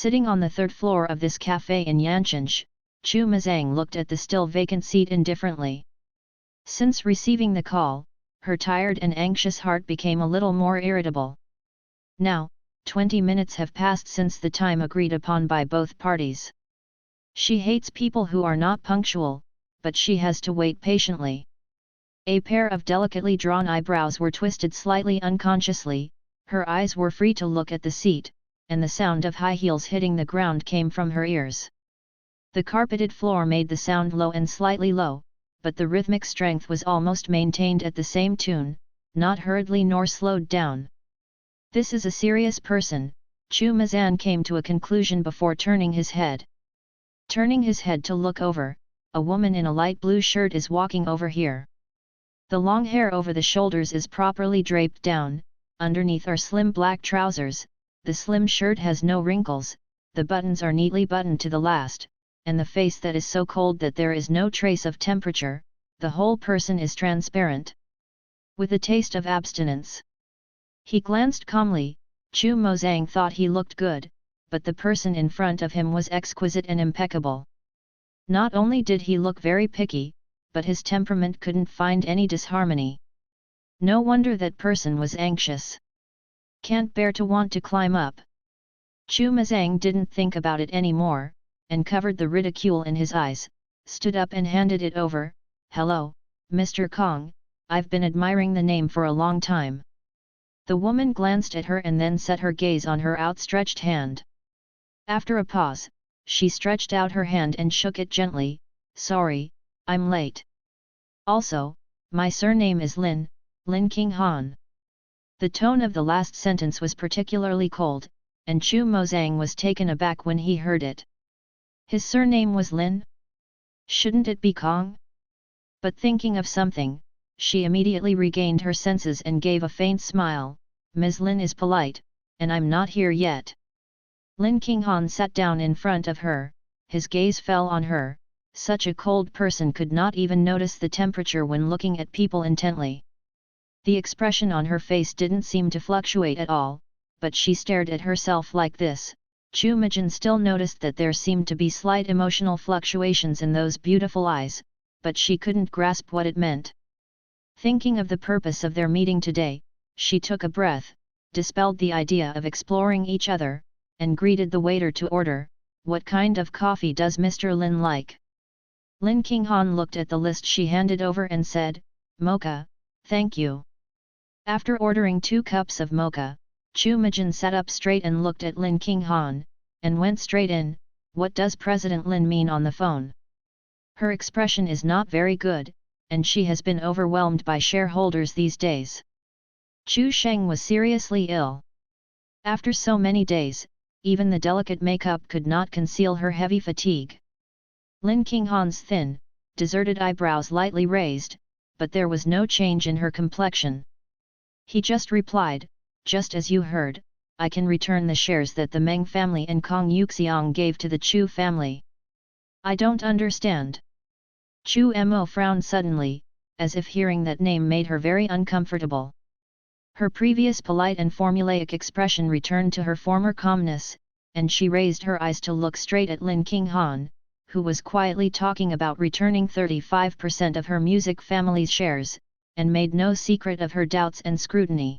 Sitting on the third floor of this cafe in Yanshanj, Chu Mazang looked at the still vacant seat indifferently. Since receiving the call, her tired and anxious heart became a little more irritable. Now, 20 minutes have passed since the time agreed upon by both parties. She hates people who are not punctual, but she has to wait patiently. A pair of delicately drawn eyebrows were twisted slightly unconsciously, her eyes were free to look at the seat, and the sound of high heels hitting the ground came from her ears. The carpeted floor made the sound low and slightly low, but the rhythmic strength was almost maintained at the same tune, not hurriedly nor slowed down. This is a serious person, Chu Mazan came to a conclusion before turning his head. Turning his head to look over, a woman in a light blue shirt is walking over here. The long hair over the shoulders is properly draped down, underneath are slim black trousers, the slim shirt has no wrinkles, the buttons are neatly buttoned to the last, and the face that is so cold that there is no trace of temperature, the whole person is transparent. With a taste of abstinence. He glanced calmly. Chu Mozang thought he looked good, but the person in front of him was exquisite and impeccable. Not only did he look very picky, but his temperament couldn't find any disharmony. No wonder that person was anxious. Can't bear to want to climb up. Chu Mazang didn't think about it anymore, and covered the ridicule in his eyes, stood up and handed it over. Hello, Mr. Kong, I've been admiring the name for a long time. The woman glanced at her and then set her gaze on her outstretched hand. After a pause, she stretched out her hand and shook it gently. Sorry, I'm late. Also, my surname is Lin King Han. The tone of the last sentence was particularly cold, and Chu Mozang was taken aback when he heard it. His surname was Lin? Shouldn't it be Kong? But thinking of something, she immediately regained her senses and gave a faint smile. Ms. Lin is polite, and I'm not here yet. Lin King Han sat down in front of her, his gaze fell on her. Such a cold person could not even notice the temperature when looking at people intently. The expression on her face didn't seem to fluctuate at all, but she stared at herself like this. Chu Mijin still noticed that there seemed to be slight emotional fluctuations in those beautiful eyes, but she couldn't grasp what it meant. Thinking of the purpose of their meeting today, she took a breath, dispelled the idea of exploring each other, and greeted the waiter to order. What kind of coffee does Mr. Lin like? Lin King Han looked at the list she handed over and said, Mocha, thank you. After ordering 2 cups of mocha, Chu Mijin sat up straight and looked at Lin King Han, and went straight in. What does President Lin mean on the phone? Her expression is not very good, and she has been overwhelmed by shareholders these days. Chu Sheng was seriously ill. After so many days, even the delicate makeup could not conceal her heavy fatigue. Lin King Han's thin, deserted eyebrows lightly raised, but there was no change in her complexion. He just replied, just as you heard, I can return the shares that the Meng family and Kong Yuxiang gave to the Chu family. I don't understand. Chu Mo frowned suddenly, as if hearing that name made her very uncomfortable. Her previous polite and formulaic expression returned to her former calmness, and she raised her eyes to look straight at Lin King Han, who was quietly talking about returning 35% of her music family's shares, and made no secret of her doubts and scrutiny.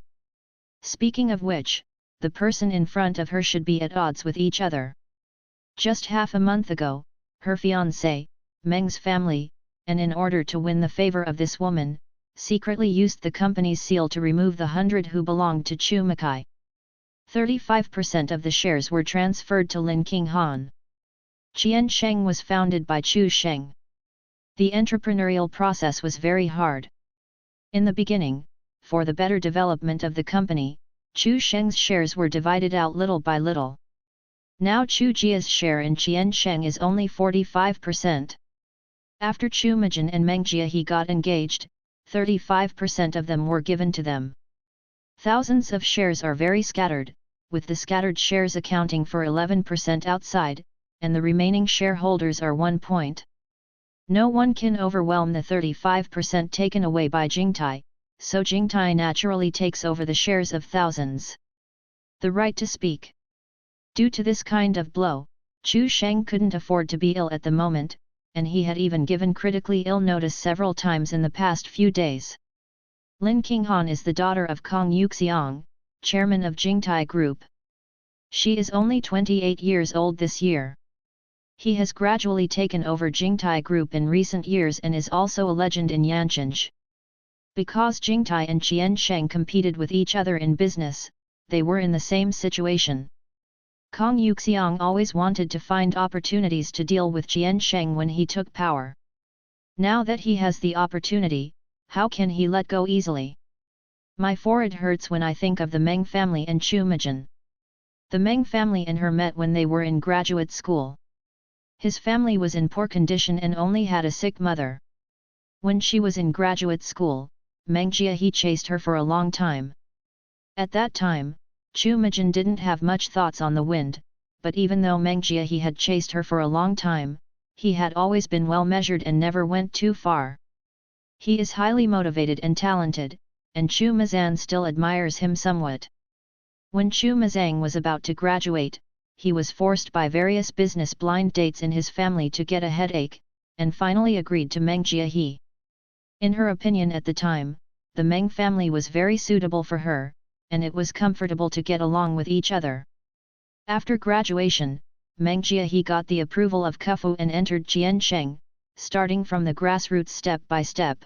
Speaking of which, the person in front of her should be at odds with each other. Just half a month ago, her fiancé, Meng's family, and in order to win the favor of this woman, secretly used the company's seal to remove the 100 who belonged to Chu Makai. 35% of the shares were transferred to Lin King Han. Qian Sheng was founded by Chu Sheng. The entrepreneurial process was very hard. In the beginning, for the better development of the company, Chu Sheng's shares were divided out little by little. Now Chu Jia's share in Qian Sheng is only 45%. After Chu Mijin and Meng Jia he got engaged, 35% of them were given to them. Thousands of shares are very scattered, with the scattered shares accounting for 11% outside, and the remaining shareholders are 1 point. No one can overwhelm the 35% taken away by Jingtai, so Jingtai naturally takes over the shares of thousands. The right to speak. Due to this kind of blow, Chu Sheng couldn't afford to be ill at the moment, and he had even given critically ill notice several times in the past few days. Lin Qinghan is the daughter of Kong Yuxiang, chairman of Jingtai Group. She is only 28 years old this year. He has gradually taken over Jingtai Group in recent years and is also a legend in Yancheng. Because Jingtai and Qiansheng competed with each other in business, they were in the same situation. Kong Yuxiang always wanted to find opportunities to deal with Qiansheng when he took power. Now that he has the opportunity, how can he let go easily? My forehead hurts when I think of the Meng family and Chu Mijin. The Meng family and her met when they were in graduate school. His family was in poor condition and only had a sick mother. When she was in graduate school, Meng Jiehe chased her for a long time. At that time, Chu Mijin didn't have much thoughts on the wind, but even though Meng Jiehe had chased her for a long time, he had always been well measured and never went too far. He is highly motivated and talented, and Chu Mizan still admires him somewhat. When Chu Mizang was about to graduate, he was forced by various business blind dates in his family to get a headache, and finally agreed to Meng Jiehe. In her opinion at the time, the Meng family was very suitable for her, and it was comfortable to get along with each other. After graduation, Meng Jiehe got the approval of Kufu and entered Qiansheng, starting from the grassroots step by step.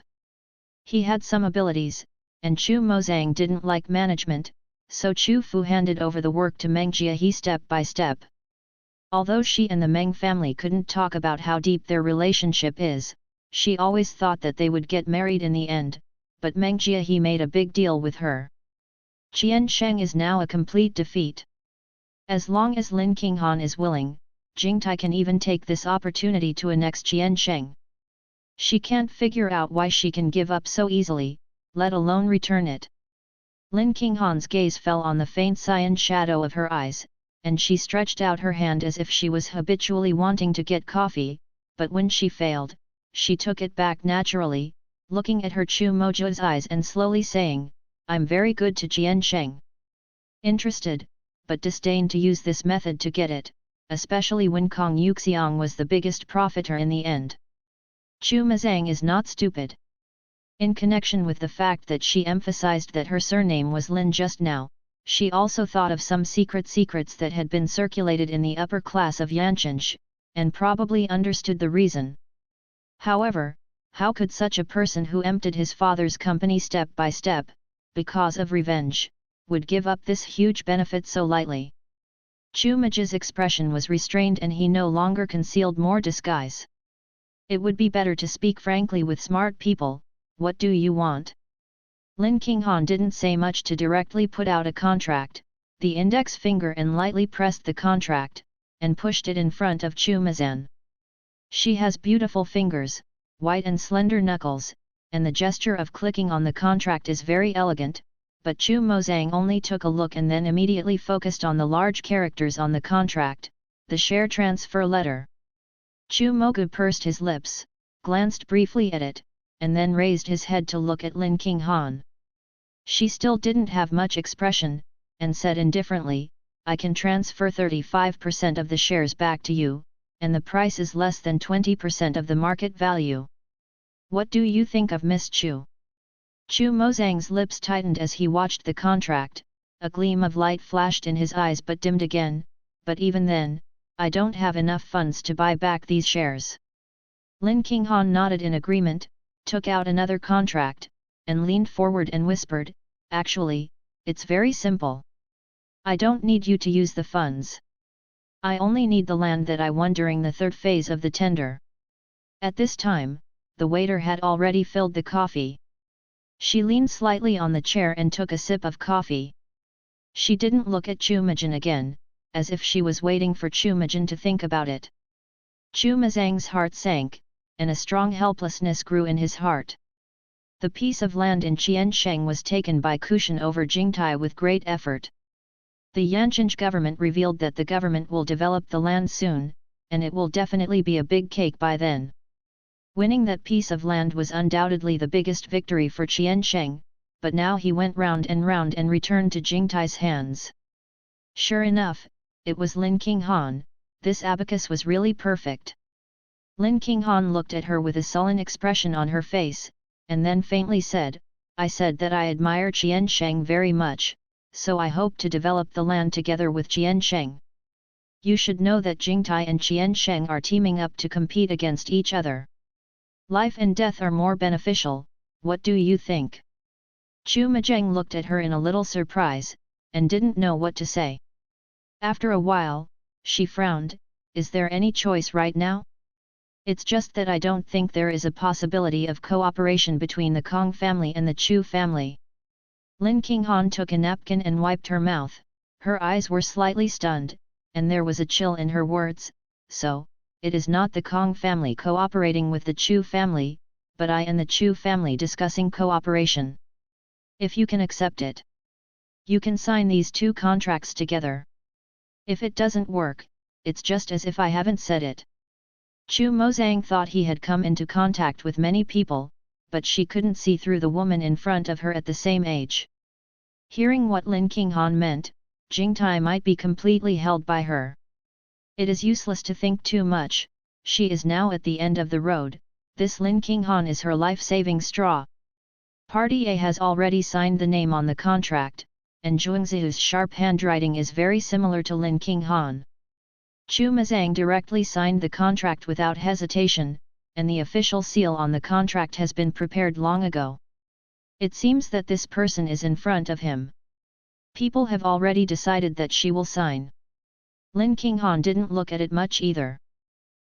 He had some abilities, and Chu Mozang didn't like management, so Chu Fu handed over the work to Meng Jiehe step by step. Although she and the Meng family couldn't talk about how deep their relationship is, she always thought that they would get married in the end, but Meng Jiehe made a big deal with her. Qiansheng is now a complete defeat. As long as Lin Qinghan is willing, Jingtai can even take this opportunity to annex Qiansheng. She can't figure out why she can give up so easily, let alone return it. Lin Qinghan's gaze fell on the faint cyan shadow of her eyes, and she stretched out her hand as if she was habitually wanting to get coffee, but when she failed, she took it back naturally, looking at her Chu Moja's eyes and slowly saying, "I'm very good to Qiansheng." Interested, but disdained to use this method to get it, especially when Kong Yuxiang was the biggest profiter in the end. Chu Mizang is not stupid. In connection with the fact that she emphasized that her surname was Lin just now, she also thought of some secrets that had been circulated in the upper class of Yancheng, and probably understood the reason. However, how could such a person who emptied his father's company step by step, because of revenge, would give up this huge benefit so lightly? Chu Miji's expression was restrained and he no longer concealed more disguise. It would be better to speak frankly with smart people. What do you want? Lin Qinghan didn't say much to directly put out a contract, the index finger and lightly pressed the contract, and pushed it in front of Chu Mizan. She has beautiful fingers, white and slender knuckles, and the gesture of clicking on the contract is very elegant, but Chu Mozang only took a look and then immediately focused on the large characters on the contract, the share transfer letter. Chu Mogu pursed his lips, glanced briefly at it, and then raised his head to look at Lin Qinghan. She still didn't have much expression, and said indifferently, "I can transfer 35% of the shares back to you, and the price is less than 20% of the market value. What do you think of Miss Chu?" Chu Mozang's lips tightened as he watched the contract, a gleam of light flashed in his eyes but dimmed again, "But even then, I don't have enough funds to buy back these shares." Lin Qinghan nodded in agreement, took out another contract, and leaned forward and whispered, "Actually, it's very simple. I don't need you to use the funds. I only need the land that I won during the third phase of the tender." At this time, the waiter had already filled the coffee. She leaned slightly on the chair and took a sip of coffee. She didn't look at Chu Mijin again, as if she was waiting for Chu Mijin to think about it. Chu Mizang's heart sank, and a strong helplessness grew in his heart. The piece of land in Qiansheng was taken by Kushan over Jingtai with great effort. The Yancheng government revealed that the government will develop the land soon, and it will definitely be a big cake by then. Winning that piece of land was undoubtedly the biggest victory for Qiansheng, but now he went round and returned to Jingtai's hands. Sure enough, it was Lin Qinghan. This abacus was really perfect. Lin Qinghan looked at her with a sullen expression on her face, and then faintly said, I said that I admire Qiansheng very much, so I hope to develop the land together with Qiansheng. You should know that Jingtai and Qiansheng are teaming up to compete against each other. Life and death are more beneficial, what do you think? Chu Mezheng looked at her in a little surprise, and didn't know what to say. After a while, she frowned, is there any choice right now? It's just that I don't think there is a possibility of cooperation between the Kong family and the Chu family. Lin Qinghan took a napkin and wiped her mouth, her eyes were slightly stunned, and there was a chill in her words, so, it is not the Kong family cooperating with the Chu family, but I and the Chu family discussing cooperation. If you can accept it, you can sign these two contracts together. If it doesn't work, it's just as if I haven't said it. Chu Mozang thought he had come into contact with many people, but she couldn't see through the woman in front of her at the same age. Hearing what Lin Qinghan meant, Jingtai might be completely held by her. It is useless to think too much, she is now at the end of the road, this Lin Qinghan is her life-saving straw. Party A has already signed the name on the contract, and Zhuangzi's sharp handwriting is very similar to Lin Qinghan. Chu Mezheng directly signed the contract without hesitation, and the official seal on the contract has been prepared long ago. It seems that this person is in front of him. People have already decided that she will sign. Lin Qinghan didn't look at it much either.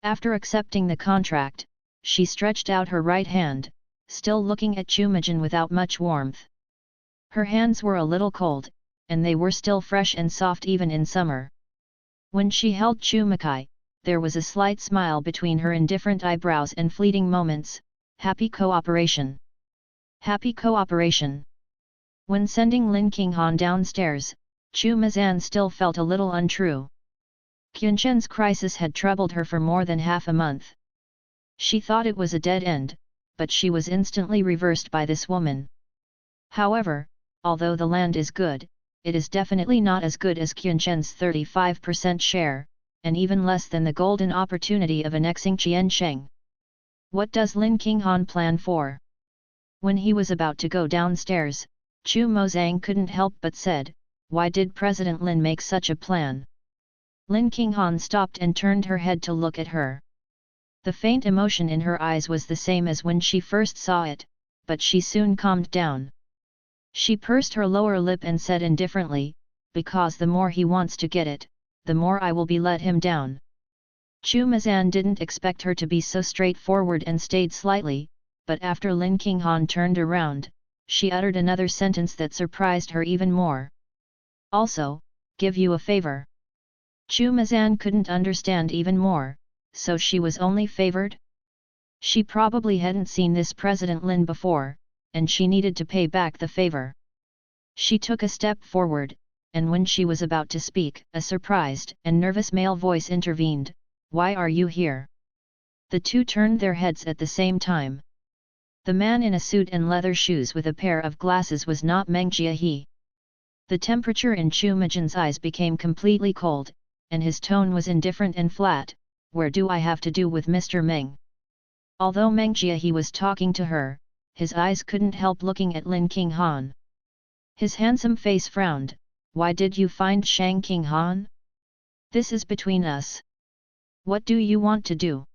After accepting the contract, she stretched out her right hand, still looking at Chu Mezheng without much warmth. Her hands were a little cold, and they were still fresh and soft even in summer. When she held Chu Makai, there was a slight smile between her indifferent eyebrows and fleeting moments, happy cooperation. Happy cooperation. When sending Lin Qinghan downstairs, Chu Mezhan still felt a little untrue. Qianshen's crisis had troubled her for more than half a month. She thought it was a dead end, but she was instantly reversed by this woman. However, although the land is good, it is definitely not as good as Qianshen's 35% share, and even less than the golden opportunity of annexing Qiansheng. What does Lin Qinghan plan for? When he was about to go downstairs, Chu Mozang couldn't help but said, why did President Lin make such a plan? Lin Qinghan stopped and turned her head to look at her. The faint emotion in her eyes was the same as when she first saw it, but she soon calmed down. She pursed her lower lip and said indifferently, because the more he wants to get it, the more I will be let him down. Chu Mezhan didn't expect her to be so straightforward and stayed slightly, but after Lin Qinghan turned around, she uttered another sentence that surprised her even more. Also, give you a favor. Chu Mezhan couldn't understand even more, so she was only favored? She probably hadn't seen this President Lin before, and she needed to pay back the favor. She took a step forward, and when she was about to speak, a surprised and nervous male voice intervened, why are you here? The two turned their heads at the same time. The man in a suit and leather shoes with a pair of glasses was not Meng Jiahe. The temperature in Chu Mezhan's eyes became completely cold, and his tone was indifferent and flat, where do I have to do with Mr. Meng? Although Meng Jiahe was talking to her, his eyes couldn't help looking at Lin Qinghan. His handsome face frowned, why did you find Shang Qinghan? This is between us. What do you want to do?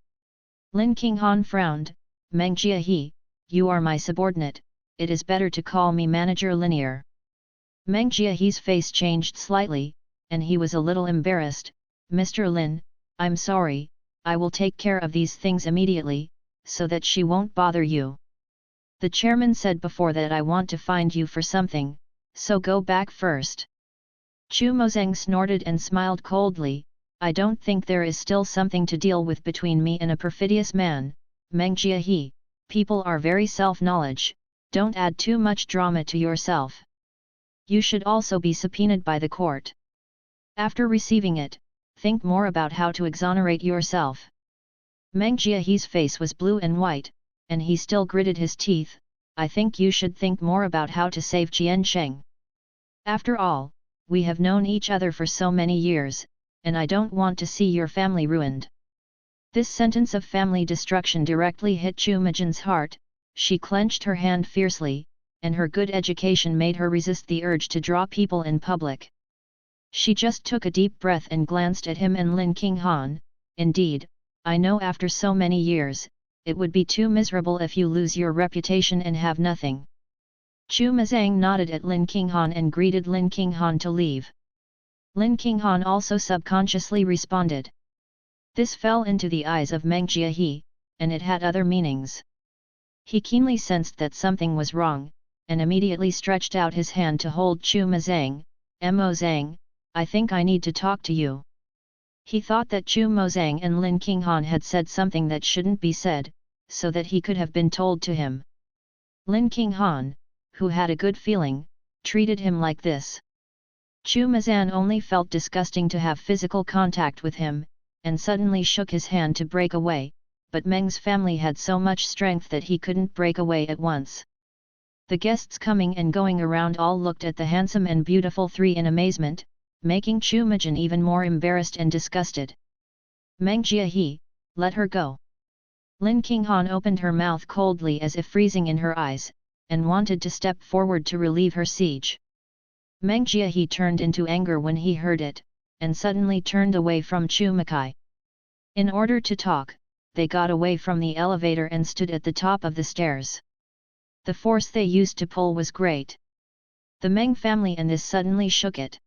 Lin Qinghan frowned, Meng Jiahe, you are my subordinate, it is better to call me Manager Linear. Meng Jiahe's face changed slightly, and he was a little embarrassed, Mr. Lin, I'm sorry, I will take care of these things immediately, so that she won't bother you. The chairman said before that I want to find you for something, so go back first. Chu Mozang snorted and smiled coldly, I don't think there is still something to deal with between me and a perfidious man, Meng Jiahe, people are very self-knowledge, don't add too much drama to yourself. You should also be subpoenaed by the court. After receiving it, think more about how to exonerate yourself. Meng Jiahe's face was blue and white, and he still gritted his teeth, I think you should think more about how to save Qiansheng. After all, we have known each other for so many years, and I don't want to see your family ruined." This sentence of family destruction directly hit Chumajin's heart. She clenched her hand fiercely, and her good education made her resist the urge to draw people in public. She just took a deep breath and glanced at him and Lin Qinghan. "Indeed, I know after so many years, it would be too miserable if you lose your reputation and have nothing." Chu Mazang nodded at Lin Qinghan and greeted Lin Qinghan to leave. Lin Qinghan also subconsciously responded. This fell into the eyes of Meng Jiahe, and it had other meanings. He keenly sensed that something was wrong, and immediately stretched out his hand to hold Chu Mazang. "Mo Zhang, I think I need to talk to you." He thought that Chu Mozang and Lin Qinghan had said something that shouldn't be said, so that he could have been told to him. Lin Qinghan, who had a good feeling, treated him like this. Chu Mazan only felt disgusting to have physical contact with him, and suddenly shook his hand to break away, but Meng's family had so much strength that he couldn't break away at once. The guests coming and going around all looked at the handsome and beautiful three in amazement, making Chu Majin even more embarrassed and disgusted. "Meng Jiahe, let her go." Lin Qinghan opened her mouth coldly as if freezing in her eyes, and wanted to step forward to relieve her siege. Meng Jiahe turned into anger when he heard it, and suddenly turned away from Chu Makai. In order to talk, they got away from the elevator and stood at the top of the stairs. The force they used to pull was great. The Meng family and this suddenly shook it.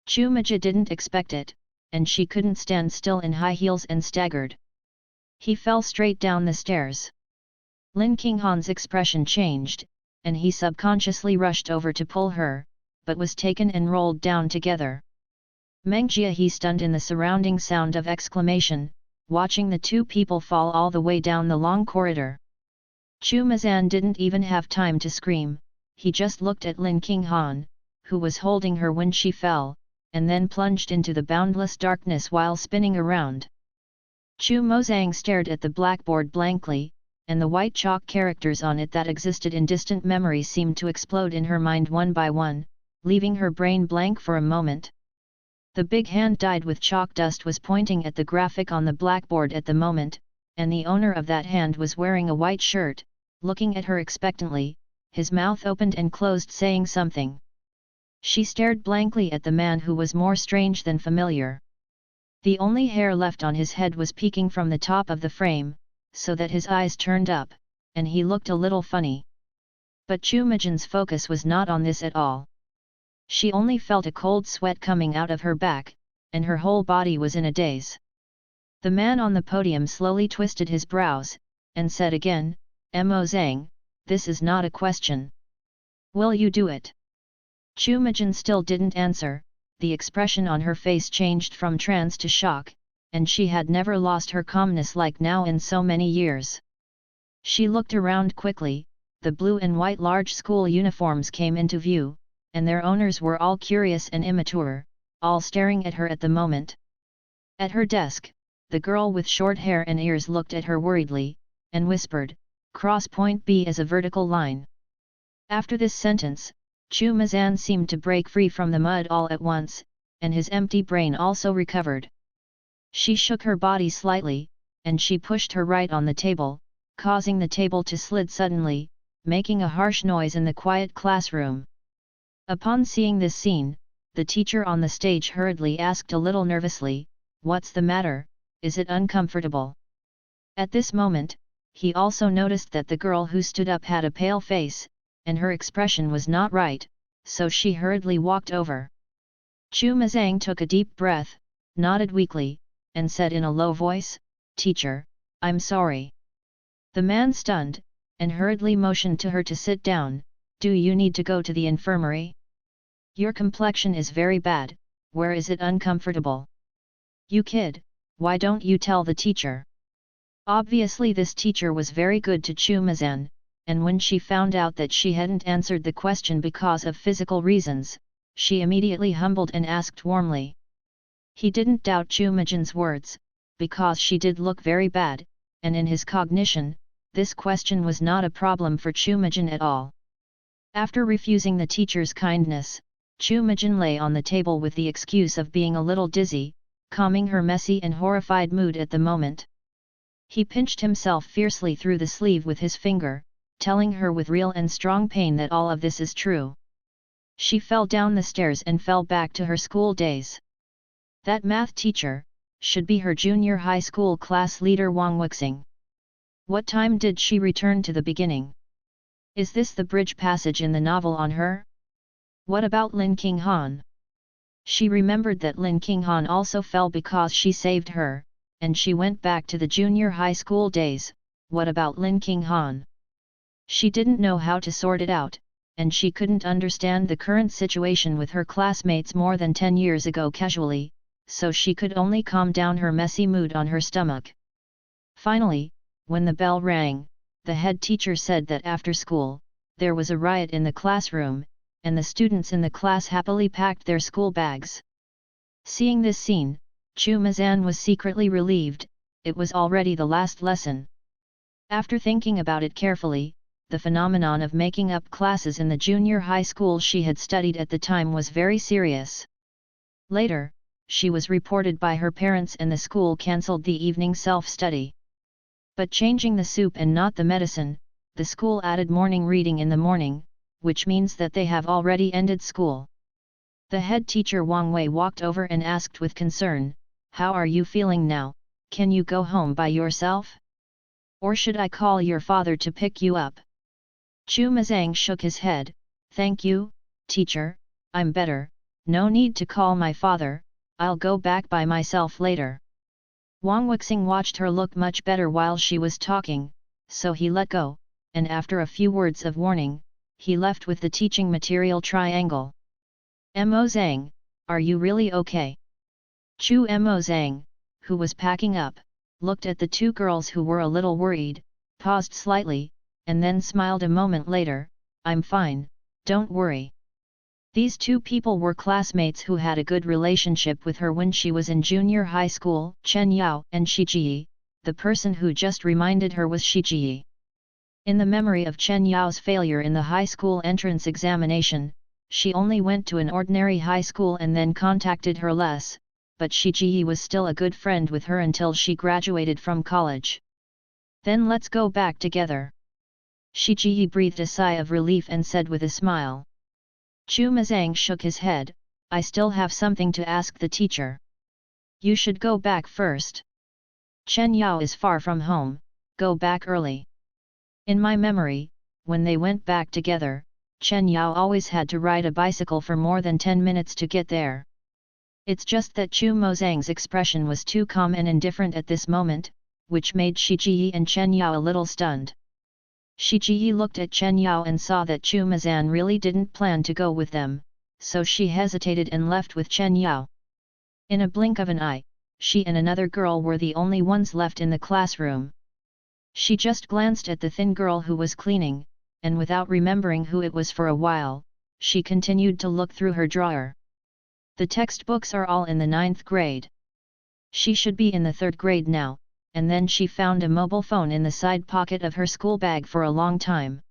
Chu Maja didn't expect it, and she couldn't stand still in high heels and staggered. He fell straight down the stairs. Lin Qinghan's expression changed, and he subconsciously rushed over to pull her, but was taken and rolled down together. Meng Jiahe stunned in the surrounding sound of exclamation, watching the two people fall all the way down the long corridor. Chu Mazan didn't even have time to scream, he just looked at Lin Qinghan, who was holding her when she fell, and then plunged into the boundless darkness while spinning around. Chu Mozang stared at the blackboard blankly, and the white chalk characters on it that existed in distant memories seemed to explode in her mind one by one, leaving her brain blank for a moment. The big hand dyed with chalk dust was pointing at the graphic on the blackboard at the moment, and the owner of that hand was wearing a white shirt, looking at her expectantly, his mouth opened and closed saying something. She stared blankly at the man who was more strange than familiar. The only hair left on his head was peeking from the top of the frame, so that his eyes turned up, and he looked a little funny. But Chu Majin's focus was not on this at all. She only felt a cold sweat coming out of her back, and her whole body was in a daze. The man on the podium slowly twisted his brows, and said again, "Mo Zhang, this is not a question. Will you do it?" Chu Majin still didn't answer. The expression on her face changed from trance to shock, and she had never lost her calmness like now in so many years. She looked around quickly, the blue and white large school uniforms came into view, and their owners were all curious and immature, all staring at her at the moment. At her desk, the girl with short hair and ears looked at her worriedly, and whispered, "Cross point B as a vertical line." After this sentence, Chu Mazan seemed to break free from the mud all at once, and his empty brain also recovered. She shook her body slightly, and she pushed her right on the table, causing the table to slide suddenly, making a harsh noise in the quiet classroom. Upon seeing this scene, the teacher on the stage hurriedly asked a little nervously, "What's the matter, is it uncomfortable?" At this moment, he also noticed that the girl who stood up had a pale face, and her expression was not right, so she hurriedly walked over. Chu Mazang took a deep breath, nodded weakly, and said in a low voice, "Teacher, I'm sorry." The man stunned, and hurriedly motioned to her to sit down. "Do you need to go to the infirmary? Your complexion is very bad, where is it uncomfortable? You kid, why don't you tell the teacher?" Obviously this teacher was very good to Chu Mazan, and when she found out that she hadn't answered the question because of physical reasons, she immediately humbled and asked warmly. He didn't doubt Chu Majin's words, because she did look very bad, and in his cognition, this question was not a problem for Chu Majin at all. After refusing the teacher's kindness, Chu Majin lay on the table with the excuse of being a little dizzy, calming her messy and horrified mood at the moment. He pinched himself fiercely through the sleeve with his finger, telling her with real and strong pain that all of this is true. She fell down the stairs and fell back to her school days. That math teacher should be her junior high school class leader Wang Wuxing. What time did she return to the beginning? Is this the bridge passage in the novel on her? What about Lin Qinghan? She remembered that Lin Qinghan also fell because she saved her, and she went back to the junior high school days. What about Lin Qinghan? She didn't know how to sort it out, and she couldn't understand the current situation with her classmates more than 10 years ago casually, so she could only calm down her messy mood on her stomach. Finally, when the bell rang, the head teacher said that after school, there was a riot in the classroom, and the students in the class happily packed their school bags. Seeing this scene, Chu Mazan was secretly relieved. It was already the last lesson. After thinking about it carefully, the phenomenon of making up classes in the junior high school she had studied at the time was very serious. Later, she was reported by her parents and the school cancelled the evening self-study. But changing the soup and not the medicine, the school added morning reading in the morning, which means that they have already ended school. The head teacher Wang Wei walked over and asked with concern, "How are you feeling now? Can you go home by yourself? Or should I call your father to pick you up?" Chu Mazang shook his head, "Thank you, teacher, I'm better, no need to call my father, I'll go back by myself later." Wang Wuxing watched her look much better while she was talking, so he let go, and after a few words of warning, he left with the teaching material triangle. "Mo Zhang, are you really okay?" Chu Mo Zhang, who was packing up, looked at the two girls who were a little worried, paused slightly, and then smiled a moment later, "I'm fine, don't worry." These two people were classmates who had a good relationship with her when she was in junior high school. Chen Yao and Shi Ji, the person who just reminded her was Shi Ji. In the memory of Chen Yao's failure in the high school entrance examination, she only went to an ordinary high school and then contacted her less, but Shi Ji was still a good friend with her until she graduated from college. "Then let's go back together." Shi Ji breathed a sigh of relief and said with a smile. Chu Mazang shook his head, "I still have something to ask the teacher." "You should go back first. Chen Yao is far from home, go back early." In my memory, when they went back together, Chen Yao always had to ride a bicycle for more than 10 minutes to get there. It's just that Chu Mozang's expression was too calm and indifferent at this moment, which made Shi Ji and Chen Yao a little stunned. Shi Ji looked at Chen Yao and saw that Chu Mazan really didn't plan to go with them, so she hesitated and left with Chen Yao. In a blink of an eye, she and another girl were the only ones left in the classroom. She just glanced at the thin girl who was cleaning, and without remembering who it was for a while, she continued to look through her drawer. The textbooks are all in the 9th grade. She should be in the 3rd grade now, and then she found a mobile phone in the side pocket of her school bag for a long time.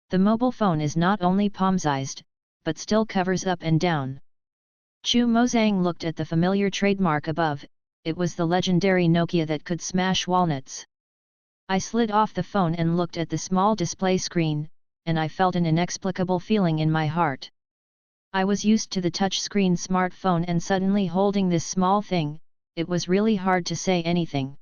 The mobile phone is not only palm-sized, but still covers up and down. Chu Mozang looked at the familiar trademark above, it was the legendary Nokia that could smash walnuts. I slid off the phone and looked at the small display screen, and I felt an inexplicable feeling in my heart. I was used to the touchscreen smartphone and suddenly holding this small thing, it was really hard to say anything.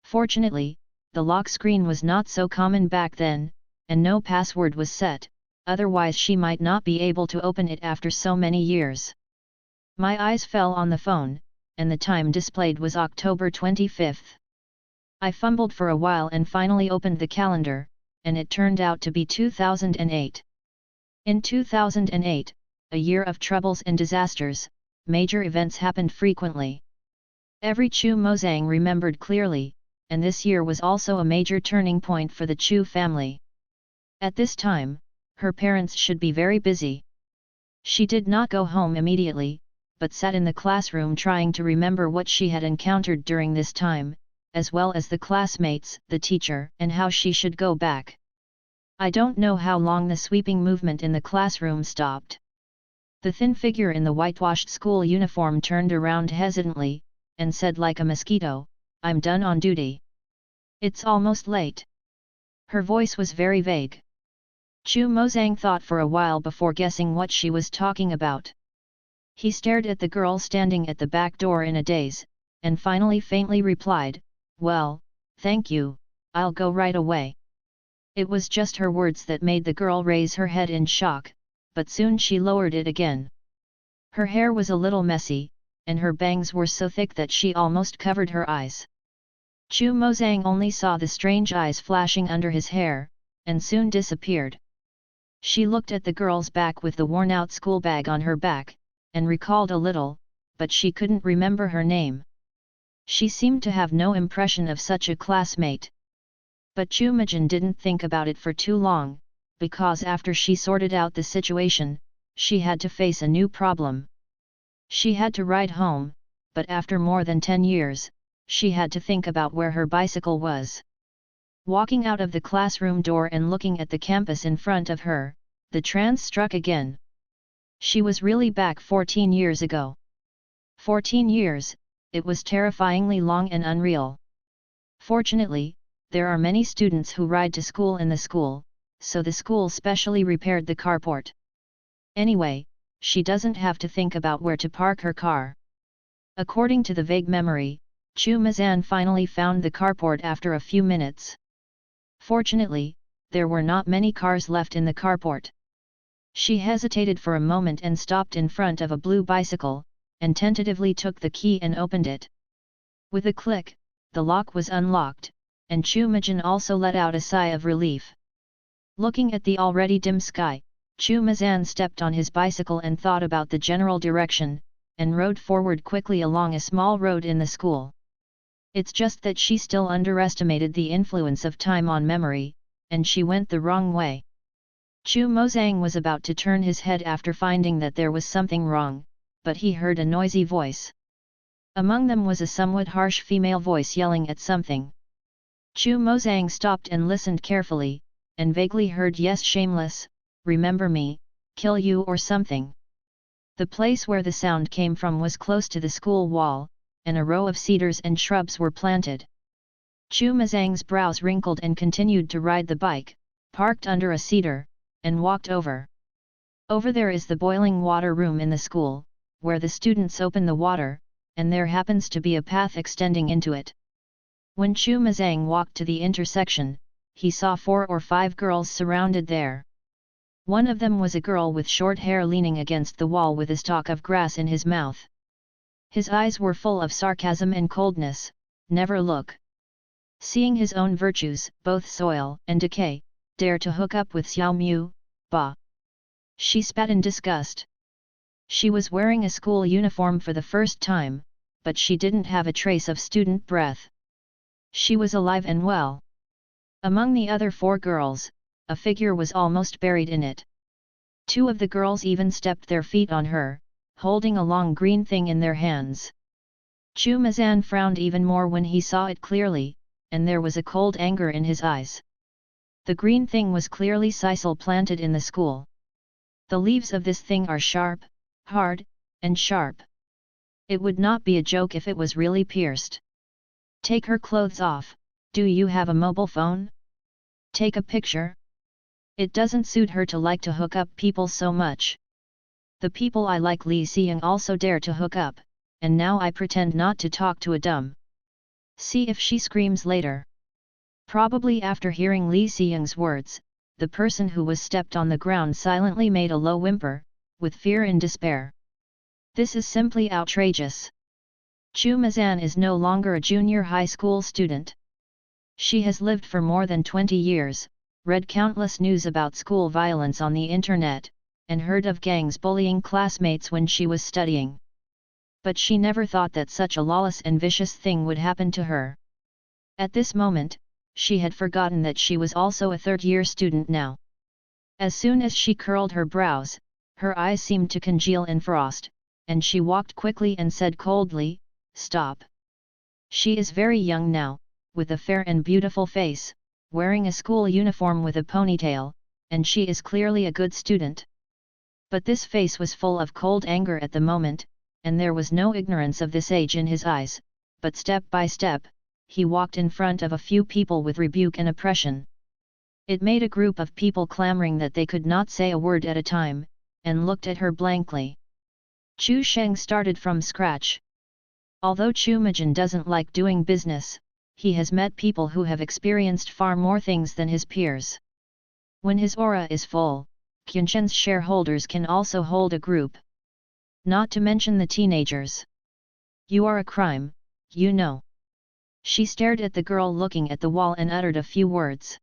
Fortunately, the lock screen was not so common back then, and no password was set, otherwise she might not be able to open it after so many years. My eyes fell on the phone, and the time displayed was October 25th. I fumbled for a while and finally opened the calendar, and it turned out to be 2008. In 2008, a year of troubles and disasters, major events happened frequently. Every Chu Mozang remembered clearly, and this year was also a major turning point for the Chu family. At this time, her parents should be very busy. She did not go home immediately, but sat in the classroom trying to remember what she had encountered during this time, as well as the classmates, the teacher, and how she should go back. I don't know how long the sweeping movement in the classroom stopped. The thin figure in the whitewashed school uniform turned around hesitantly, and said like a mosquito, "I'm done on duty. It's almost late." Her voice was very vague. Chu Mozang thought for a while before guessing what she was talking about. He stared at the girl standing at the back door in a daze, and finally faintly replied, "Well, thank you, I'll go right away." It was just her words that made the girl raise her head in shock, but soon she lowered it again. Her hair was a little messy, and her bangs were so thick that she almost covered her eyes. Chu Mozang only saw the strange eyes flashing under his hair, and soon disappeared. She looked at the girl's back with the worn-out school bag on her back, and recalled a little, but she couldn't remember her name. She seemed to have no impression of such a classmate. But Chu Majin didn't think about it for too long, because after she sorted out the situation, she had to face a new problem. She had to ride home, but after more than 10 years, she had to think about where her bicycle was. Walking out of the classroom door and looking at the campus in front of her, the trance struck again. She was really back 14 years ago. 14 years, it was terrifyingly long and unreal. Fortunately, there are many students who ride to school in the school, so the school specially repaired the carport. Anyway, she doesn't have to think about where to park her car. According to the vague memory, Chu Mazan finally found the carport after a few minutes. Fortunately, there were not many cars left in the carport. She hesitated for a moment and stopped in front of a blue bicycle, and tentatively took the key and opened it. With a click, the lock was unlocked, and Chu Majin also let out a sigh of relief. Looking at the already dim sky, Chu Mazan stepped on his bicycle and thought about the general direction, and rode forward quickly along a small road in the school. It's just that she still underestimated the influence of time on memory, and she went the wrong way. Chu Mozang was about to turn his head after finding that there was something wrong, but he heard a noisy voice. Among them was a somewhat harsh female voice yelling at something. Chu Mozang stopped and listened carefully, and vaguely heard "Yes, shameless, remember me, kill you" or something. The place where the sound came from was close to the school wall, and a row of cedars and shrubs were planted. Chu Mozang's brows wrinkled and continued to ride the bike, parked under a cedar, and walked over. Over there is the boiling water room in the school, where the students open the water, and there happens to be a path extending into it. When Chu Mozang walked to the intersection, he saw 4 or 5 girls surrounded there. One of them was a girl with short hair leaning against the wall with a stalk of grass in his mouth. His eyes were full of sarcasm and coldness. "Never look. Seeing his own virtues, both soil and decay, dare to hook up with Xiao Mu, bah." She spat in disgust. She was wearing a school uniform for the first time, but she didn't have a trace of student breath. She was alive and well. Among the other 4 girls, a figure was almost buried in it. 2 of the girls even stepped their feet on her, holding a long green thing in their hands. Chu Mazan frowned even more when he saw it clearly, and there was a cold anger in his eyes. The green thing was clearly sisal planted in the school. The leaves of this thing are sharp, hard, and sharp. It would not be a joke if it was really pierced. "Take her clothes off. Do you have a mobile phone? Take a picture." It doesn't suit her to like to hook up people so much. The people I like Li Xiang also dare to hook up, and now I pretend not to talk to a dumb. See if she screams later. Probably after hearing Li Xiang's words, the person who was stepped on the ground silently made a low whimper, with fear and despair. This is simply outrageous. Chu Mazan is no longer a junior high school student. She has lived for more than 20 years, read countless news about school violence on the internet, and heard of gangs bullying classmates when she was studying. But she never thought that such a lawless and vicious thing would happen to her. At this moment, she had forgotten that she was also a third-year student now. As soon as she curled her brows, her eyes seemed to congeal in frost, and she walked quickly and said coldly, "Stop." She is very young now, with a fair and beautiful face, wearing a school uniform with a ponytail, and she is clearly a good student. But this face was full of cold anger at the moment, and there was no ignorance of this age in his eyes, but step by step, he walked in front of a few people with rebuke and oppression. It made a group of people clamoring that they could not say a word at a time, and looked at her blankly. Chu Sheng started from scratch. Although Chu Majin doesn't like doing business, he has met people who have experienced far more things than his peers. When his aura is full, Qianshen's shareholders can also hold a group. Not to mention the teenagers. You are a crime, you know. She stared at the girl looking at the wall and uttered a few words.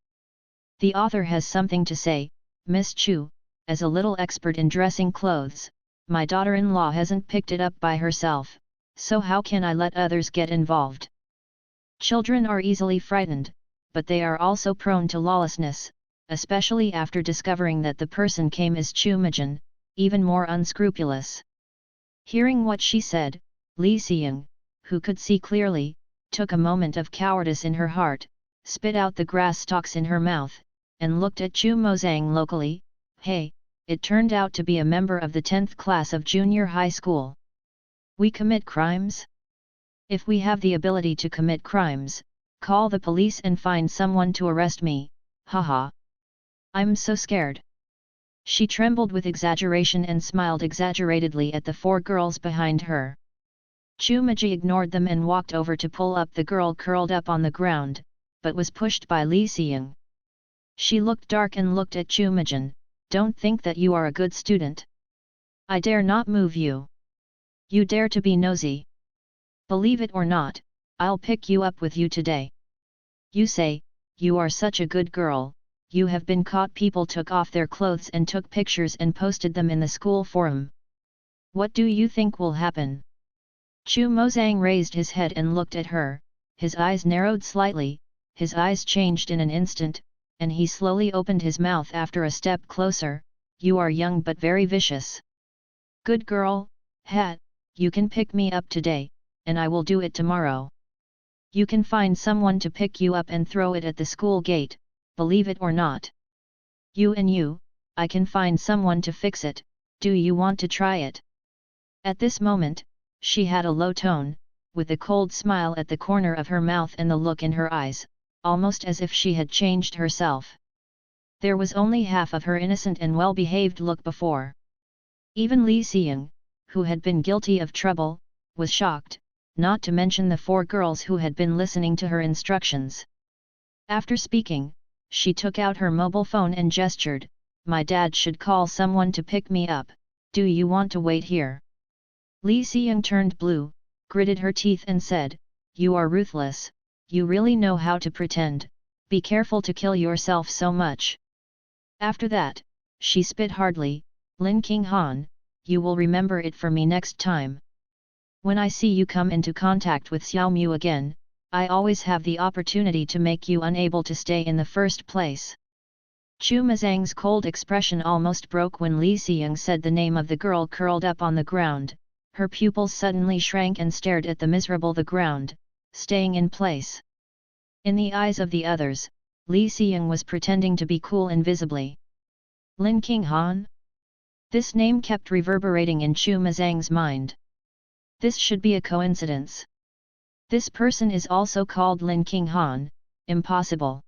The author has something to say, Miss Chu, as a little expert in dressing clothes, my daughter-in-law hasn't picked it up by herself, so how can I let others get involved? Children are easily frightened, but they are also prone to lawlessness, especially after discovering that the person came as Chu Majin, even more unscrupulous. Hearing what she said, Li Xiying, who could see clearly, took a moment of cowardice in her heart, spit out the grass stalks in her mouth, and looked at Chu Mozang locally. Hey, it turned out to be a member of the 10th class of junior high school. We commit crimes? If we have the ability to commit crimes, call the police and find someone to arrest me, haha. I'm so scared. She trembled with exaggeration and smiled exaggeratedly at the four girls behind her. Chu Maji ignored them and walked over to pull up the girl curled up on the ground, but was pushed by Li Xiying. She looked dark and looked at Chu Majin. Don't think that you are a good student. I dare not move you. You dare to be nosy. Believe it or not, I'll pick you up with you today. You say, you are such a good girl, you have been caught. People took off their clothes and took pictures and posted them in the school forum. What do you think will happen? Chu Mozang raised his head and looked at her, his eyes narrowed slightly, his eyes changed in an instant, and he slowly opened his mouth after a step closer. You are young but very vicious. Good girl, Hat, you can pick me up today, and I will do it tomorrow. You can find someone to pick you up and throw it at the school gate, believe it or not. You, I can find someone to fix it. Do you want to try it? At this moment, she had a low tone, with a cold smile at the corner of her mouth and the look in her eyes, almost as if she had changed herself. There was only half of her innocent and well-behaved look before. Even Li Xiying, who had been guilty of trouble, was shocked, not to mention the four girls who had been listening to her instructions. After speaking, she took out her mobile phone and gestured, my dad should call someone to pick me up, do you want to wait here? Li Xiying turned blue, gritted her teeth and said, you are ruthless, you really know how to pretend, be careful to kill yourself so much. After that, she spit hardly, Lin King Han, you will remember it for me next time. When I see you come into contact with Xiao Mu again, I always have the opportunity to make you unable to stay in the first place. Chu Mazang's cold expression almost broke when Li Xiying said the name of the girl curled up on the ground. Her pupils suddenly shrank and stared at the miserable the ground, staying in place. In the eyes of the others, Li Xiying was pretending to be cool invisibly. Lin King Han? This name kept reverberating in Chu Mazang's mind. This should be a coincidence. This person is also called Lin King Han, impossible.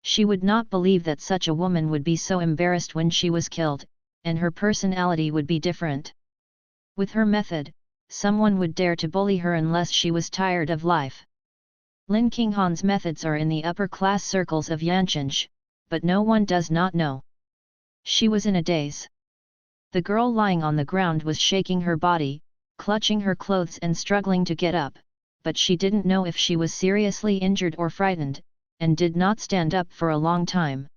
She would not believe that such a woman would be so embarrassed when she was killed, and her personality would be different. With her method, someone would dare to bully her unless she was tired of life. Lin King Han's methods are in the upper class circles of Yancheng, but no one does not know. She was in a daze. The girl lying on the ground was shaking her body, clutching her clothes and struggling to get up, but she didn't know if she was seriously injured or frightened, and did not stand up for a long time.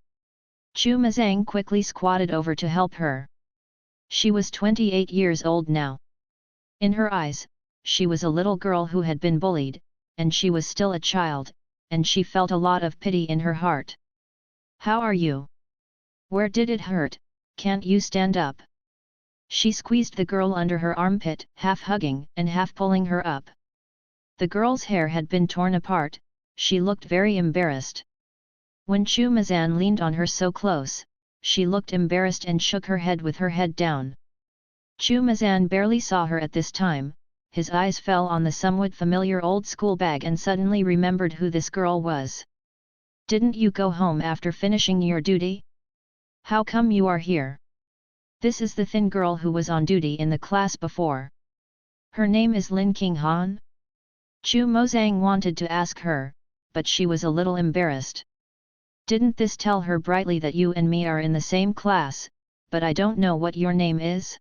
Chu Mazang quickly squatted over to help her. She was 28 years old now. In her eyes, she was a little girl who had been bullied, and she was still a child, and she felt a lot of pity in her heart. How are you? Where did it hurt? Can't you stand up? She squeezed the girl under her armpit, half hugging and half pulling her up. The girl's hair had been torn apart, she looked very embarrassed. When Chu Mazan leaned on her so close, she looked embarrassed and shook her head with her head down. Chu Mazan barely saw her at this time. His eyes fell on the somewhat familiar old school bag and suddenly remembered who this girl was. Didn't you go home after finishing your duty? How come you are here? This is the thin girl who was on duty in the class before. Her name is Lin Qinghan? Chu Mozang wanted to ask her, but she was a little embarrassed. Didn't this tell her brightly that you and me are in the same class, but I don't know what your name is?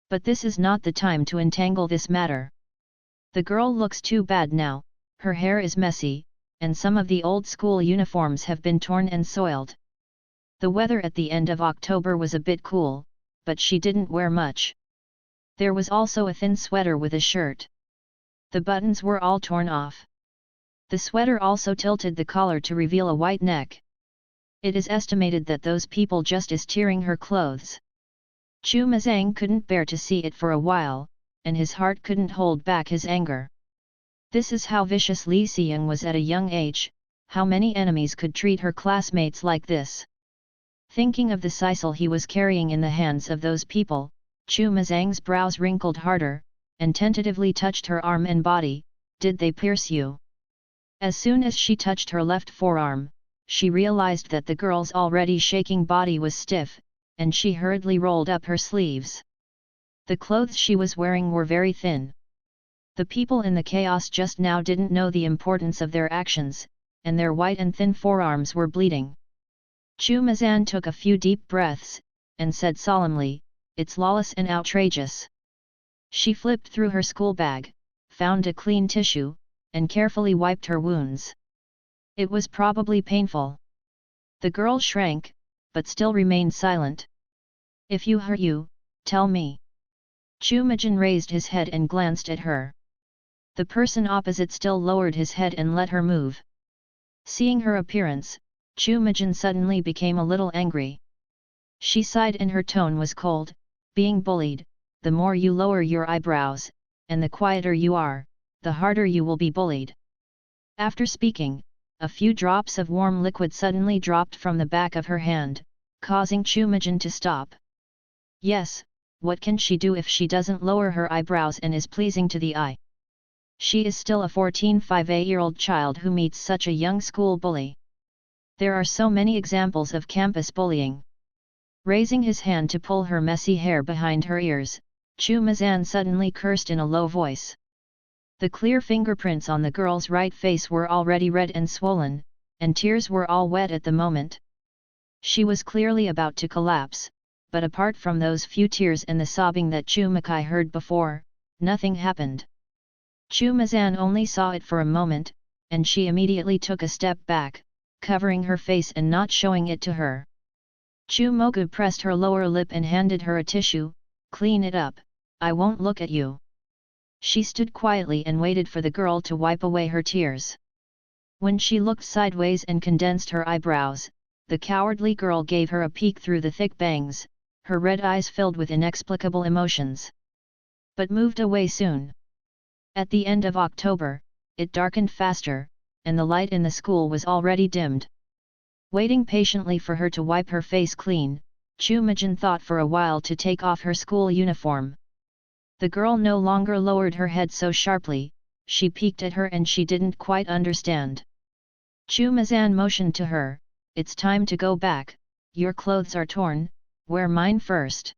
But this is not the time to entangle this matter. The girl looks too bad now, her hair is messy, and some of the old school uniforms have been torn and soiled. The weather at the end of October was a bit cool, but she didn't wear much. There was also a thin sweater with a shirt. The buttons were all torn off. The sweater also tilted the collar to reveal a white neck. It is estimated that those people just is tearing her clothes. Chu Mazang couldn't bear to see it for a while, and his heart couldn't hold back his anger. This is how vicious Li Xiang was at a young age. How many enemies could treat her classmates like this? Thinking of the sisal he was carrying in the hands of those people, Chu Mazang's brows wrinkled harder, and tentatively touched her arm and body. Did they pierce you? As soon as she touched her left forearm, she realized that the girl's already shaking body was stiff, and she hurriedly rolled up her sleeves. The clothes she was wearing were very thin. The people in the chaos just now didn't know the importance of their actions, and their white and thin forearms were bleeding. Chu Mazan took a few deep breaths, and said solemnly, "It's lawless and outrageous." She flipped through her school bag, found a clean tissue, and carefully wiped her wounds. It was probably painful. The girl shrank, but still remained silent. "If you hurt you, tell me." Chu Majin raised his head and glanced at her. The person opposite still lowered his head and let her move. Seeing her appearance, Chu Majin suddenly became a little angry. She sighed and her tone was cold. "Being bullied, the more you lower your eyebrows, and the quieter you are, the harder you will be bullied." After speaking, a few drops of warm liquid suddenly dropped from the back of her hand, causing Chu Majin to stop. Yes, what can she do if she doesn't lower her eyebrows and is pleasing to the eye? She is still a 14-5-year-old child who meets such a young school bully. There are so many examples of campus bullying. Raising his hand to pull her messy hair behind her ears, Chu Mazan suddenly cursed in a low voice. The clear fingerprints on the girl's right face were already red and swollen, and tears were all wet at the moment. She was clearly about to collapse, but apart from those few tears and the sobbing that Chu Makai heard before, nothing happened. Chu Mazan only saw it for a moment, and she immediately took a step back, covering her face and not showing it to her. Chu Mogu pressed her lower lip and handed her a tissue. "Clean it up, I won't look at you." She stood quietly and waited for the girl to wipe away her tears. When she looked sideways and condensed her eyebrows, the cowardly girl gave her a peek through the thick bangs, her red eyes filled with inexplicable emotions. But moved away soon. At the end of October, it darkened faster, and the light in the school was already dimmed. Waiting patiently for her to wipe her face clean, Chu Majin thought for a while to take off her school uniform. The girl no longer lowered her head so sharply. She peeked at her and she didn't quite understand. Chu Mazan motioned to her, "It's time to go back, your clothes are torn, wear mine first."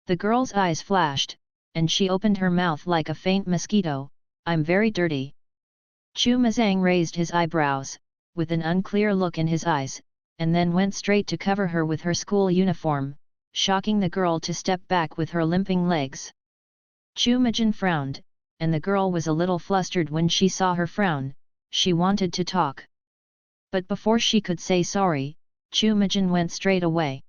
The girl's eyes flashed, and she opened her mouth like a faint mosquito. "I'm very dirty." Chu Mazang raised his eyebrows, with an unclear look in his eyes, and then went straight to cover her with her school uniform, shocking the girl to step back with her limping legs. Chu Majin frowned, and the girl was a little flustered when she saw her frown. She wanted to talk. But before she could say sorry, Chu Majin went straight away.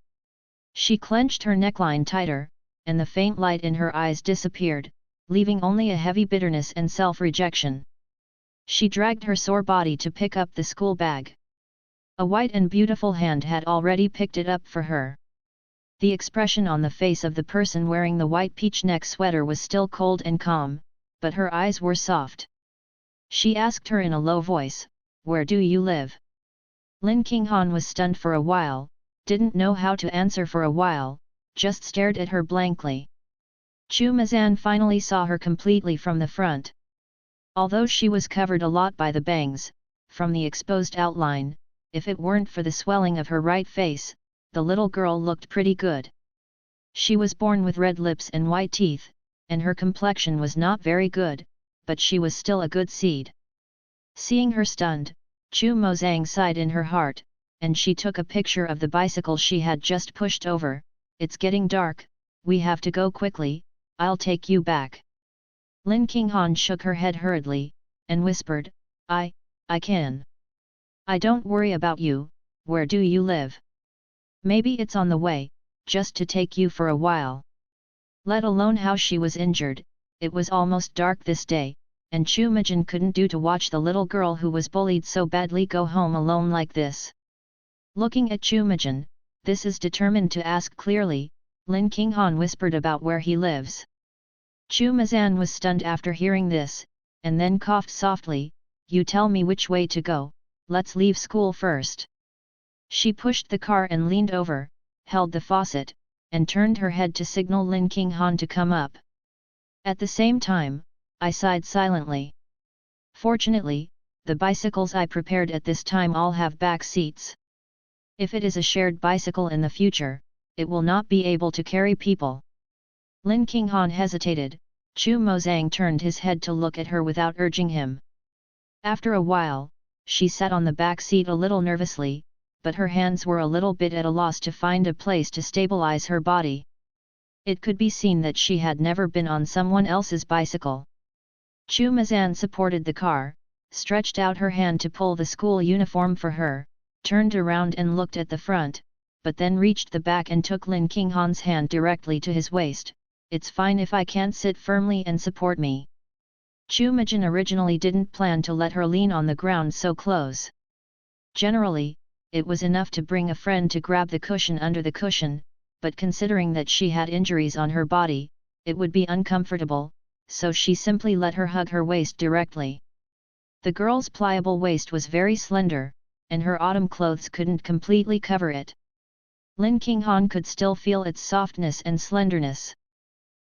She clenched her neckline tighter, and the faint light in her eyes disappeared, leaving only a heavy bitterness and self-rejection. She dragged her sore body to pick up the school bag. A white and beautiful hand had already picked it up for her. The expression on the face of the person wearing the white peach neck sweater was still cold and calm, but her eyes were soft. She asked her in a low voice, "Where do you live?" Lin Qinghan was stunned for a while, didn't know how to answer for a while, just stared at her blankly. Chu Mazan finally saw her completely from the front. Although she was covered a lot by the bangs, from the exposed outline, if it weren't for the swelling of her right face, the little girl looked pretty good. She was born with red lips and white teeth, and her complexion was not very good, but she was still a good seed. Seeing her stunned, Chu Mozang sighed in her heart, and she took a picture of the bicycle she had just pushed over. It's getting dark, we have to go quickly, I'll take you back. Lin Qinghan shook her head hurriedly, and whispered, I can. I don't worry about you, where do you live? Maybe it's on the way, just to take you for a while. Let alone how she was injured, it was almost dark this day, and Chu Mijin couldn't do to watch the little girl who was bullied so badly go home alone like this. Looking at Chu Mijin, this is determined to ask clearly, Lin Qinghan whispered about where he lives. Chu Mazan was stunned after hearing this, and then coughed softly, you tell me which way to go, let's leave school first. She pushed the car and leaned over, held the faucet, and turned her head to signal Lin Qinghan to come up. At the same time, I sighed silently. Fortunately, the bicycles I prepared at this time all have back seats. If it is a shared bicycle in the future, it will not be able to carry people. Lin Qinghan hesitated. Chu Mozang turned his head to look at her without urging him. After a while, she sat on the back seat a little nervously, but her hands were a little bit at a loss to find a place to stabilize her body. It could be seen that she had never been on someone else's bicycle. Chu Mazan supported the car, stretched out her hand to pull the school uniform for her, turned around and looked at the front, but then reached the back and took Lin Qinghan's hand directly to his waist. It's fine if I can't sit firmly and support me. Chu Mijin originally didn't plan to let her lean on the ground so close. Generally, it was enough to bring a friend to grab the cushion under the cushion, but considering that she had injuries on her body, it would be uncomfortable, so she simply let her hug her waist directly. The girl's pliable waist was very slender, and her autumn clothes couldn't completely cover it. Lin Qinghan could still feel its softness and slenderness.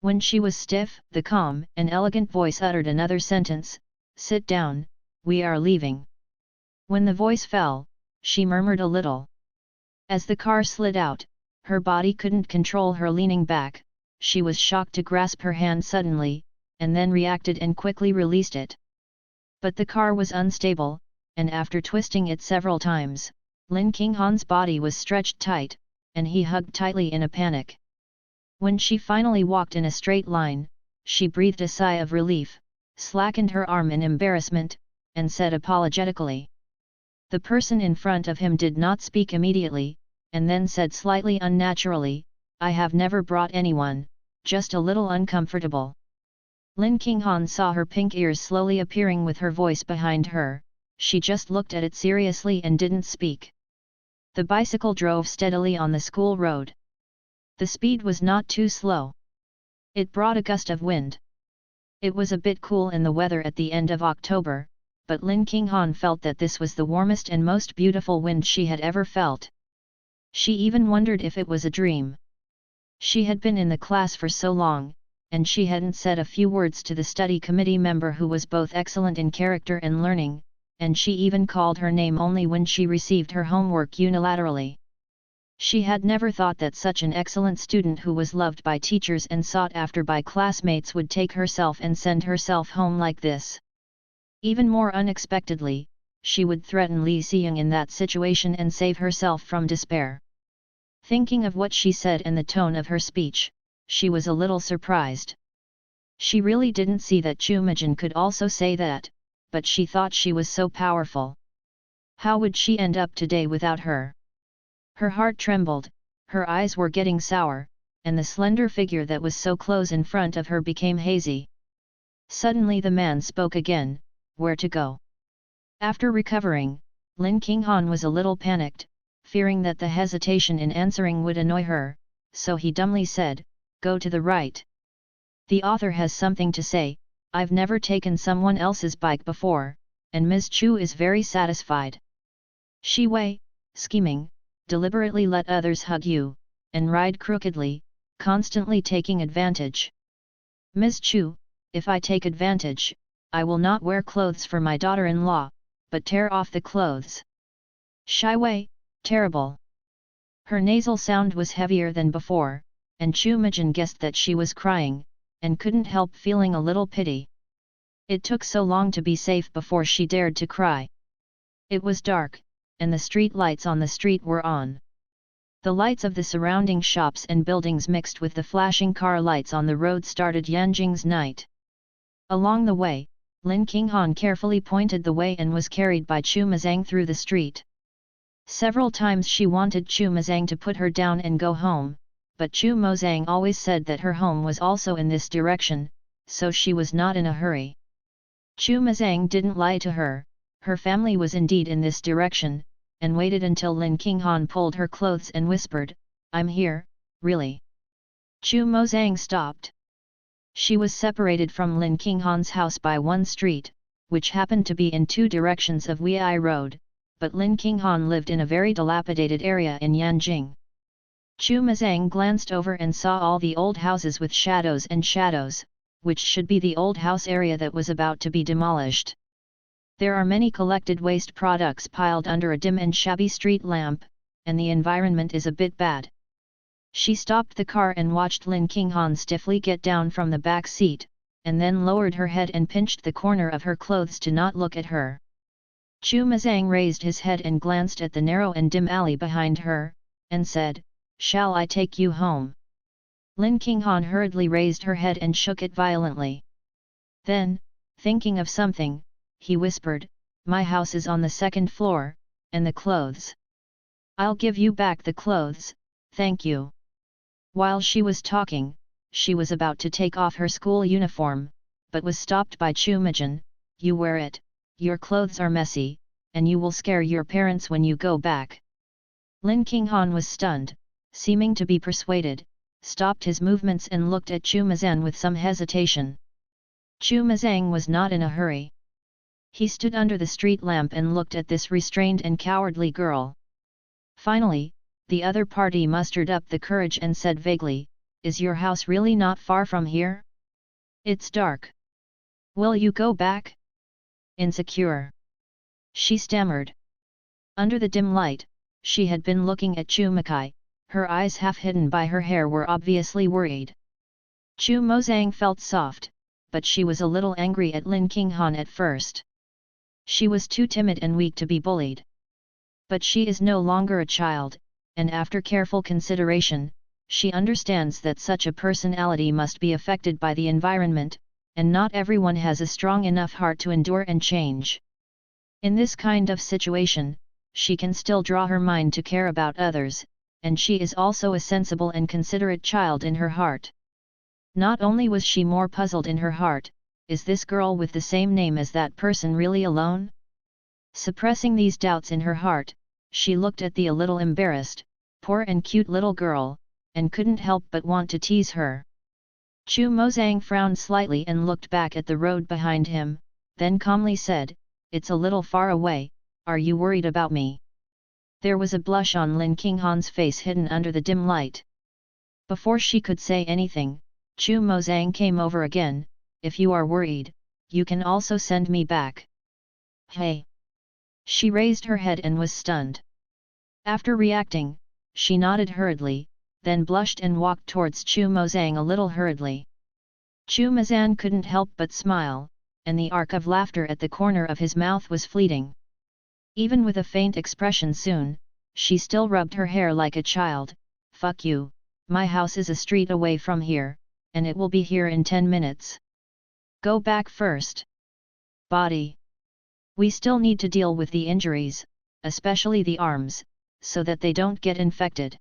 When she was stiff, the calm and elegant voice uttered another sentence, sit down, we are leaving. When the voice fell, she murmured a little. As the car slid out, her body couldn't control her leaning back, she was shocked to grasp her hand suddenly, and then reacted and quickly released it. But the car was unstable, and after twisting it several times, Lin Qinghan's body was stretched tight, and he hugged tightly in a panic. When she finally walked in a straight line, she breathed a sigh of relief, slackened her arm in embarrassment, and said apologetically. The person in front of him did not speak immediately, and then said slightly unnaturally, I have never brought anyone, just a little uncomfortable. Lin Qinghan saw her pink ears slowly appearing with her voice behind her, she just looked at it seriously and didn't speak. The bicycle drove steadily on the school road. The speed was not too slow. It brought a gust of wind. It was a bit cool in the weather at the end of October, but Lin Qinghan felt that this was the warmest and most beautiful wind she had ever felt. She even wondered if it was a dream. She had been in the class for so long, and she hadn't said a few words to the study committee member who was both excellent in character and learning, and she even called her name only when she received her homework unilaterally. She had never thought that such an excellent student who was loved by teachers and sought after by classmates would take herself and send herself home like this. Even more unexpectedly, she would threaten Li Xiying in that situation and save herself from despair. Thinking of what she said and the tone of her speech, she was a little surprised. She really didn't see that Chu Mijin could also say that, but she thought she was so powerful. How would she end up today without her? Her heart trembled, her eyes were getting sour, and the slender figure that was so close in front of her became hazy. Suddenly the man spoke again, where to go? After recovering, Lin Qinghan was a little panicked, fearing that the hesitation in answering would annoy her, so he dumbly said, go to the right. The author has something to say, I've never taken someone else's bike before, and Ms. Chu is very satisfied. Shi Wei, scheming, deliberately let others hug you, and ride crookedly, constantly taking advantage. Ms. Chu, if I take advantage, I will not wear clothes for my daughter-in-law, but tear off the clothes. Shy Wei, terrible. Her nasal sound was heavier than before, and Chu Mijin guessed that she was crying, and couldn't help feeling a little pity. It took so long to be safe before she dared to cry. It was dark, and the street lights on the street were on. The lights of the surrounding shops and buildings mixed with the flashing car lights on the road started Yanjing's night. Along the way, Lin Qinghan carefully pointed the way and was carried by Chu Mazang through the street. Several times she wanted Chu Mazang to put her down and go home, but Chu Mozang always said that her home was also in this direction, so she was not in a hurry. Chu Mazang didn't lie to her, her family was indeed in this direction, and waited until Lin Qinghan pulled her clothes and whispered, "I'm here, really." Chu Mozang stopped. She was separated from Lin Qinghan's house by one street, which happened to be in two directions of Wei Road, but Lin Qinghan lived in a very dilapidated area in Yanjing. Chu Mazang glanced over and saw all the old houses with shadows, which should be the old house area that was about to be demolished. There are many collected waste products piled under a dim and shabby street lamp, and the environment is a bit bad. She stopped the car and watched Lin Qinghan stiffly get down from the back seat, and then lowered her head and pinched the corner of her clothes to not look at her. Chu Mazang raised his head and glanced at the narrow and dim alley behind her, and said, "Shall I take you home?" Lin Qinghan hurriedly raised her head and shook it violently. Then, thinking of something, he whispered, "My house is on the second floor, and the clothes. I'll give you back the clothes, thank you." While she was talking, she was about to take off her school uniform, but was stopped by Chu Mijin, "You wear it, your clothes are messy, and you will scare your parents when you go back." Lin Qinghan was stunned, seeming to be persuaded, stopped his movements and looked at Chu Mazang with some hesitation. Chu Mazang was not in a hurry. He stood under the street lamp and looked at this restrained and cowardly girl. Finally, the other party mustered up the courage and said vaguely, "Is your house really not far from here? It's dark. Will you go back?" "Insecure," she stammered. Under the dim light, she had been looking at Chu Makai, her eyes half hidden by her hair were obviously worried. Chu Mozang felt soft, but she was a little angry at Lin Qinghan at first. She was too timid and weak to be bullied. But she is no longer a child, and after careful consideration, she understands that such a personality must be affected by the environment, and not everyone has a strong enough heart to endure and change. In this kind of situation, she can still draw her mind to care about others, and she is also a sensible and considerate child in her heart. Not only was she more puzzled in her heart, is this girl with the same name as that person really alone? Suppressing these doubts in her heart, she looked at the a little embarrassed, poor and cute little girl, and couldn't help but want to tease her. Chu Mozang frowned slightly and looked back at the road behind him, then calmly said, "It's a little far away, are you worried about me?" There was a blush on Lin Qinghan's face hidden under the dim light. Before she could say anything, Chu Mozang came over again, "If you are worried, you can also send me back." "Hey!" She raised her head and was stunned. After reacting, she nodded hurriedly, then blushed and walked towards Chu Mozang a little hurriedly. Chu Mozang couldn't help but smile, and the arc of laughter at the corner of his mouth was fleeting. Even with a faint expression soon, she still rubbed her hair like a child, "Fuck you, my house is a street away from here, and it will be here in 10 minutes. Go back first. Body. We still need to deal with the injuries, especially the arms, so that they don't get infected."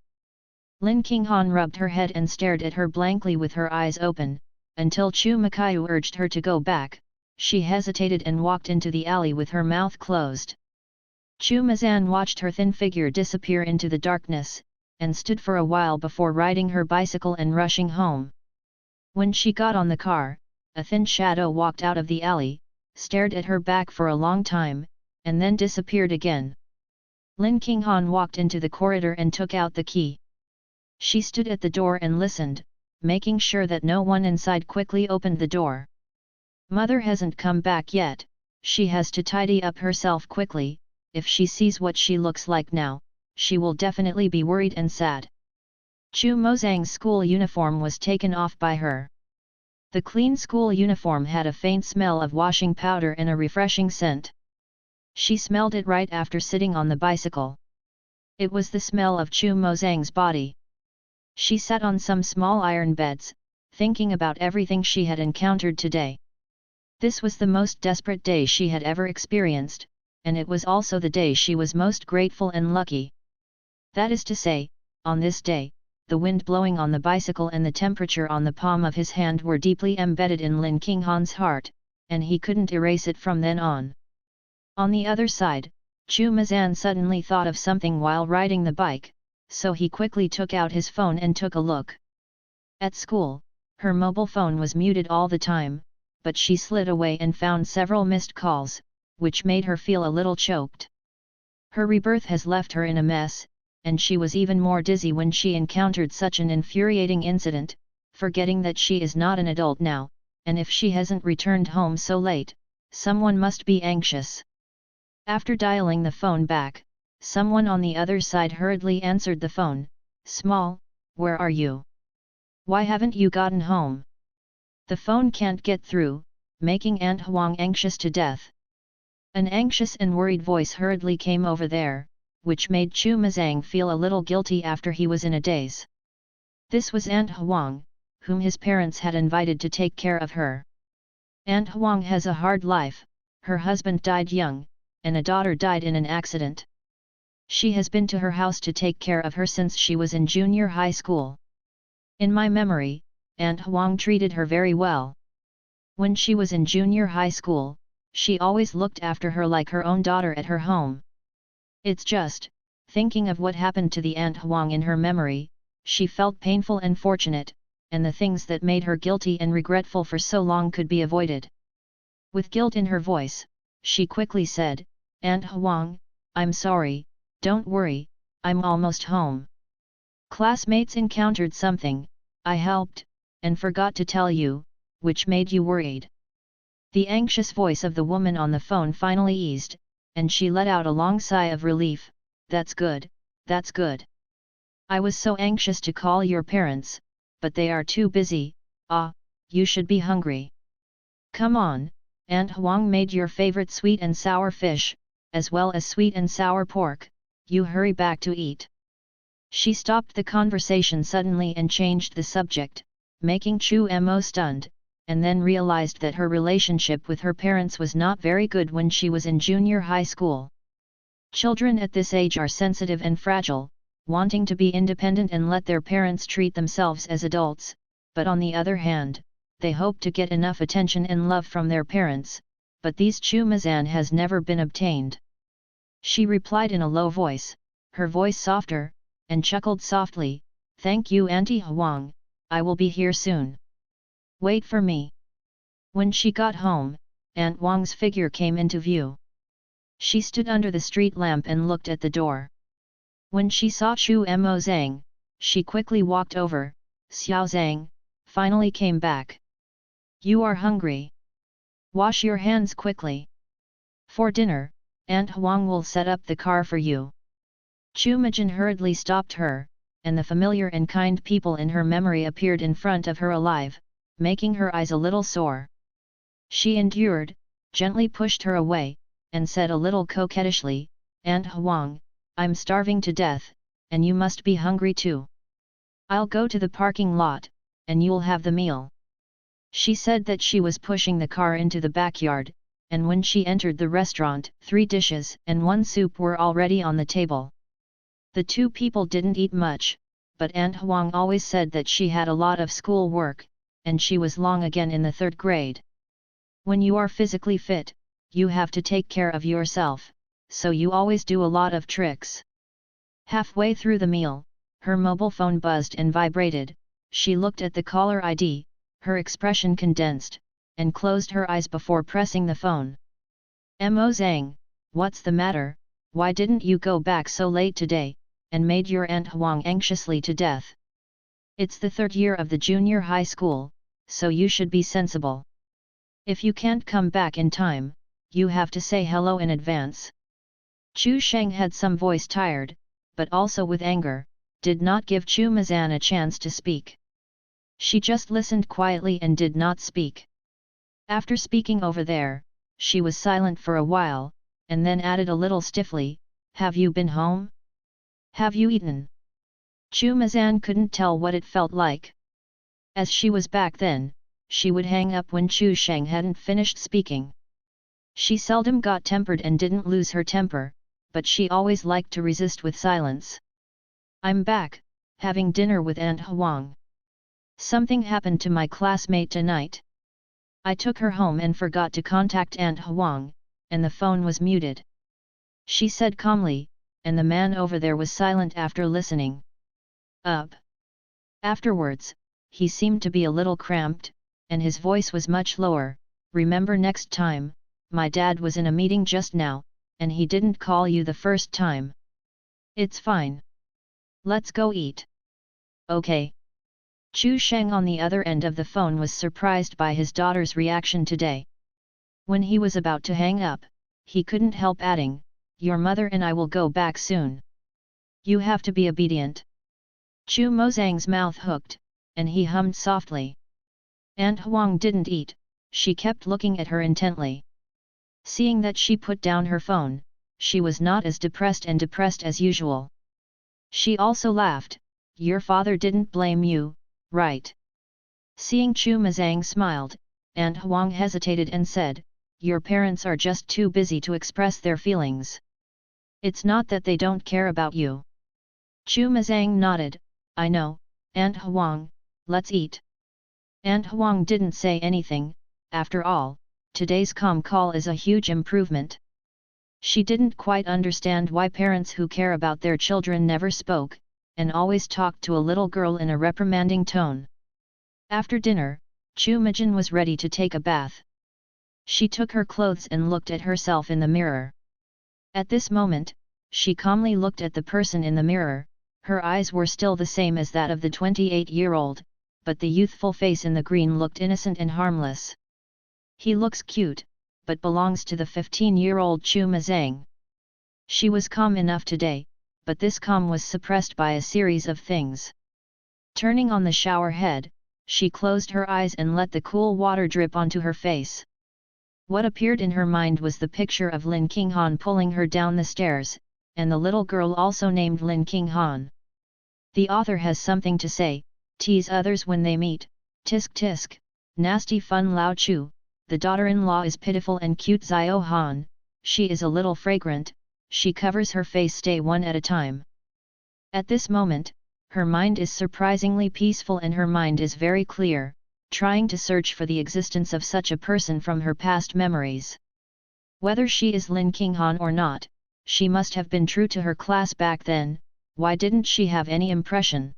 Lin Qinghan rubbed her head and stared at her blankly with her eyes open, until Chu Makayu urged her to go back. She hesitated and walked into the alley with her mouth closed. Chu Mazan watched her thin figure disappear into the darkness, and stood for a while before riding her bicycle and rushing home. When she got on the car, a thin shadow walked out of the alley, stared at her back for a long time, and then disappeared again. Lin Qinghan walked into the corridor and took out the key. She stood at the door and listened, making sure that no one inside quickly opened the door. Mother hasn't come back yet, she has to tidy up herself quickly, if she sees what she looks like now, she will definitely be worried and sad. Chu Mozang's school uniform was taken off by her. The clean school uniform had a faint smell of washing powder and a refreshing scent. She smelled it right after sitting on the bicycle. It was the smell of Chu Mozang's body. She sat on some small iron beds, thinking about everything she had encountered today. This was the most desperate day she had ever experienced, and it was also the day she was most grateful and lucky. That is to say, on this day, the wind blowing on the bicycle and the temperature on the palm of his hand were deeply embedded in Lin Qinghan's heart, and he couldn't erase it from then on. On the other side, Chu Mazan suddenly thought of something while riding the bike, so he quickly took out his phone and took a look. At school, her mobile phone was muted all the time, but she slid away and found several missed calls, which made her feel a little choked. Her rebirth has left her in a mess, and she was even more dizzy when she encountered such an infuriating incident, forgetting that she is not an adult now, and if she hasn't returned home so late, someone must be anxious. After dialing the phone back, someone on the other side hurriedly answered the phone. "Small, where are you? Why haven't you gotten home?" The phone can't get through, making Aunt Huang anxious to death. An anxious and worried voice hurriedly came over there, which made Chu Mazang feel a little guilty after he was in a daze. This was Aunt Huang, whom his parents had invited to take care of her. Aunt Huang has a hard life, her husband died young, and a daughter died in an accident. She has been to her house to take care of her since she was in junior high school. In my memory, Aunt Huang treated her very well. When she was in junior high school, she always looked after her like her own daughter at her home. It's just, thinking of what happened to the Aunt Huang in her memory, she felt painful and fortunate, and the things that made her guilty and regretful for so long could be avoided. With guilt in her voice, she quickly said, "Aunt Huang, I'm sorry, don't worry, I'm almost home. Classmates encountered something, I helped, and forgot to tell you, which made you worried." The anxious voice of the woman on the phone finally eased, and she let out a long sigh of relief. That's good, that's good. I was so anxious to call your parents, but they are too busy. You should be hungry. Come on, Aunt Huang made your favorite sweet and sour fish, as well as sweet and sour pork, you hurry back to eat. She stopped the conversation suddenly and changed the subject, making Chu Mo stunned, and then realized that her relationship with her parents was not very good when she was in junior high school. Children at this age are sensitive and fragile, wanting to be independent and let their parents treat themselves as adults, but on the other hand, they hope to get enough attention and love from their parents, but these Chu Mazan has never been obtained. She replied in a low voice, her voice softer, and chuckled softly, "Thank you Auntie Huang, I will be here soon. Wait for me." When she got home, Aunt Huang's figure came into view. She stood under the street lamp and looked at the door. When she saw Chu Mo Zhang, she quickly walked over. "Xiao Zhang, finally came back. You are hungry. Wash your hands quickly. For dinner, Aunt Huang will set up the car for you." Chu Majin hurriedly stopped her, and the familiar and kind people in her memory appeared in front of her alive, making her eyes a little sore. She endured, gently pushed her away, and said a little coquettishly, "Aunt Huang, I'm starving to death, and you must be hungry too. I'll go to the parking lot, and you'll have the meal." She said that she was pushing the car into the backyard, and when she entered the restaurant, 3 dishes and 1 soup were already on the table. The 2 people didn't eat much, but Aunt Huang always said that she had a lot of school work, and she was long again in the 3rd grade. When you are physically fit, you have to take care of yourself, so you always do a lot of tricks. Halfway through the meal, her mobile phone buzzed and vibrated. She looked at the caller ID, her expression condensed, and closed her eyes before pressing the phone. "Mo Zhang, what's the matter, why didn't you go back so late today?" and made your Aunt Huang anxiously to death. It's the third year of the junior high school, so you should be sensible. If you can't come back in time, you have to say hello in advance. Chu Sheng had some voice tired, but also with anger, did not give Chu Mazan a chance to speak. She just listened quietly and did not speak. After speaking over there, she was silent for a while, and then added a little stiffly, "Have you been home? Have you eaten?" Chu Mazan couldn't tell what it felt like. As she was back then, she would hang up when Chu Sheng hadn't finished speaking. She seldom got tempered and didn't lose her temper, but she always liked to resist with silence. "I'm back, having dinner with Aunt Huang. Something happened to my classmate tonight. I took her home and forgot to contact Aunt Huang, and the phone was muted," she said calmly, and the man over there was silent after listening. Up. Afterwards, he seemed to be a little cramped, and his voice was much lower. "Remember next time, my dad was in a meeting just now, and he didn't call you the first time. It's fine. Let's go eat." "Okay." Chu Sheng on the other end of the phone was surprised by his daughter's reaction today. When he was about to hang up, he couldn't help adding, "Your mother and I will go back soon. You have to be obedient." Chu Mozang's mouth hooked, and he hummed softly. Aunt Huang didn't eat, she kept looking at her intently. Seeing that she put down her phone, she was not as depressed as usual. She also laughed, "Your father didn't blame you, right?" Seeing Chu Mazang smiled, Aunt Huang hesitated and said, "Your parents are just too busy to express their feelings. It's not that they don't care about you." Chu Mazang nodded, "I know, Aunt Huang, let's eat." Aunt Huang didn't say anything. After all, today's call is a huge improvement. She didn't quite understand why parents who care about their children never spoke, and always talked to a little girl in a reprimanding tone. After dinner, Chu Mijin was ready to take a bath. She took her clothes and looked at herself in the mirror. At this moment, she calmly looked at the person in the mirror. Her eyes were still the same as that of the 28-year-old, but the youthful face in the green looked innocent and harmless. "He looks cute, but belongs to the 15-year-old Chu Mazang." She was calm enough today, but this calm was suppressed by a series of things. Turning on the shower head, she closed her eyes and let the cool water drip onto her face. What appeared in her mind was the picture of Lin Qinghan pulling her down the stairs, and the little girl also named Lin Qinghan. The author has something to say, tease others when they meet, tisk tisk, nasty fun Lao Chu, the daughter-in-law is pitiful and cute Zio Han, she is a little fragrant, she covers her face stay one at a time. At this moment, her mind is surprisingly peaceful and her mind is very clear, trying to search for the existence of such a person from her past memories. Whether she is Lin Qinghan or not, she must have been true to her class back then. Why didn't she have any impression?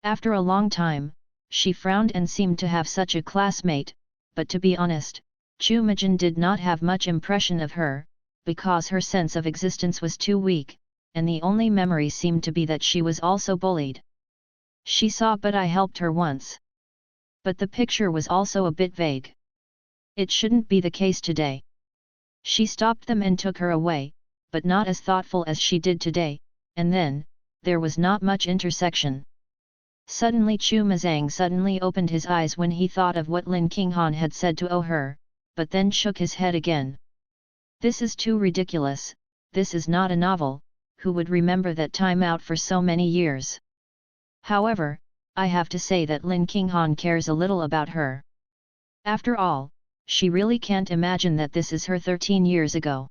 After a long time, she frowned and seemed to have such a classmate, but to be honest, Chu Mijin did not have much impression of her, because her sense of existence was too weak, and the only memory seemed to be that she was also bullied. She saw but I helped her once. But the picture was also a bit vague. It shouldn't be the case today. She stopped them and took her away, but not as thoughtful as she did today, and then, there was not much intersection. Suddenly Chu Mazang suddenly opened his eyes when he thought of what Lin Qinghan had said to her, but then shook his head again. This is too ridiculous, this is not a novel, who would remember that time out for so many years? However, I have to say that Lin Qinghan cares a little about her. After all, she really can't imagine that this is her 13 years ago.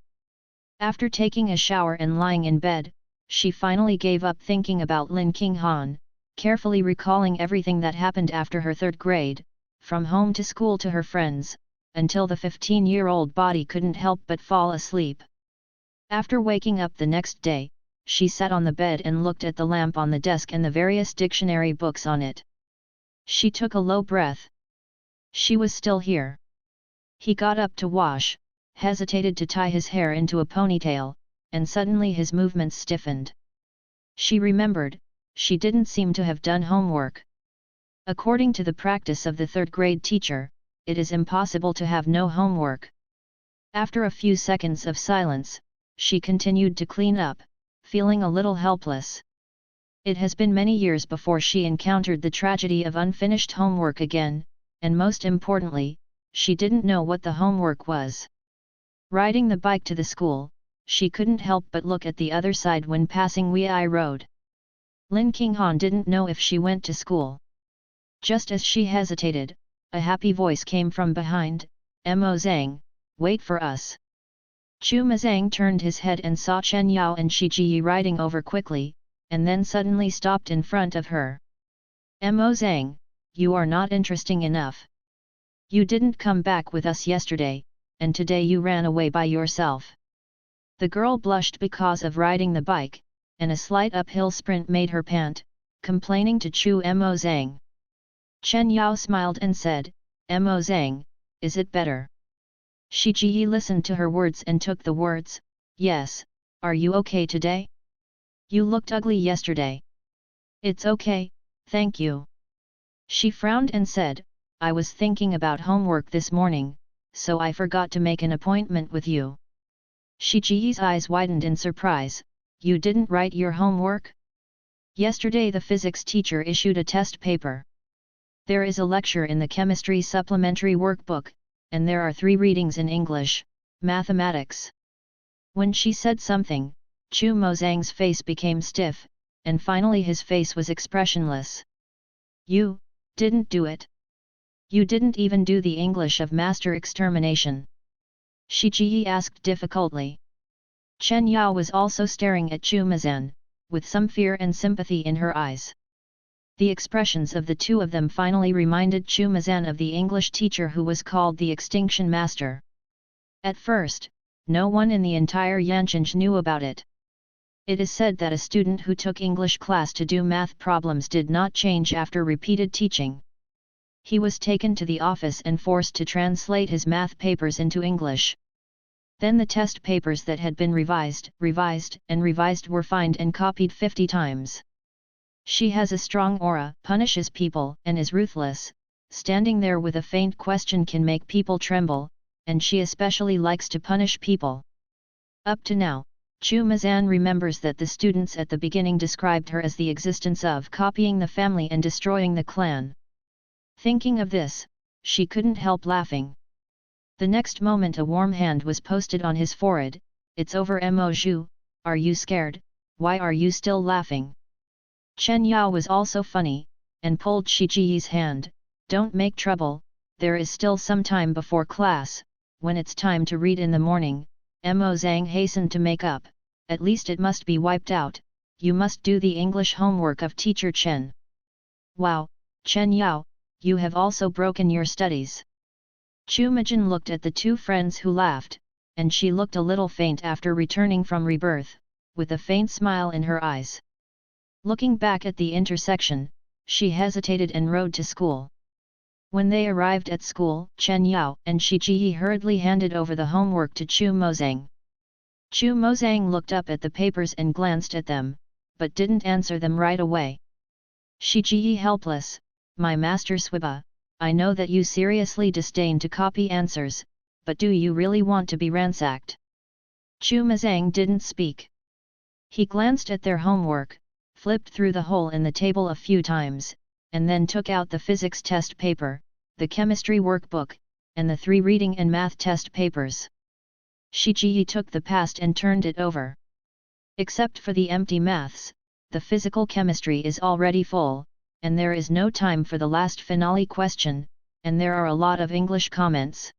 After taking a shower and lying in bed, she finally gave up thinking about Lin Qinghan, carefully recalling everything that happened after her third grade, from home to school to her friends, until the 15-year-old body couldn't help but fall asleep. After waking up the next day, she sat on the bed and looked at the lamp on the desk and the various dictionary books on it. She took a low breath. She was still here. He got up to wash, hesitated to tie his hair into a ponytail, and suddenly his movements stiffened. She remembered, she didn't seem to have done homework. According to the practice of the third-grade teacher, it is impossible to have no homework. After a few seconds of silence, she continued to clean up, feeling a little helpless. It has been many years before she encountered the tragedy of unfinished homework again, and most importantly, she didn't know what the homework was. Riding the bike to the school, she couldn't help but look at the other side when passing Wei Road. Lin Qinghan didn't know if she went to school. Just as she hesitated, a happy voice came from behind, "Mo Zhang, wait for us." Chu Mazang turned his head and saw Chen Yao and Shi Ji riding over quickly, and then suddenly stopped in front of her. "Mo Zhang, you are not interesting enough. You didn't come back with us yesterday, and today you ran away by yourself." The girl blushed because of riding the bike, and a slight uphill sprint made her pant, complaining to Chu Mo Zhang. Chen Yao smiled and said, "Mo Zhang, is it better?" Shi Ji listened to her words and took the words, "Yes, are you okay today? You looked ugly yesterday." "It's okay, thank you." She frowned and said, "I was thinking about homework this morning, so I forgot to make an appointment with you." Shi Ji's eyes widened in surprise, "You didn't write your homework?" "Yesterday the physics teacher issued a test paper. There is a lecture in the chemistry supplementary workbook, and there are 3 readings in English, mathematics." When she said something, Chu Mozang's face became stiff, and finally his face was expressionless. "You didn't do it? You didn't even do the English of master extermination?" Shi Ji asked difficultly. Chen Yao was also staring at Chu Mazan, with some fear and sympathy in her eyes. The expressions of the two of them finally reminded Chu Mazan of the English teacher who was called the Extinction Master. At first, no one in the entire Yancheng knew about it. It is said that a student who took English class to do math problems did not change after repeated teaching. He was taken to the office and forced to translate his math papers into English. Then the test papers that had been revised were fined and copied 50 times. She has a strong aura, punishes people, and is ruthless. Standing there with a faint question can make people tremble, and she especially likes to punish people. Up to now, Chu Mazan remembers that the students at the beginning described her as the existence of copying the family and destroying the clan. Thinking of this, she couldn't help laughing. The next moment a warm hand was posted on his forehead. "It's over, Mo Zhu, are you scared? Why are you still laughing?" Chen Yao was also funny, and pulled Shi Ji's hand. "Don't make trouble, there is still some time before class. When it's time to read in the morning," Mo Zhang hastened to make up, "at least it must be wiped out. You must do the English homework of teacher Chen." "Wow, Chen Yao, you have also broken your studies." Chu Majin looked at the two friends who laughed, and she looked a little faint after returning from rebirth, with a faint smile in her eyes. Looking back at the intersection, she hesitated and rode to school. When they arrived at school, Chen Yao and Shi Ji hurriedly handed over the homework to Chu Mozang. Chu Mozang looked up at the papers and glanced at them, but didn't answer them right away. Shi Ji helpless, "My master Swiba, I know that you seriously disdain to copy answers, but do you really want to be ransacked?" Chu Mozang didn't speak. He glanced at their homework, flipped through the hole in the table a few times, and then took out the physics test paper, the chemistry workbook, and the 3 reading and math test papers. Shi Ji took the past and turned it over. Except for the empty maths, the physical chemistry is already full, and there is no time for the last finale question, and there are a lot of English comments.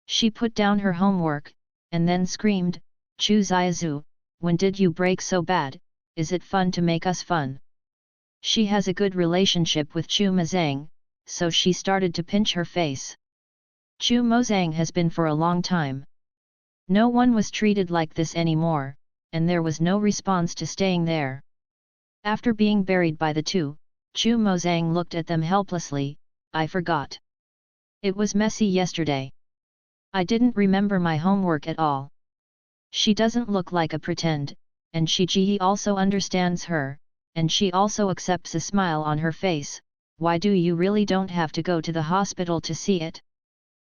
She put down her homework, and then screamed, "Chu Ziazu, when did you break so bad? Is it fun to make us fun?" She has a good relationship with Chu Mazang, so she started to pinch her face. Chu Mozang has been for a long time. No one was treated like this anymore, and there was no response to staying there. After being buried by the two, Chu Mozang looked at them helplessly. "I forgot. It was messy yesterday. I didn't remember my homework at all." She doesn't look like a pretend, and Shi Ji also understands her, and she also accepts a smile on her face. why do you really don't have to go to the hospital to see it?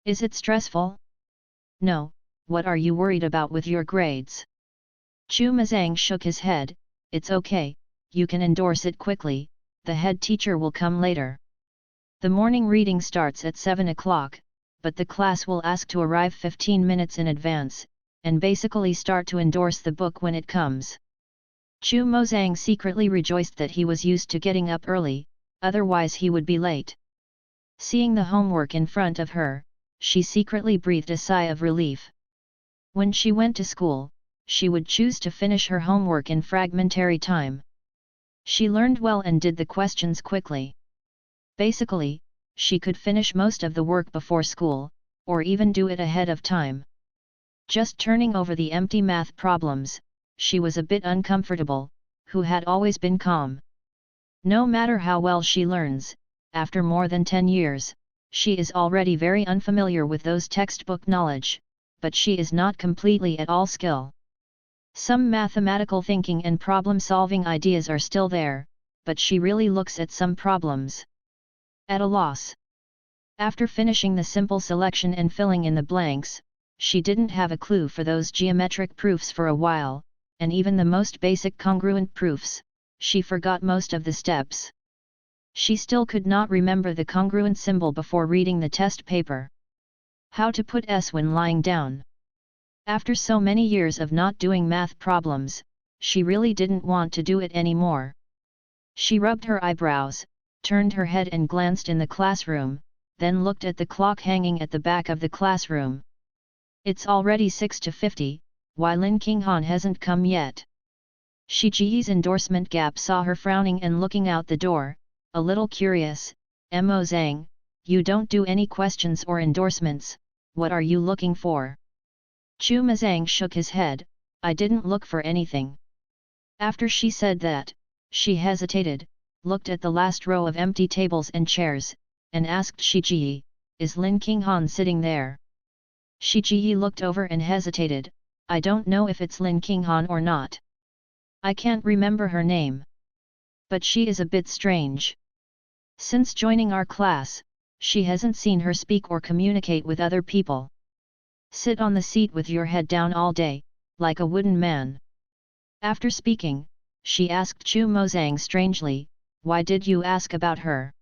Is it stressful? No, what are you worried about with your grades? Chu Mazang shook his head, it's okay, you can endorse it quickly, the head teacher will come later. The morning reading starts at 7 o'clock, but the class will ask to arrive 15 minutes in advance, and basically start to endorse the book when it comes. Chu Mozang secretly rejoiced that he was used to getting up early, otherwise he would be late. Seeing the homework in front of her, she secretly breathed a sigh of relief. When she went to school, she would choose to finish her homework in fragmentary time. She learned well and did the questions quickly. Basically, she could finish most of the work before school, or even do it ahead of time. Just turning over the empty math problems, she was a bit uncomfortable, who had always been calm. No matter how well she learns, after more than 10 years, she is already very unfamiliar with those textbook knowledge, but she is not completely at all skill. Some mathematical thinking and problem-solving ideas are still there, but she really looks at some problems at a loss. After finishing the simple selection and filling in the blanks, she didn't have a clue for those geometric proofs for a while, and even the most basic congruent proofs, she forgot most of the steps. She still could not remember the congruent symbol before reading the test paper. How to put S when lying down. After so many years of not doing math problems, she really didn't want to do it anymore. She rubbed her eyebrows, turned her head and glanced in the classroom, then looked at the clock hanging at the back of the classroom. It's already 6:50, why Lin Qinghan hasn't come yet? Shi Ji's endorsement gap saw her frowning and looking out the door, a little curious. Mo Zhang, you don't do any questions or endorsements, what are you looking for? Chu Mazang shook his head, I didn't look for anything. After she said that, she hesitated, looked at the last row of empty tables and chairs, and asked Shi Ji, is Lin Qinghan sitting there? Shi Ji looked over and hesitated, I don't know if it's Lin Qinghan or not. I can't remember her name. But she is a bit strange. Since joining our class, she hasn't seen her speak or communicate with other people. Sit on the seat with your head down all day, like a wooden man. After speaking, she asked Chu Mozang strangely, why did you ask about her?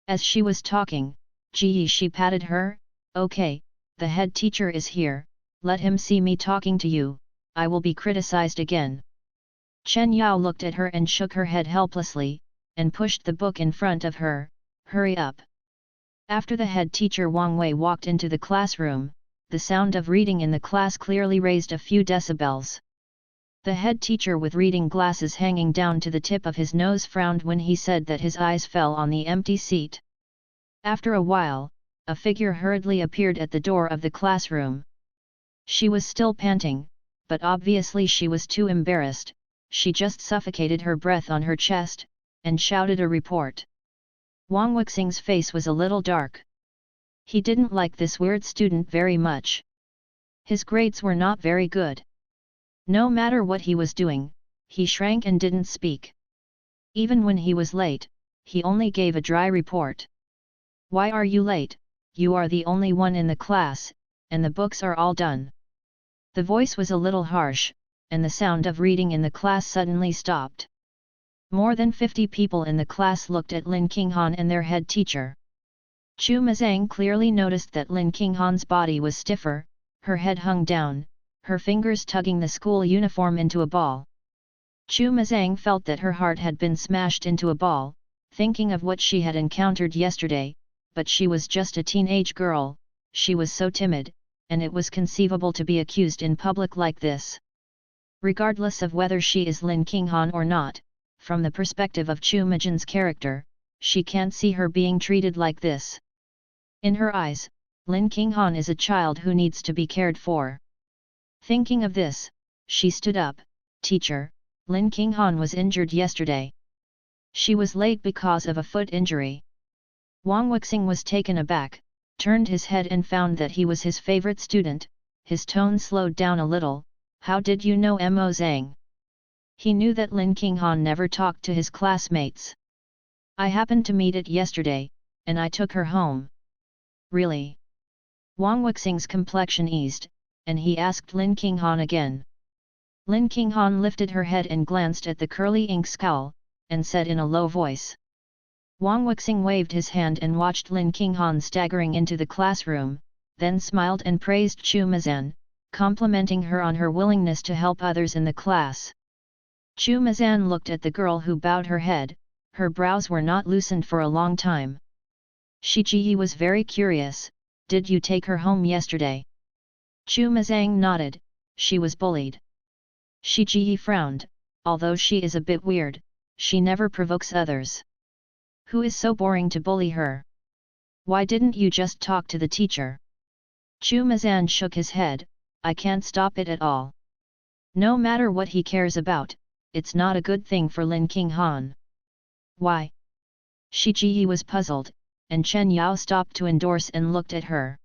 As she was talking, she patted her, okay, the head teacher is here, let him see me talking to you, I will be criticized again. Chen Yao looked at her and shook her head helplessly, and pushed the book in front of her, hurry up. After the head teacher Wang Wei walked into the classroom, the sound of reading in the class clearly raised a few decibels. The head teacher with reading glasses hanging down to the tip of his nose frowned when he said that his eyes fell on the empty seat. After a while, a figure hurriedly appeared at the door of the classroom. She was still panting, but obviously she was too embarrassed, she just suffocated her breath on her chest, and shouted a report. Wang Wuxing's face was a little dark. He didn't like this weird student very much. His grades were not very good. No matter what he was doing, he shrank and didn't speak. Even when he was late, he only gave a dry report. Why are you late? You are the only one in the class, and the books are all done. The voice was a little harsh, and the sound of reading in the class suddenly stopped. More than 50 people in the class looked at Lin Qinghan and their head teacher. Chu Mazang clearly noticed that Lin Qinghan's body was stiffer, her head hung down, her fingers tugging the school uniform into a ball. Chu Mazang felt that her heart had been smashed into a ball, thinking of what she had encountered yesterday, but she was just a teenage girl, she was so timid, and it was conceivable to be accused in public like this. Regardless of whether she is Lin Qinghan or not, from the perspective of Chu Majan's character, she can't see her being treated like this. In her eyes, Lin Qinghan is a child who needs to be cared for. Thinking of this, she stood up, teacher, Lin Qinghan was injured yesterday. She was late because of a foot injury. Wang Wuxing was taken aback, turned his head and found that he was his favorite student, his tone slowed down a little, how did you know Mo Zhang? He knew that Lin Qinghan never talked to his classmates. I happened to meet it yesterday, and I took her home. Really? Wang Wuxing's complexion eased, and he asked Lin Qinghan again. Lin Qinghan lifted her head and glanced at the curly ink scowl, and said in a low voice. Wang Wuxing waved his hand and watched Lin Qinghan staggering into the classroom, then smiled and praised Chu Mazan, complimenting her on her willingness to help others in the class. Chu Mazan looked at the girl who bowed her head, her brows were not loosened for a long time. Shi Ji was very curious, did you take her home yesterday? Chu Mazang nodded, she was bullied. Shi Ji frowned, although she is a bit weird, she never provokes others. Who is so boring to bully her? Why didn't you just talk to the teacher? Chu Mazan shook his head, I can't stop it at all. No matter what he cares about, it's not a good thing for Lin Qinghan. Why? Shi Ji was puzzled, and Chen Yao stopped to endorse and looked at her.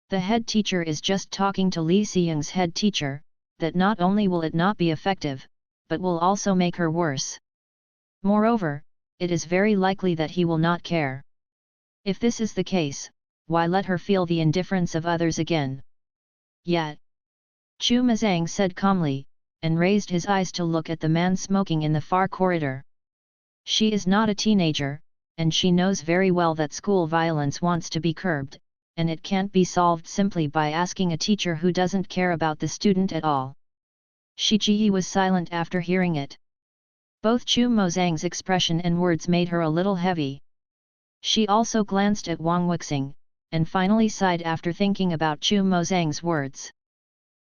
The head teacher is just talking to Li Xiying's head teacher, that not only will it not be effective, but will also make her worse. Moreover, it is very likely that he will not care. If this is the case, why let her feel the indifference of others again? Yet, Chu Mazang said calmly, and raised his eyes to look at the man smoking in the far corridor. She is not a teenager, and she knows very well that school violence wants to be curbed, and it can't be solved simply by asking a teacher who doesn't care about the student at all. Shi Ji was silent after hearing it. Both Chu Mozang's expression and words made her a little heavy. She also glanced at Wang Wuxing, and finally sighed after thinking about Chu Mozang's words.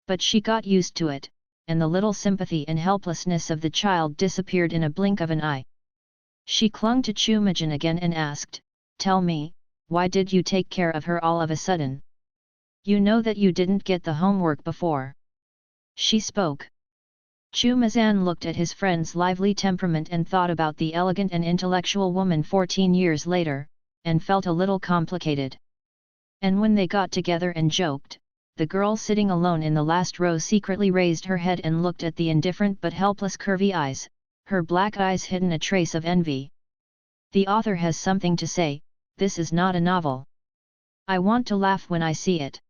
But she got used to it, and the little sympathy and helplessness of the child disappeared in a blink of an eye. She clung to Chu Majin again and asked, tell me, why did you take care of her all of a sudden? You know that you didn't get the homework before. She spoke. Chu Mazan looked at his friend's lively temperament and thought about the elegant and intellectual woman 14 years later, and felt a little complicated. And when they got together and joked, the girl sitting alone in the last row secretly raised her head and looked at the indifferent but helpless curvy eyes, her black eyes hidden a trace of envy. The author has something to say, this is not a novel. I want to laugh when I see it.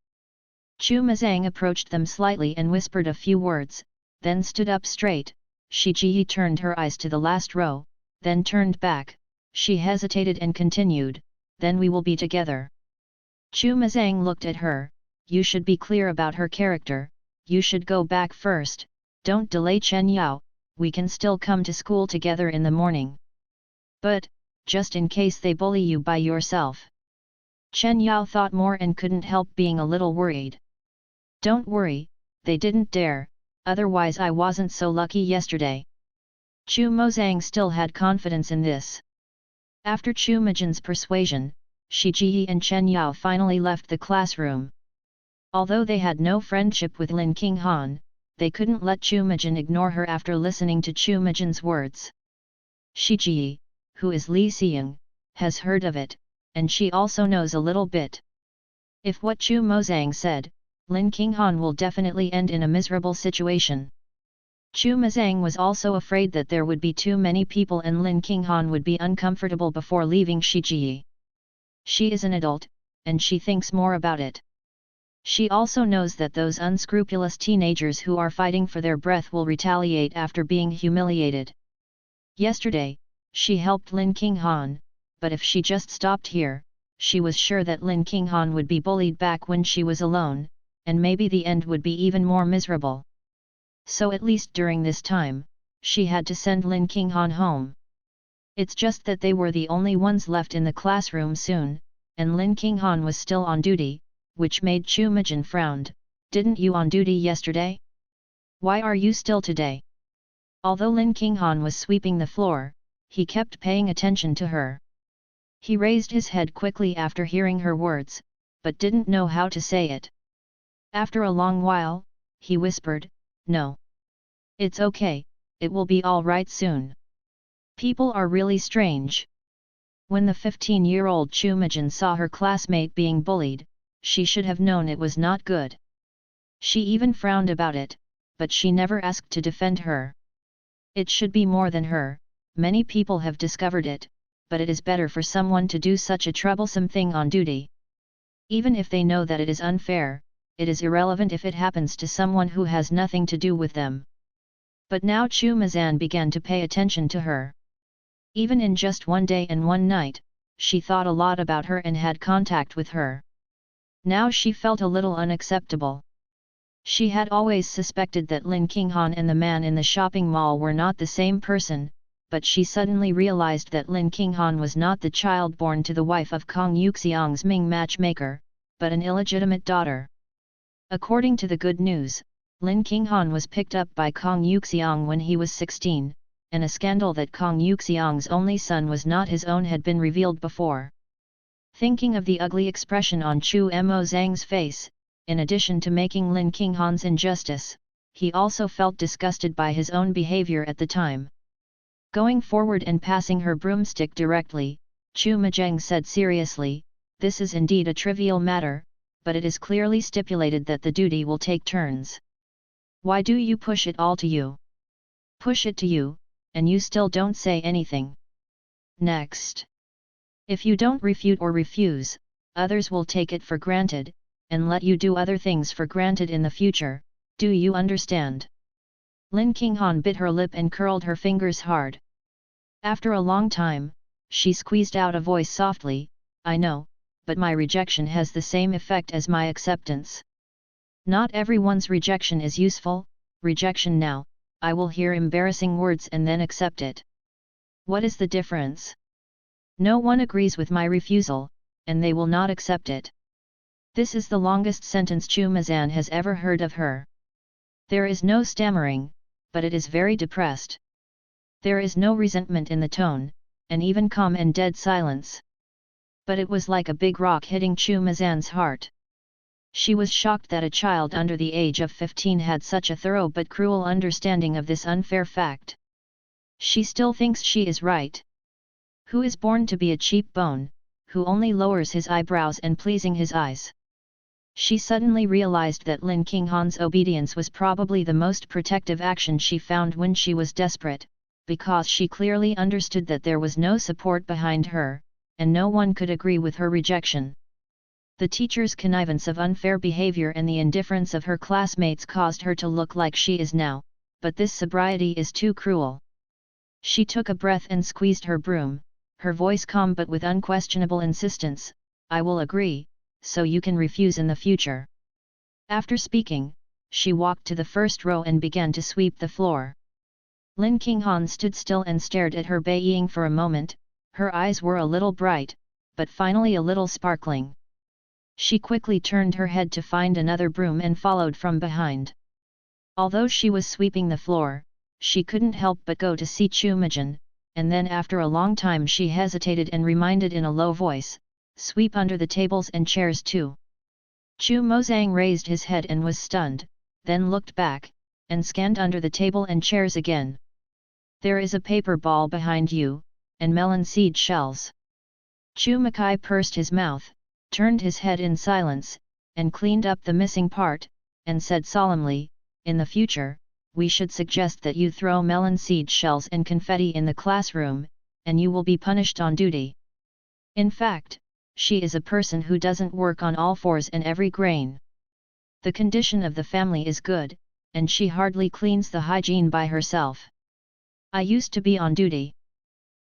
Chu Mazang approached them slightly and whispered a few words, then stood up straight. Shi Ji turned her eyes to the last row, then turned back. She hesitated and continued, then we will be together. Chu Mazang looked at her, you should be clear about her character, you should go back first, don't delay Chen Yao, we can still come to school together in the morning. But, just in case they bully you by yourself. Chen Yao thought more and couldn't help being a little worried. Don't worry, they didn't dare, otherwise I wasn't so lucky yesterday. Chu Mozang still had confidence in this. After Chu Majin's persuasion, Shi Ji and Chen Yao finally left the classroom. Although they had no friendship with Lin Qinghan, they couldn't let Chu Majin ignore her after listening to Chu Majin's words. Shi Ji, who is Li Xiying, has heard of it, and she also knows a little bit. If what Chu Mozang said, Lin Qinghan will definitely end in a miserable situation. Chu Mazang was also afraid that there would be too many people and Lin Qinghan would be uncomfortable before leaving Shi Ji. She is an adult, and she thinks more about it. She also knows that those unscrupulous teenagers who are fighting for their breath will retaliate after being humiliated. Yesterday, she helped Lin Qinghan, but if she just stopped here, she was sure that Lin Qinghan would be bullied back when she was alone, and maybe the end would be even more miserable. So at least during this time, she had to send Lin Qinghan home. It's just that they were the only ones left in the classroom soon, and Lin Qinghan was still on duty, which made Chu Majin frowned. Didn't you on duty yesterday? Why are you still today? Although Lin Qinghan was sweeping the floor, he kept paying attention to her. He raised his head quickly after hearing her words, but didn't know how to say it. After a long while, he whispered, no. It's okay, it will be all right soon. People are really strange. When the 15-year-old Chu Majin saw her classmate being bullied, she should have known it was not good. She even frowned about it, but she never asked to defend her. It should be more than her, many people have discovered it, but it is better for someone to do such a troublesome thing on duty. Even if they know that it is unfair, it is irrelevant if it happens to someone who has nothing to do with them. But now Chu Mazan began to pay attention to her. Even in just one day and one night, she thought a lot about her and had contact with her. Now she felt a little unacceptable. She had always suspected that Lin Qinghan and the man in the shopping mall were not the same person, but she suddenly realized that Lin Qinghan was not the child born to the wife of Kong Yuxiang's Ming matchmaker, but an illegitimate daughter. According to the good news, Lin Qinghan was picked up by Kong Yuxiang when he was 16, and a scandal that Kong Yuxiang's only son was not his own had been revealed before. Thinking of the ugly expression on Chu Mo Zhang's face, in addition to making Lin Qinghan's injustice, he also felt disgusted by his own behavior at the time. Going forward and passing her broomstick directly, Chu Mezheng said seriously, "This is indeed a trivial matter, but it is clearly stipulated that the duty will take turns. Why do you push it all to you? Push it to you, and you still don't say anything. Next. If you don't refute or refuse, others will take it for granted, and let you do other things for granted in the future, do you understand?" Lin Qinghan bit her lip and curled her fingers hard. After a long time, she squeezed out a voice softly, "I know, but my rejection has the same effect as my acceptance. Not everyone's rejection is useful. Rejection now, I will hear embarrassing words and then accept it. What is the difference? No one agrees with my refusal, and they will not accept it." This is the longest sentence Chu Mazan has ever heard of her. There is no stammering, but it is very depressed. There is no resentment in the tone, and even calm and dead silence. But it was like a big rock hitting Chu Mazan's heart. She was shocked that a child under the age of 15 had such a thorough but cruel understanding of this unfair fact. She still thinks she is right. Who is born to be a cheap bone, who only lowers his eyebrows and pleasing his eyes? She suddenly realized that Lin Qinghan's obedience was probably the most protective action she found when she was desperate, because she clearly understood that there was no support behind her, and no one could agree with her rejection. The teacher's connivance of unfair behavior and the indifference of her classmates caused her to look like she is now, but this sobriety is too cruel. She took a breath and squeezed her broom, her voice calm but with unquestionable insistence, "I will agree, so you can refuse in the future." After speaking, she walked to the first row and began to sweep the floor. Lin Qinghan stood still and stared at her baying for a moment. Her eyes were a little bright, but finally a little sparkling. She quickly turned her head to find another broom and followed from behind. Although she was sweeping the floor, she couldn't help but go to see Chu Mezhen, and then after a long time she hesitated and reminded in a low voice, "Sweep under the tables and chairs too." Chu Mozang raised his head and was stunned, then looked back, and scanned under the table and chairs again. "There is a paper ball behind you, and melon seed shells." Chu Makai pursed his mouth, turned his head in silence, and cleaned up the missing part, and said solemnly, "In the future, we should suggest that you throw melon seed shells and confetti in the classroom, and you will be punished on duty." In fact, she is a person who doesn't work on all fours and every grain. The condition of the family is good, and she hardly cleans the hygiene by herself. "I used to be on duty.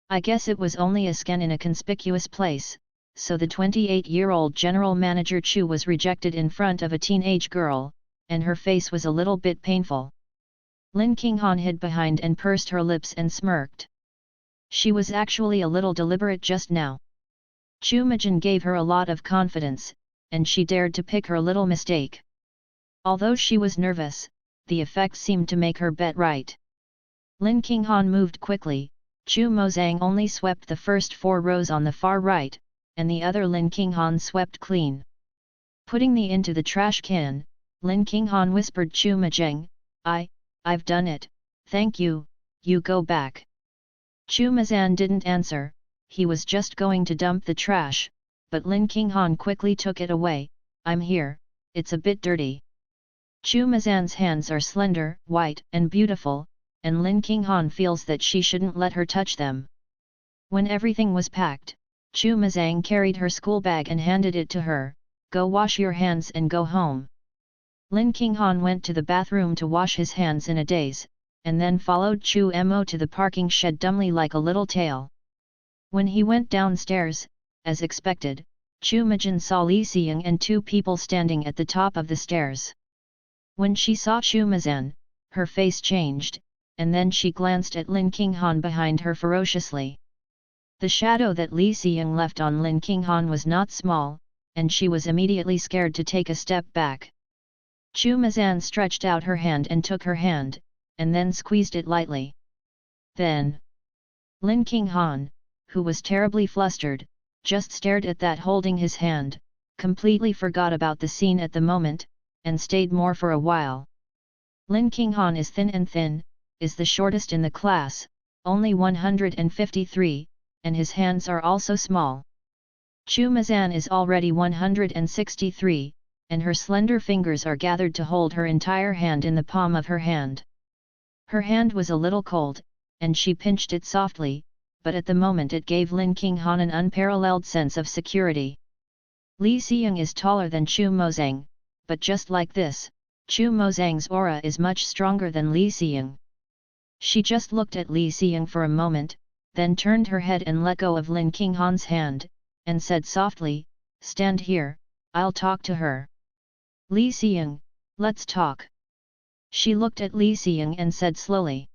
I guess it was only a scan in a conspicuous place, so the 28-year-old general manager Chu was rejected in front of a teenage girl, and her face was a little bit painful." Lin Qinghan hid behind and pursed her lips and smirked. She was actually a little deliberate just now. Chu Mezhen gave her a lot of confidence, and she dared to pick her little mistake. Although she was nervous, the effect seemed to make her bet right. Lin Qinghan moved quickly. Chu Mozang only swept the first 4 rows on the far right, and the other Lin Qinghan swept clean. Putting the into the trash can, Lin Qinghan whispered Chu Mezheng, I've done it, thank you, you go back." Chu Mazan didn't answer, he was just going to dump the trash, but Lin Qinghan quickly took it away, "I'm here, it's a bit dirty." Chu Mazan's hands are slender, white and beautiful, and Lin Qinghan feels that she shouldn't let her touch them. When everything was packed, Chu Mazang carried her school bag and handed it to her. Go wash your hands and go home. Lin Qinghan went to the bathroom to wash his hands in a daze, and then followed Chu Mo to the parking shed dumbly like a little tail. When he went downstairs, as expected, Chu Mijin saw Li Xiang and two people standing at the top of the stairs. When she saw Chu Mazan, her face changed, and then she glanced at Lin Qinghan behind her ferociously. The shadow that Li Xiang left on Lin Qinghan was not small, and she was immediately scared to take a step back. Chu Mazan stretched out her hand and took her hand, and then squeezed it lightly. Then, Lin Qinghan, who was terribly flustered, just stared at that holding his hand, completely forgot about the scene at the moment, and stayed more for a while. Lin Qinghan is thin, is the shortest in the class, only 153, and his hands are also small. Chu Mazan is already 163, and her slender fingers are gathered to hold her entire hand in the palm of her hand. Her hand was a little cold, and she pinched it softly, but at the moment it gave Lin Qinghan an unparalleled sense of security. Li Xiang is taller than Chu Mozang, but just like this, Chu Mozang's aura is much stronger than Li Xiang. She just looked at Li Xiang for a moment, then turned her head and let go of Lin Qinghan's hand, and said softly, "Stand here, I'll talk to her." "Li Xiang, let's talk." She looked at Li Xiang and said slowly.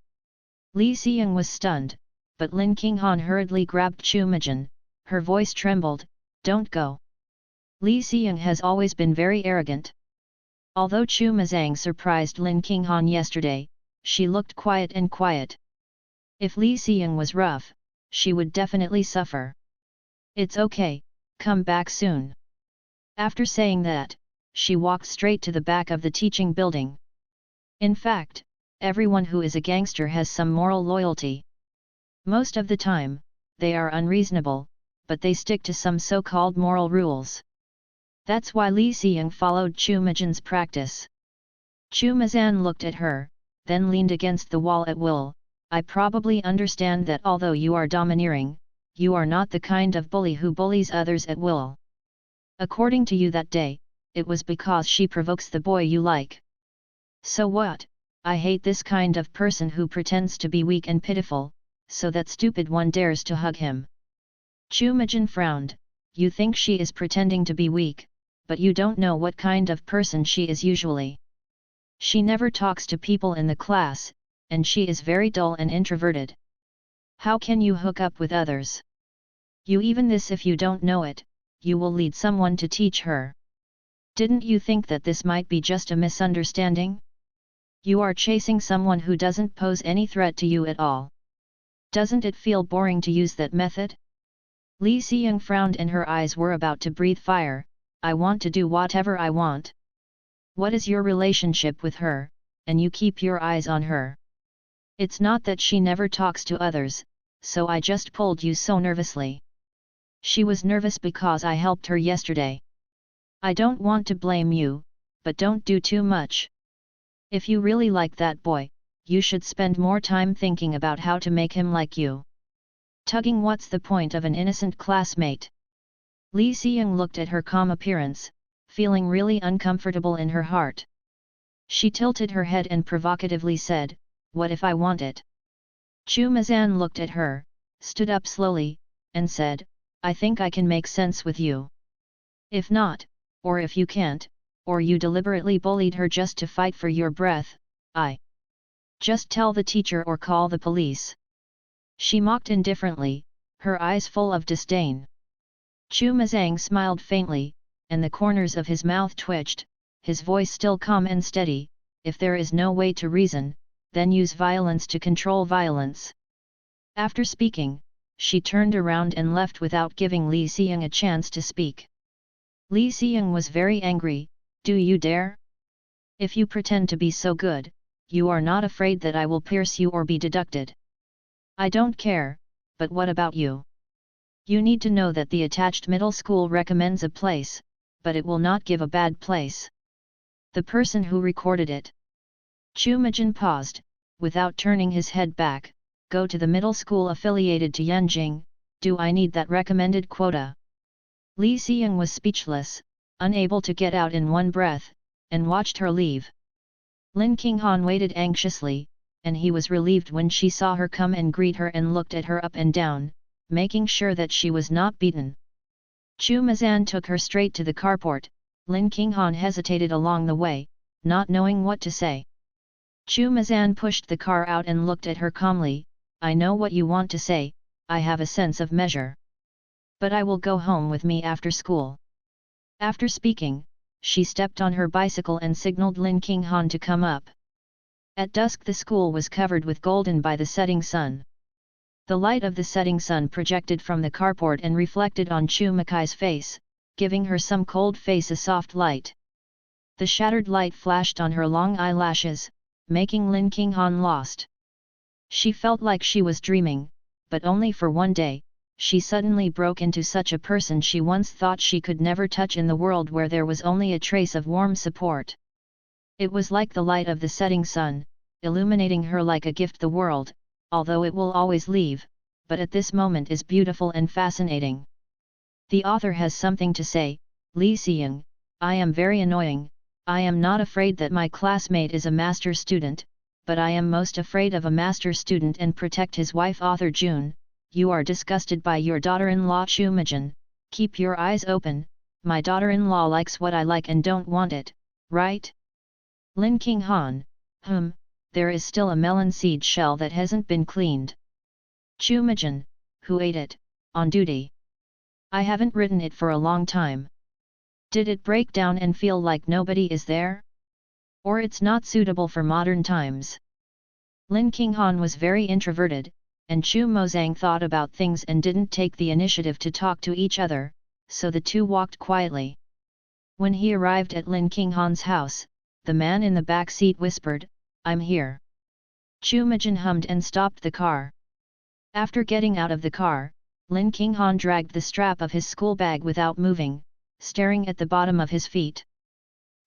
Li Xiang was stunned, but Lin Qinghan hurriedly grabbed Chu Mijin, her voice trembled, "Don't go." Li Xiang has always been very arrogant. Although Chu Mazang surprised Lin Qinghan yesterday, she looked quiet. If Li Xiang was rough, she would definitely suffer. "It's okay, come back soon." After saying that, she walked straight to the back of the teaching building. In fact, everyone who is a gangster has some moral loyalty. Most of the time, they are unreasonable, but they stick to some so-called moral rules. That's why Li Xiang followed Chu Mijin's practice. Chu Mazan looked at her, then leaned against the wall at will. "I probably understand that although you are domineering, you are not the kind of bully who bullies others at will. According to you that day, it was because she provokes the boy you like. So what? I hate this kind of person who pretends to be weak and pitiful, so that stupid one dares to hug him." Chu Mijin frowned. "You think she is pretending to be weak, but you don't know what kind of person she is usually. She never talks to people in the class, and she is very dull and introverted. How can you hook up with others? You even this if you don't know it, you will lead someone to teach her. Didn't you think that this might be just a misunderstanding? You are chasing someone who doesn't pose any threat to you at all. Doesn't it feel boring to use that method?" Li Xiang frowned and her eyes were about to breathe fire. "I want to do whatever I want. What is your relationship with her, and you keep your eyes on her? It's not that she never talks to others, so I just pulled you so nervously. She was nervous because I helped her yesterday. I don't want to blame you, but don't do too much. If you really like that boy, you should spend more time thinking about how to make him like you. Tugging, what's the point of an innocent classmate?" Li Xiang looked at her calm appearance, feeling really uncomfortable in her heart. She tilted her head and provocatively said, "What if I want it?" Chu Mazan looked at her, stood up slowly, and said, "I think I can make sense with you. If not, or if you can't, or you deliberately bullied her just to fight for your breath, I just tell the teacher or call the police." She mocked indifferently, her eyes full of disdain. Chu Mazang smiled faintly, and the corners of his mouth twitched, his voice still calm and steady. "If there is no way to reason, then use violence to control violence." After speaking, she turned around and left without giving Li Xiang a chance to speak. Li Xiang was very angry. "Do you dare? If you pretend to be so good, you are not afraid that I will pierce you or be deducted?" "I don't care, but what about you? You need to know that the attached middle school recommends a place, but it will not give a bad place. The person who recorded it." Chu Mijin paused, without turning his head back, "Go to the middle school affiliated to Yanjing, Do I need that recommended quota? Li Xiang was speechless, unable to get out in one breath, and watched her leave. Lin Qinghan waited anxiously, and he was relieved when she saw her come and greet her and looked at her up and down, making sure that she was not beaten. Chu Mazan took her straight to the carport. Lin Qinghan hesitated along the way, not knowing what to say. Chu Mazan pushed the car out and looked at her calmly. I know what you want to say, I have a sense of measure. But I will go home with me after school. After speaking, she stepped on her bicycle and signaled Lin Qinghan to come up. At dusk the school was covered with golden by the setting sun. The light of the setting sun projected from the carport and reflected on Chu Makai's face, giving her some cold face a soft light. The shattered light flashed on her long eyelashes, making Lin Qinghan lost. She felt like she was dreaming, but only for one day. She suddenly broke into such a person she once thought she could never touch in the world where there was only a trace of warm support. It was like the light of the setting sun, illuminating her like a gift the world, although it will always leave, but at this moment is beautiful and fascinating. The author has something to say. Li Xiang, I am very annoying. I am not afraid that my classmate is a master student, but I am most afraid of a master student and protect his wife author June. You are disgusted by your daughter-in-law Chu Mijin. Keep your eyes open, my daughter-in-law likes what I like and don't want it, right? Lin Qinghan, there is still a melon seed shell that hasn't been cleaned. Chu Mijin, who ate it, on duty? I haven't written it for a long time. Did it break down and feel like nobody is there? Or it's not suitable for modern times? Lin Qinghan was very introverted, and Chu Mozang thought about things and didn't take the initiative to talk to each other, so the two walked quietly. When he arrived at Lin Qinghan's house, the man in the back seat whispered, I'm here. Chu Mijin hummed and stopped the car. After getting out of the car, Lin Qinghan dragged the strap of his school bag without moving, staring at the bottom of his feet.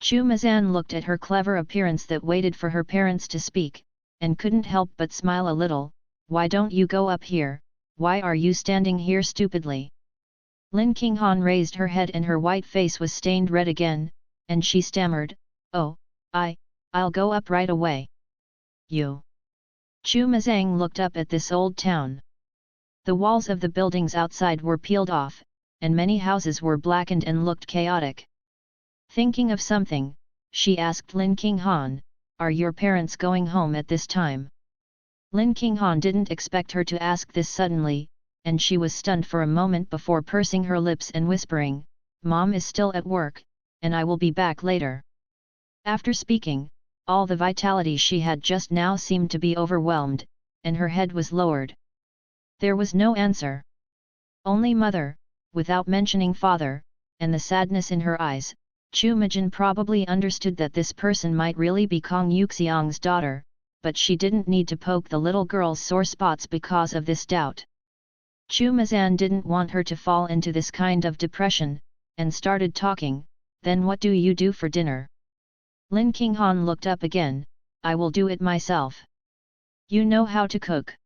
Chu Mazan looked at her clever appearance that waited for her parents to speak, and couldn't help but smile a little. Why don't you go up here? Why are you standing here stupidly? Lin Qinghan raised her head and her white face was stained red again, and she stammered, Oh, I'll go up right away. You. Chu Mazang looked up at this old town. The walls of the buildings outside were peeled off, and many houses were blackened and looked chaotic. Thinking of something, she asked Lin Qinghan, Are your parents going home at this time? Lin Qinghan didn't expect her to ask this suddenly, and she was stunned for a moment before pursing her lips and whispering, Mom is still at work, and I will be back later. After speaking, all the vitality she had just now seemed to be overwhelmed, and her head was lowered. There was no answer. Only mother, without mentioning father, and the sadness in her eyes. Chu Mijin probably understood that this person might really be Kong Yuxiang's daughter, but she didn't need to poke the little girl's sore spots because of this doubt. Chu Mazan didn't want her to fall into this kind of depression, and started talking, Then what do you do for dinner? Lin Qinghan looked up again, I will do it myself. You know how to cook?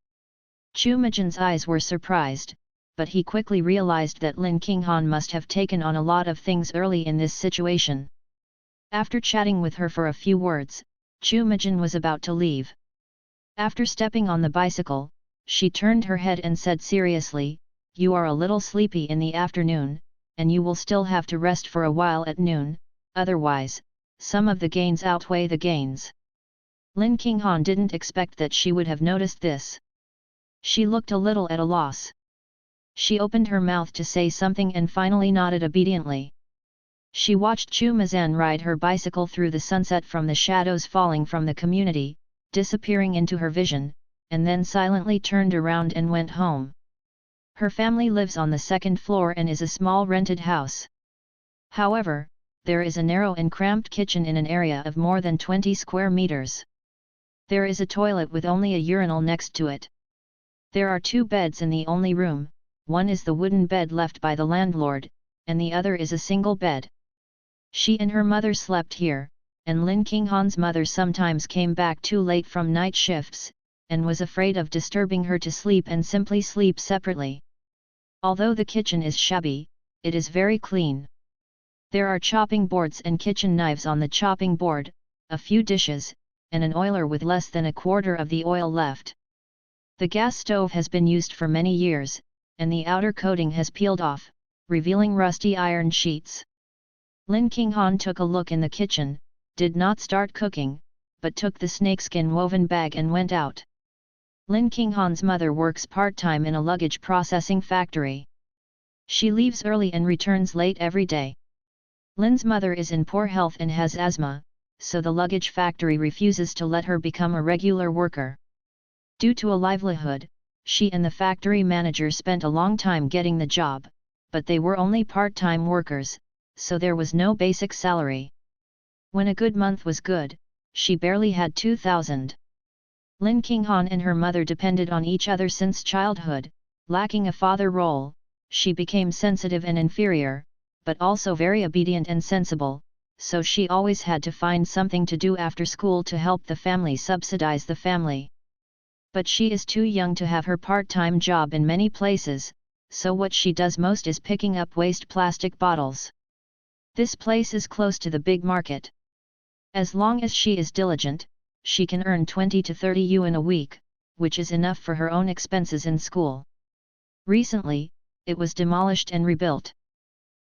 Chu Mijin's eyes were surprised, but he quickly realized that Lin Qinghan must have taken on a lot of things early in this situation. After chatting with her for a few words, Chu Mijin was about to leave. After stepping on the bicycle, she turned her head and said seriously, You are a little sleepy in the afternoon, and you will still have to rest for a while at noon, otherwise, some of the gains outweigh the gains. Lin Qinghan didn't expect that she would have noticed this. She looked a little at a loss. She opened her mouth to say something and finally nodded obediently. She watched Chu Mazan ride her bicycle through the sunset from the shadows falling from the community, disappearing into her vision, and then silently turned around and went home. Her family lives on the second floor and is a small rented house. However, there is a narrow and cramped kitchen in an area of more than 20 square meters. There is a toilet with only a urinal next to it. There are 2 beds in the only room, one is the wooden bed left by the landlord, and the other is a single bed. She and her mother slept here, and Lin Qinghan's mother sometimes came back too late from night shifts, and was afraid of disturbing her to sleep and simply sleep separately. Although the kitchen is shabby, it is very clean. There are chopping boards and kitchen knives on the chopping board, a few dishes, and an oiler with less than a quarter of the oil left. The gas stove has been used for many years, and the outer coating has peeled off, revealing rusty iron sheets. Lin Qinghan took a look in the kitchen, did not start cooking, but took the snakeskin woven bag and went out. Lin Qinghan's mother works part-time in a luggage processing factory. She leaves early and returns late every day. Lin's mother is in poor health and has asthma, so the luggage factory refuses to let her become a regular worker. Due to a livelihood, she and the factory manager spent a long time getting the job, but they were only part-time workers, so there was no basic salary. When a good month was good, she barely had 2,000. Lin Qinghan and her mother depended on each other since childhood. Lacking a father role, she became sensitive and inferior, but also very obedient and sensible, so she always had to find something to do after school to help the family subsidize the family. But she is too young to have her part-time job in many places, so what she does most is picking up waste plastic bottles. This place is close to the big market. As long as she is diligent, she can earn 20 to 30 yuan a week, which is enough for her own expenses in school. Recently, it was demolished and rebuilt.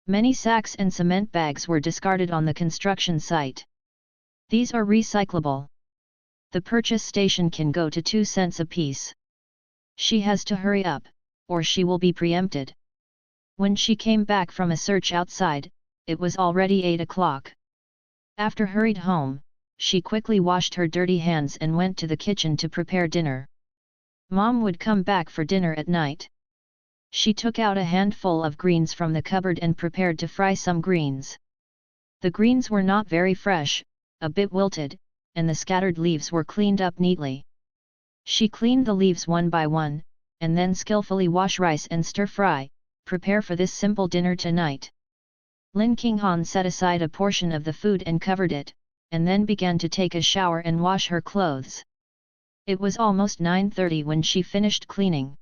Many sacks and cement bags were discarded on the construction site. These are recyclable. The purchase station can go to 2 cents a piece. She has to hurry up, or she will be preempted. When she came back from a search outside, it was already 8 o'clock. After hurried home, she quickly washed her dirty hands and went to the kitchen to prepare dinner. Mom would come back for dinner at night. She took out a handful of greens from the cupboard and prepared to fry some greens. The greens were not very fresh, a bit wilted, and the scattered leaves were cleaned up neatly. She cleaned the leaves one by one, and then skillfully wash rice and stir-fry, prepare for this simple dinner tonight. Lin Qinghan set aside a portion of the food and covered it, and then began to take a shower and wash her clothes. It was almost 9:30 when she finished cleaning.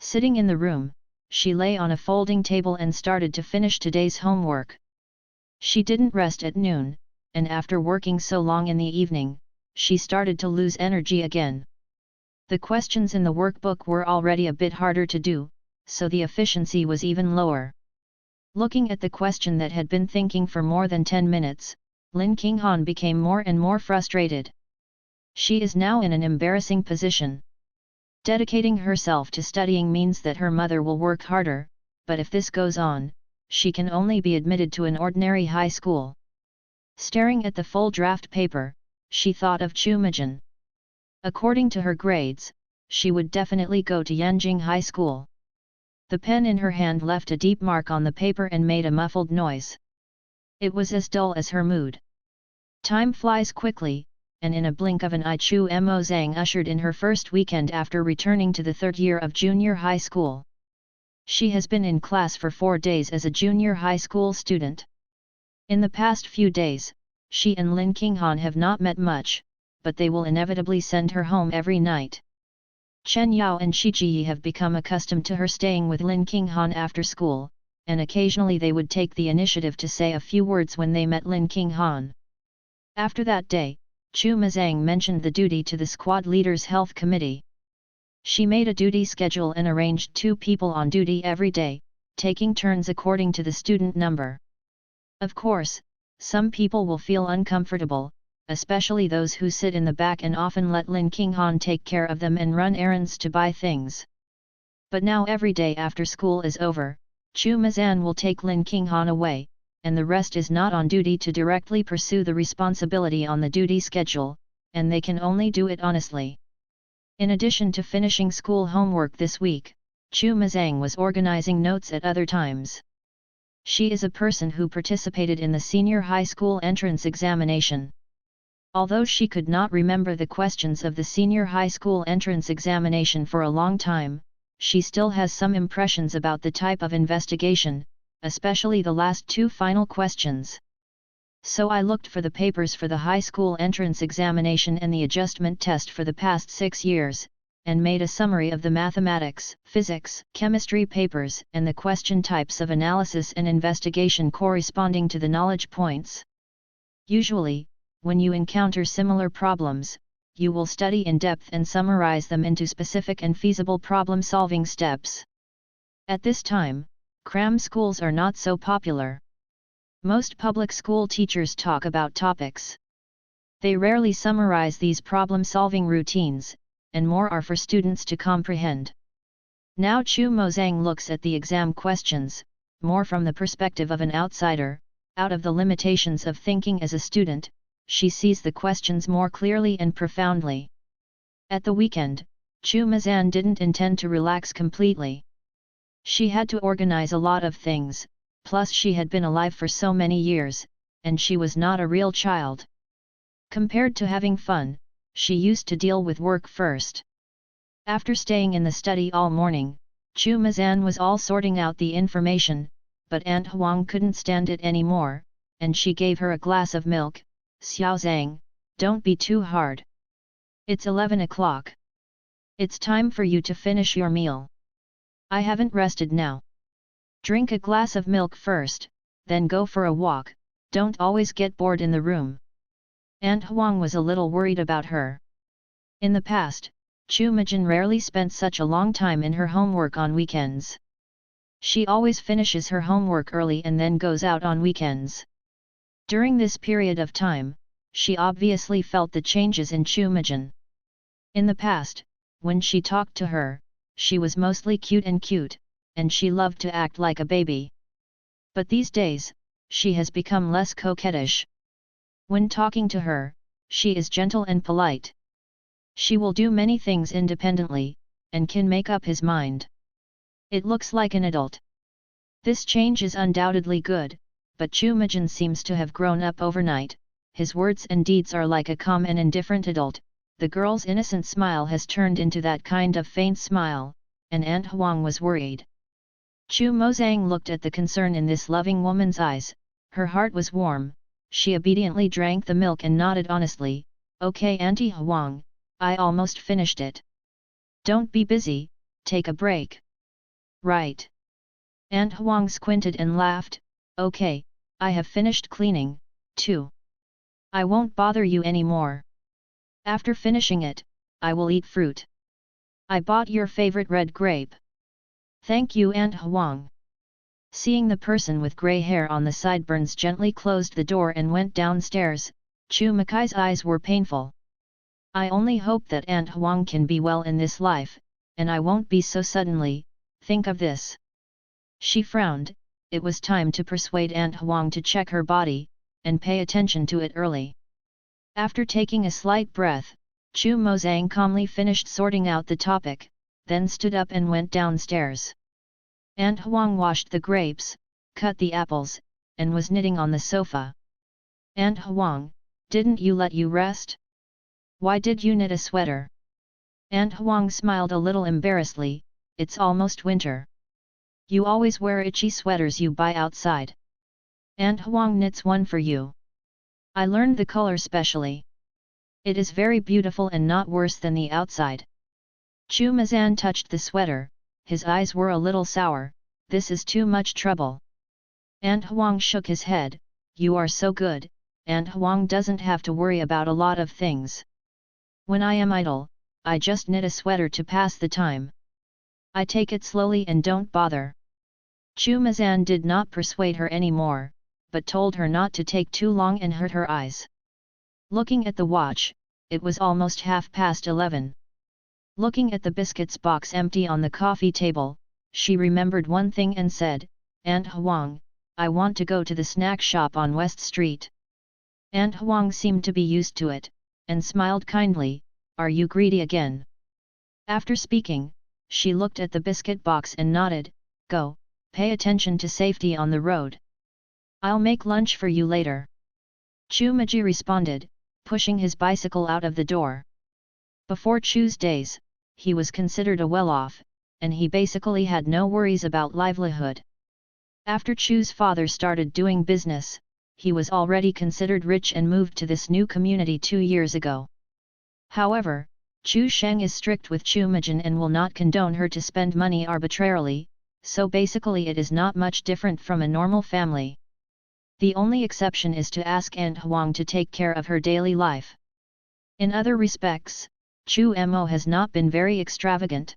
Sitting in the room, she lay on a folding table and started to finish today's homework. She didn't rest at noon, and after working so long in the evening, she started to lose energy again. The questions in the workbook were already a bit harder to do, so the efficiency was even lower. Looking at the question that had been thinking for more than 10 minutes, Lin Qinghan became more and more frustrated. She is now in an embarrassing position. Dedicating herself to studying means that her mother will work harder, but if this goes on, she can only be admitted to an ordinary high school. Staring at the full draft paper, she thought of Chu Mijin. According to her grades, she would definitely go to Yanjing High School. The pen in her hand left a deep mark on the paper and made a muffled noise. It was as dull as her mood. Time flies quickly, and in a blink of an eye Chu Mo Zhang ushered in her first weekend after returning to the third year of junior high school. She has been in class for 4 days as a junior high school student. In the past few days, she and Lin Qinghan have not met much, but they will inevitably send her home every night. Chen Yao and Shi Ji have become accustomed to her staying with Lin Qinghan after school, and occasionally they would take the initiative to say a few words when they met Lin Qinghan. After that day, Chu Mizang mentioned the duty to the squad leader's health committee. She made a duty schedule and arranged 2 people on duty every day, taking turns according to the student number. Of course, some people will feel uncomfortable, especially those who sit in the back and often let Lin Qinghan take care of them and run errands to buy things. But now every day after school is over, Chu Mizan will take Lin Qinghan away, and the rest is not on duty to directly pursue the responsibility on the duty schedule, and they can only do it honestly. In addition to finishing school homework this week, Chu Mizang was organizing notes at other times. She is a person who participated in the senior high school entrance examination. Although she could not remember the questions of the senior high school entrance examination for a long time, she still has some impressions about the type of investigation, especially the last 2 final questions. So I looked for the papers for the high school entrance examination and the adjustment test for the past 6 years, and made a summary of the mathematics, physics, chemistry papers and the question types of analysis and investigation corresponding to the knowledge points. Usually, when you encounter similar problems, you will study in depth and summarize them into specific and feasible problem-solving steps. At this time, cram schools are not so popular. Most public school teachers talk about topics. They rarely summarize these problem-solving routines, and more are for students to comprehend. Now Chu Mozang looks at the exam questions, more from the perspective of an outsider. Out of the limitations of thinking as a student, she sees the questions more clearly and profoundly. At the weekend, Chu Mozang didn't intend to relax completely. She had to organize a lot of things, plus she had been alive for so many years, and she was not a real child. Compared to having fun, she used to deal with work first. After staying in the study all morning, Chu Mozang was all sorting out the information, but Aunt Huang couldn't stand it anymore, and she gave her a glass of milk. Xiao Zhang, don't be too hard. It's 11 o'clock. It's time for you to finish your meal. I haven't rested now. Drink a glass of milk first, then go for a walk, don't always get bored in the room. Aunt Huang was a little worried about her. In the past, Chu Mijin rarely spent such a long time in her homework on weekends. She always finishes her homework early and then goes out on weekends. During this period of time, she obviously felt the changes in Chu Mijin. In the past, when she talked to her, she was mostly cute, and she loved to act like a baby. But these days, she has become less coquettish. When talking to her, she is gentle and polite. She will do many things independently, and can make up his mind. It looks like an adult. This change is undoubtedly good, but Chu Mijin seems to have grown up overnight. His words and deeds are like a calm and indifferent adult. The girl's innocent smile has turned into that kind of faint smile, and Aunt Huang was worried. Chu Mozang looked at the concern in this loving woman's eyes. Her heart was warm. She obediently drank the milk and nodded honestly. Okay, Auntie Huang, I almost finished it. Don't be busy, take a break. Right. Aunt Huang squinted and laughed. Okay, I have finished cleaning, too. I won't bother you anymore. After finishing it, I will eat fruit. I bought your favorite red grape. Thank you, Aunt Huang. Seeing the person with grey hair on the sideburns gently closed the door and went downstairs, Chu Makai's eyes were painful. I only hope that Aunt Huang can be well in this life, and I won't be so suddenly. Think of this. She frowned. It was time to persuade Aunt Huang to check her body, and pay attention to it early. After taking a slight breath, Chu Mozang calmly finished sorting out the topic, then stood up and went downstairs. Aunt Huang washed the grapes, cut the apples, and was knitting on the sofa. Aunt Huang, didn't you let you rest? Why did you knit a sweater? Aunt Huang smiled a little embarrassedly. It's almost winter. You always wear itchy sweaters you buy outside. Aunt Huang knits one for you. I learned the color specially. It is very beautiful and not worse than the outside. Chu Mozang touched the sweater. His eyes were a little sour. This is too much trouble. Aunt Huang shook his head. You are so good, Aunt Huang doesn't have to worry about a lot of things. When I am idle, I just knit a sweater to pass the time. I take it slowly and don't bother. Chu Mozang did not persuade her anymore, but told her not to take too long and hurt her eyes. Looking at the watch, it was almost 11:30. Looking at the biscuits box empty on the coffee table, she remembered one thing and said, Aunt Huang, I want to go to the snack shop on West Street. Aunt Huang seemed to be used to it, and smiled kindly. Are you greedy again? After speaking, she looked at the biscuit box and nodded. Go, pay attention to safety on the road. I'll make lunch for you later. Chu Mijin responded, pushing his bicycle out of the door. Before Chu's days, he was considered a well-off, and he basically had no worries about livelihood. After Chu's father started doing business, he was already considered rich and moved to this new community 2 years ago. However, Chu Sheng is strict with Chu Mijin and will not condone her to spend money arbitrarily, so basically it is not much different from a normal family. The only exception is to ask Aunt Huang to take care of her daily life. In other respects, Chu Mo has not been very extravagant.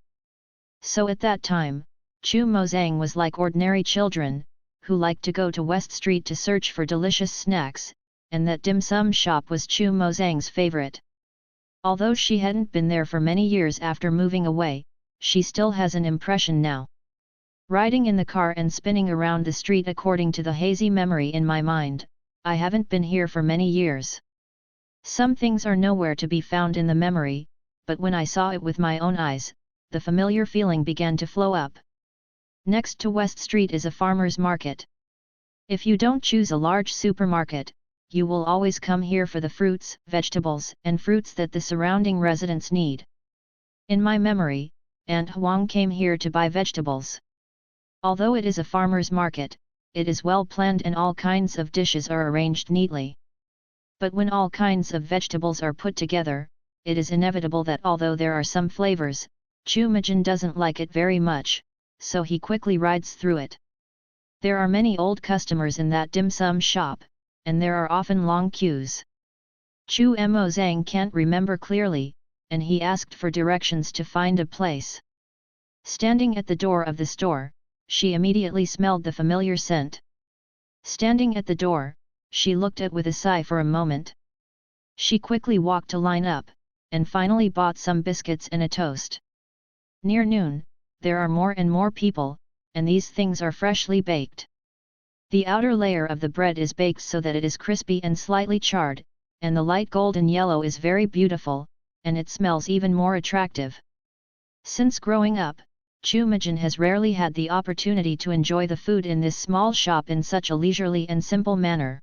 So at that time, Chu Mozang was like ordinary children, who liked to go to West Street to search for delicious snacks, and that dim sum shop was Chu Mozang's favorite. Although she hadn't been there for many years after moving away, she still has an impression now. Riding in the car and spinning around the street according to the hazy memory in my mind, I haven't been here for many years. Some things are nowhere to be found in the memory, but when I saw it with my own eyes, the familiar feeling began to flow up. Next to West Street is a farmer's market. If you don't choose a large supermarket, you will always come here for the fruits, vegetables, and fruits that the surrounding residents need. In my memory, Aunt Huang came here to buy vegetables. Although it is a farmer's market, it is well planned and all kinds of dishes are arranged neatly. But when all kinds of vegetables are put together, it is inevitable that although there are some flavors, Chu Mijin doesn't like it very much, so he quickly rides through it. There are many old customers in that dim sum shop, and there are often long queues. Chu Mo Zhang can't remember clearly, and he asked for directions to find a place. Standing at the door of the store, she immediately smelled the familiar scent. Standing at the door, she looked at with a sigh for a moment. She quickly walked a line up, and finally bought some biscuits and a toast. Near noon, there are more and more people, and these things are freshly baked. The outer layer of the bread is baked so that it is crispy and slightly charred, and the light golden yellow is very beautiful, and it smells even more attractive. Since growing up, Chu Mijin has rarely had the opportunity to enjoy the food in this small shop in such a leisurely and simple manner.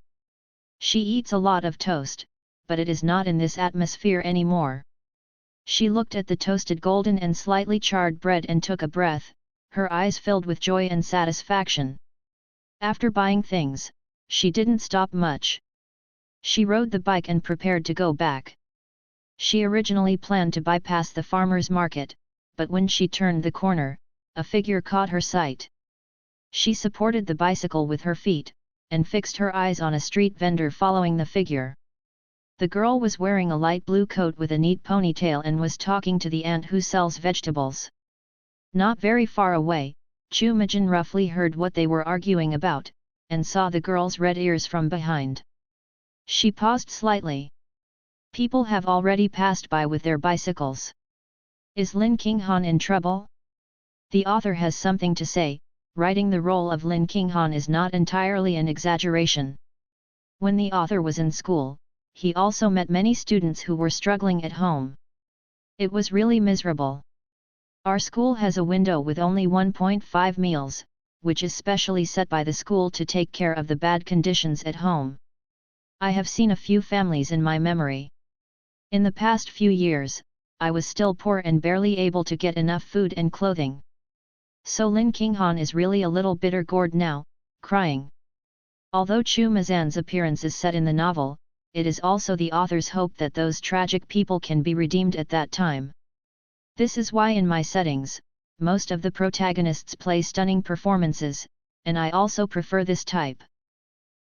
She eats a lot of toast, but it is not in this atmosphere anymore. She looked at the toasted golden and slightly charred bread and took a breath, her eyes filled with joy and satisfaction. After buying things, she didn't stop much. She rode the bike and prepared to go back. She originally planned to bypass the farmer's market, but when she turned the corner, a figure caught her sight. She supported the bicycle with her feet, and fixed her eyes on a street vendor following the figure. The girl was wearing a light blue coat with a neat ponytail and was talking to the aunt who sells vegetables. Not very far away, Chu Mijin roughly heard what they were arguing about, and saw the girl's red ears from behind. She paused slightly. People have already passed by with their bicycles. Is Lin Qinghan in trouble? The author has something to say. Writing the role of Lin Qinghan is not entirely an exaggeration. When the author was in school, he also met many students who were struggling at home. It was really miserable. Our school has a window with only 1.5 meals, which is specially set by the school to take care of the bad conditions at home. I have seen a few families in my memory. In the past few years, I was still poor and barely able to get enough food and clothing. So Lin Qinghan is really a little bitter gourd now, crying. Although Chu Mazan's appearance is set in the novel, it is also the author's hope that those tragic people can be redeemed at that time. This is why in my settings, most of the protagonists play stunning performances, and I also prefer this type.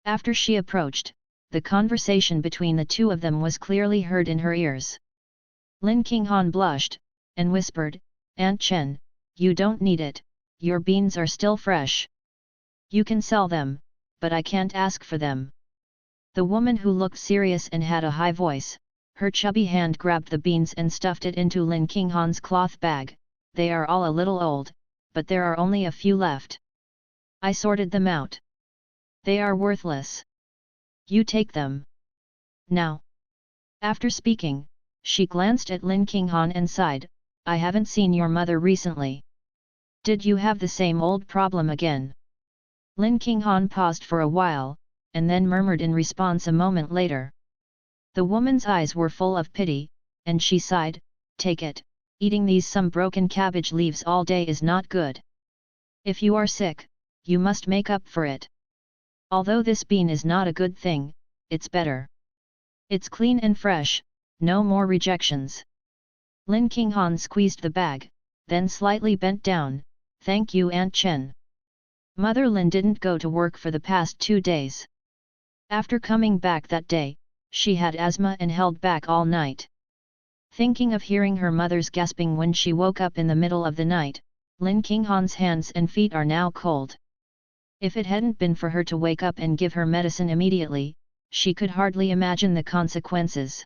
After she approached, the conversation between the two of them was clearly heard in her ears. Lin Qinghan blushed, and whispered, "Aunt Chen, you don't need it, your beans are still fresh. You can sell them, but I can't ask for them." The woman who looked serious and had a high voice, her chubby hand grabbed the beans and stuffed it into Lin Qinghan's cloth bag. "They are all a little old, but there are only a few left. I sorted them out. They are worthless. You take them. Now." After speaking, she glanced at Lin Qinghan and sighed, "I haven't seen your mother recently. Did you have the same old problem again?" Lin Qinghan paused for a while, and then murmured in response a moment later. The woman's eyes were full of pity, and she sighed, "Take it, eating some broken cabbage leaves all day is not good. If you are sick, you must make up for it. Although this bean is not a good thing, it's better. It's clean and fresh, no more rejections." Lin Qinghan squeezed the bag, then slightly bent down. Thank you Aunt Chen. Mother Lin didn't go to work for the past 2 days. After coming back that day, she had asthma and held back all night. Thinking of hearing her mother's gasping when she woke up in the middle of the night, Lin Qinghan's hands and feet are now cold. If it hadn't been for her to wake up and give her medicine immediately, she could hardly imagine the consequences.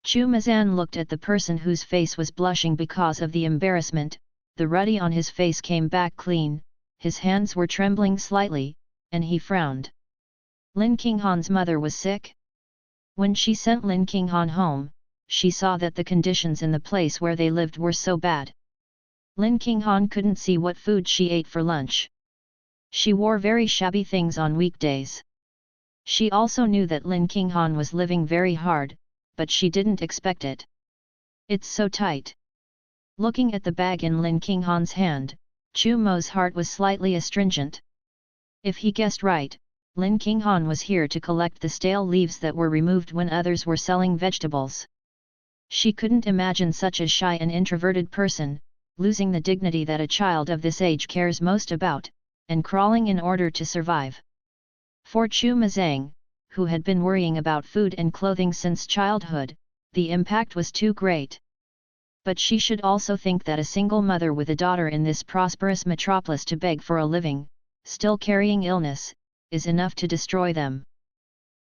Chu Mazan looked at the person whose face was blushing because of the embarrassment. The ruddy on his face came back clean, his hands were trembling slightly, and he frowned. Lin Qinghan's mother was sick? When she sent Lin Qinghan home, she saw that the conditions in the place where they lived were so bad. Lin Qinghan couldn't see what food she ate for lunch. She wore very shabby things on weekdays. She also knew that Lin Qinghan was living very hard, but she didn't expect it. It's so tight. Looking at the bag in Lin Qinghan's hand, Chu Mo's heart was slightly astringent. If he guessed right, Lin Qinghan was here to collect the stale leaves that were removed when others were selling vegetables. She couldn't imagine such a shy and introverted person, losing the dignity that a child of this age cares most about, and crawling in order to survive. For Chu Mazang, who had been worrying about food and clothing since childhood, the impact was too great. But she should also think that a single mother with a daughter in this prosperous metropolis to beg for a living, still carrying illness, is enough to destroy them.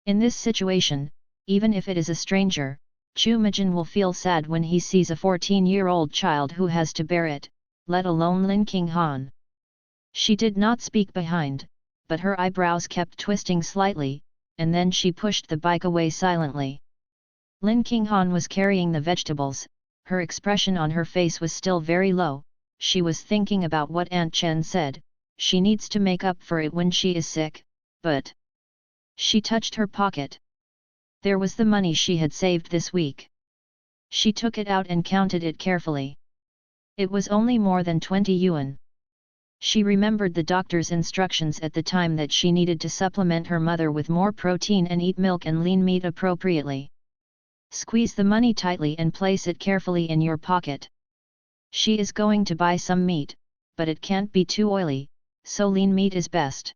In this situation, even if it is a stranger, Chu Majin will feel sad when he sees a 14-year-old child who has to bear it, let alone Lin Qinghan. She did not speak behind, but her eyebrows kept twisting slightly, and then she pushed the bike away silently. Lin Qinghan was carrying the vegetables, her expression on her face was still very low. She was thinking about what Aunt Chen said, she needs to make up for it when she is sick, but... She touched her pocket. There was the money she had saved this week. She took it out and counted it carefully. It was only more than 20 yuan. She remembered the doctor's instructions at the time that she needed to supplement her mother with more protein and eat milk and lean meat appropriately. Squeeze the money tightly and place it carefully in your pocket. She is going to buy some meat, but it can't be too oily, so lean meat is best.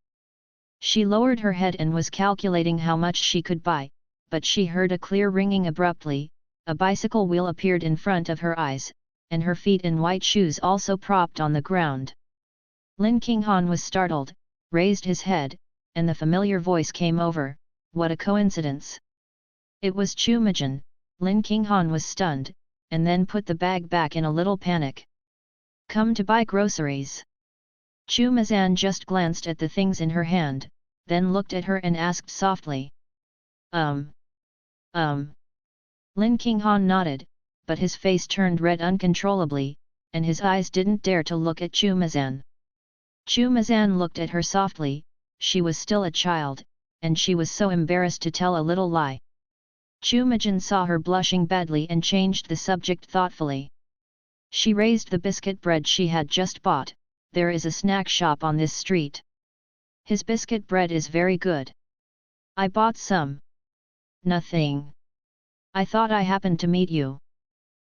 She lowered her head and was calculating how much she could buy, but she heard a clear ringing abruptly. A bicycle wheel appeared in front of her eyes, and her feet in white shoes also propped on the ground. Lin Qinghan was startled, raised his head, and the familiar voice came over. What a coincidence! It was Chu Majin. Lin Qinghan was stunned, and then put the bag back in a little panic. Come to buy groceries. Chu Mazan just glanced at the things in her hand, then looked at her and asked softly. Lin Qinghan nodded, but his face turned red uncontrollably, and his eyes didn't dare to look at Chu Mazan. Chu Mazan looked at her softly. She was still a child, and she was so embarrassed to tell a little lie. Chu Majin saw her blushing badly and changed the subject thoughtfully. She raised the biscuit bread she had just bought. There is a snack shop on this street. His biscuit bread is very good. I bought some. Nothing. I thought I happened to meet you.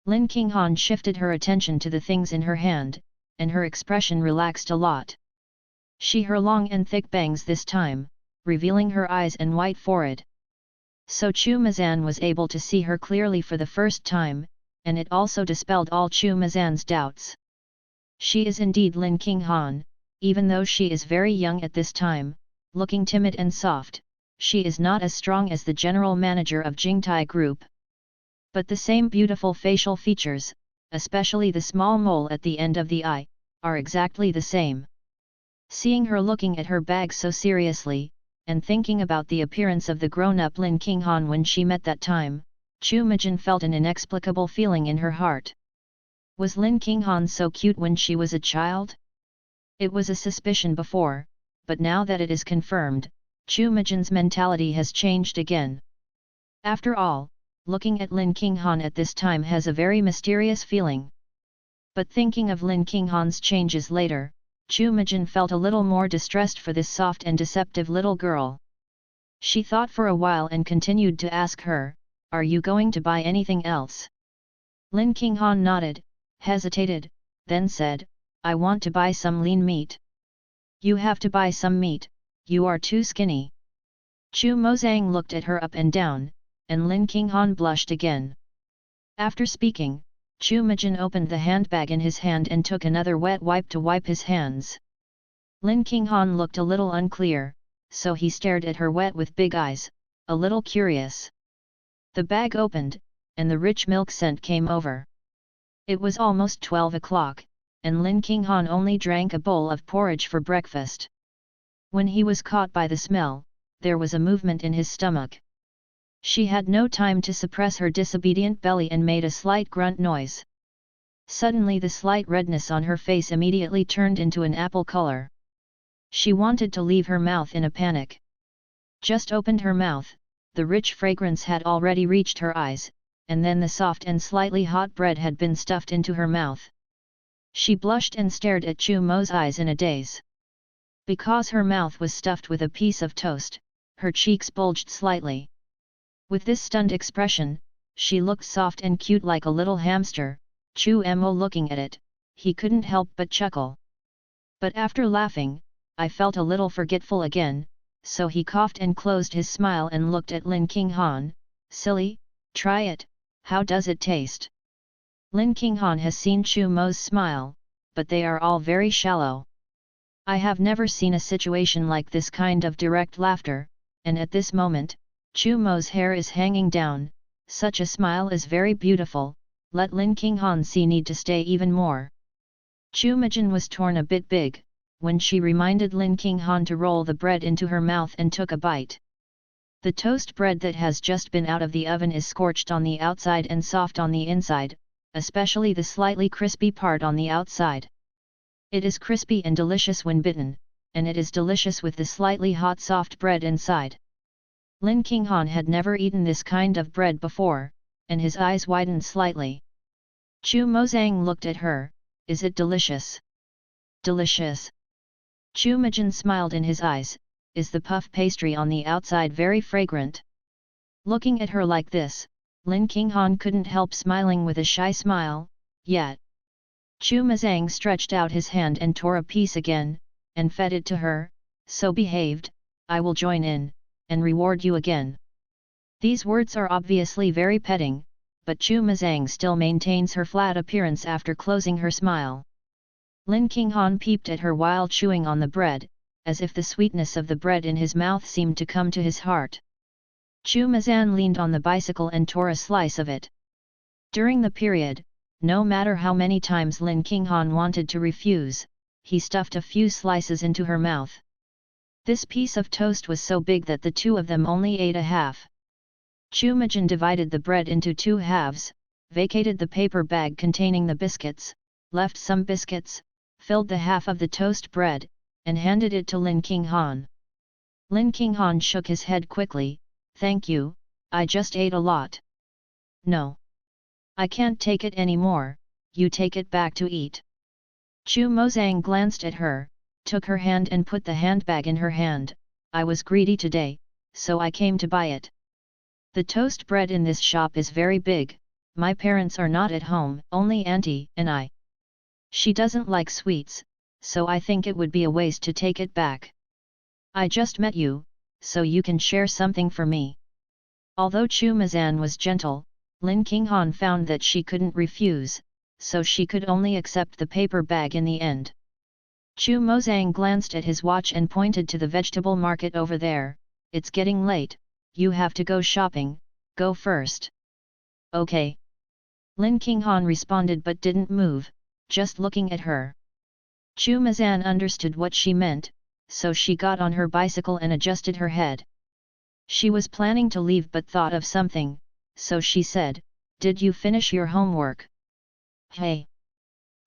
Lin Qinghan shifted her attention to the things in her hand, and her expression relaxed a lot. She her long and thick bangs this time, revealing her eyes and white forehead. So Chu Mazan was able to see her clearly for the first time, and it also dispelled all Chu Mazan's doubts. She is indeed Lin Qinghan, even though she is very young at this time, looking timid and soft. She is not as strong as the general manager of Jingtai Group. But the same beautiful facial features, especially the small mole at the end of the eye, are exactly the same. Seeing her looking at her bag so seriously, and thinking about the appearance of the grown-up Lin Qinghan when she met that time, Chu Majin felt an inexplicable feeling in her heart. Was Lin Qinghan so cute when she was a child? It was a suspicion before, but now that it is confirmed, Chu Majin's mentality has changed again. After all, looking at Lin Qinghan at this time has a very mysterious feeling. But thinking of Lin Qinghan's changes later, Chu Majin felt a little more distressed for this soft and deceptive little girl. She thought for a while and continued to ask her, "Are you going to buy anything else?" Lin Qinghan nodded, hesitated, then said, I want to buy some lean meat. You have to buy some meat, you are too skinny. Chu Mozang looked at her up and down, and Lin Qinghan blushed again. After speaking, Chu Mijin opened the handbag in his hand and took another wet wipe to wipe his hands. Lin Qinghan looked a little unclear, so he stared at her wet with big eyes, a little curious. The bag opened, and the rich milk scent came over. It was almost 12 o'clock, and Lin Qinghan only drank a bowl of porridge for breakfast. When he was caught by the smell, there was a movement in his stomach. She had no time to suppress her disobedient belly and made a slight grunt noise. Suddenly the slight redness on her face immediately turned into an apple color. She wanted to leave her mouth in a panic. Just opened her mouth, the rich fragrance had already reached her eyes, and then the soft and slightly hot bread had been stuffed into her mouth. She blushed and stared at Chu Mo's eyes in a daze. Because her mouth was stuffed with a piece of toast, her cheeks bulged slightly. With this stunned expression, she looked soft and cute like a little hamster. Chu Mo looking at it, he couldn't help but chuckle. But after laughing, I felt a little forgetful again, so he coughed and closed his smile and looked at Lin Qinghan. Silly, try it, how does it taste? Lin Qinghan has seen Chu Mo's smile, but they are all very shallow. I have never seen a situation like this kind of direct laughter, and at this moment, Chu Mo's hair is hanging down. Such a smile is very beautiful, let Lin Qinghan see need to stay even more. Chu Mijin was torn a bit big, when she reminded Lin Qinghan to roll the bread into her mouth and took a bite. The toast bread that has just been out of the oven is scorched on the outside and soft on the inside, especially the slightly crispy part on the outside. It is crispy and delicious when bitten, and it is delicious with the slightly hot soft bread inside. Lin Qinghan had never eaten this kind of bread before, and his eyes widened slightly. Chu Mozang looked at her, is it delicious? Delicious. Chu Mijin smiled in his eyes, is the puff pastry on the outside very fragrant? Looking at her like this, Lin Qinghan couldn't help smiling with a shy smile, yet. Chu Mozang stretched out his hand and tore a piece again, and fed it to her, so behaved, I will join in, and reward you again. These words are obviously very petting, but Chu Mozang still maintains her flat appearance after closing her smile. Lin Qinghan peeped at her while chewing on the bread, as if the sweetness of the bread in his mouth seemed to come to his heart. Chu Mozang leaned on the bicycle and tore a slice of it. During the period, no matter how many times Lin Qinghan wanted to refuse, he stuffed a few slices into her mouth. This piece of toast was so big that the two of them only ate a half. Chu Mijin divided the bread into 2 halves, vacated the paper bag containing the biscuits, left some biscuits, filled the half of the toast bread, and handed it to Lin Qinghan. Lin Qinghan shook his head quickly, thank you, I just ate a lot. No. I can't take it anymore, you take it back to eat. Chu Mozang glanced at her, took her hand and put the handbag in her hand, I was greedy today, so I came to buy it. The toast bread in this shop is very big, my parents are not at home, only auntie and I. She doesn't like sweets, so I think it would be a waste to take it back. I just met you, so you can share something for me. Although Chu Mozang was gentle, Lin Qinghan found that she couldn't refuse, so she could only accept the paper bag in the end. Chu Mozang glanced at his watch and pointed to the vegetable market over there, it's getting late, you have to go shopping, go first. Okay. Lin Qinghan responded but didn't move, just looking at her. Chu Mozang understood what she meant, so she got on her bicycle and adjusted her head. She was planning to leave but thought of something, so she said, did you finish your homework? Hey!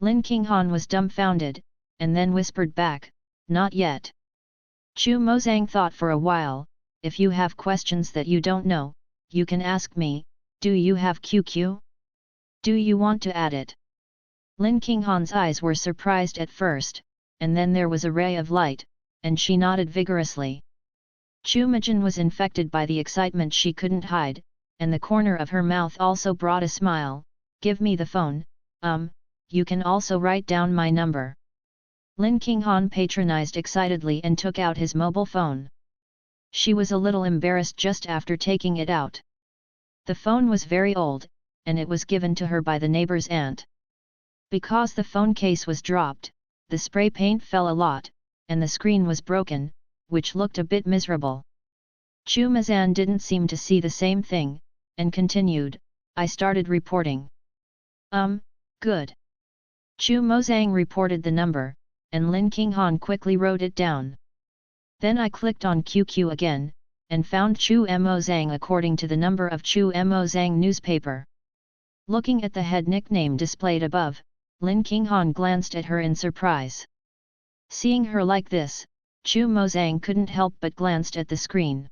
Lin Qinghan was dumbfounded, and then whispered back, not yet. Chu Mozang thought for a while, if you have questions that you don't know, you can ask me, do you have QQ? Do you want to add it? Lin Qinghan's eyes were surprised at first, and then there was a ray of light, and she nodded vigorously. Chu Mijin was infected by the excitement she couldn't hide, and the corner of her mouth also brought a smile, Give me the phone, you can also write down my number. Lin Qinghan patronized excitedly and took out his mobile phone. She was a little embarrassed just after taking it out. The phone was very old, and it was given to her by the neighbor's aunt. Because the phone case was dropped, the spray paint fell a lot, and the screen was broken, which looked a bit miserable. Chu Mazan didn't seem to see the same thing, and continued, I started reporting. Good. Chu Mozang reported the number, and Lin Qinghan quickly wrote it down. Then I clicked on QQ again, and found Chu Mozang according to the number of Chu Mozang newspaper. Looking at the head nickname displayed above, Lin Qinghan glanced at her in surprise. Seeing her like this, Chu Mozang couldn't help but glanced at the screen.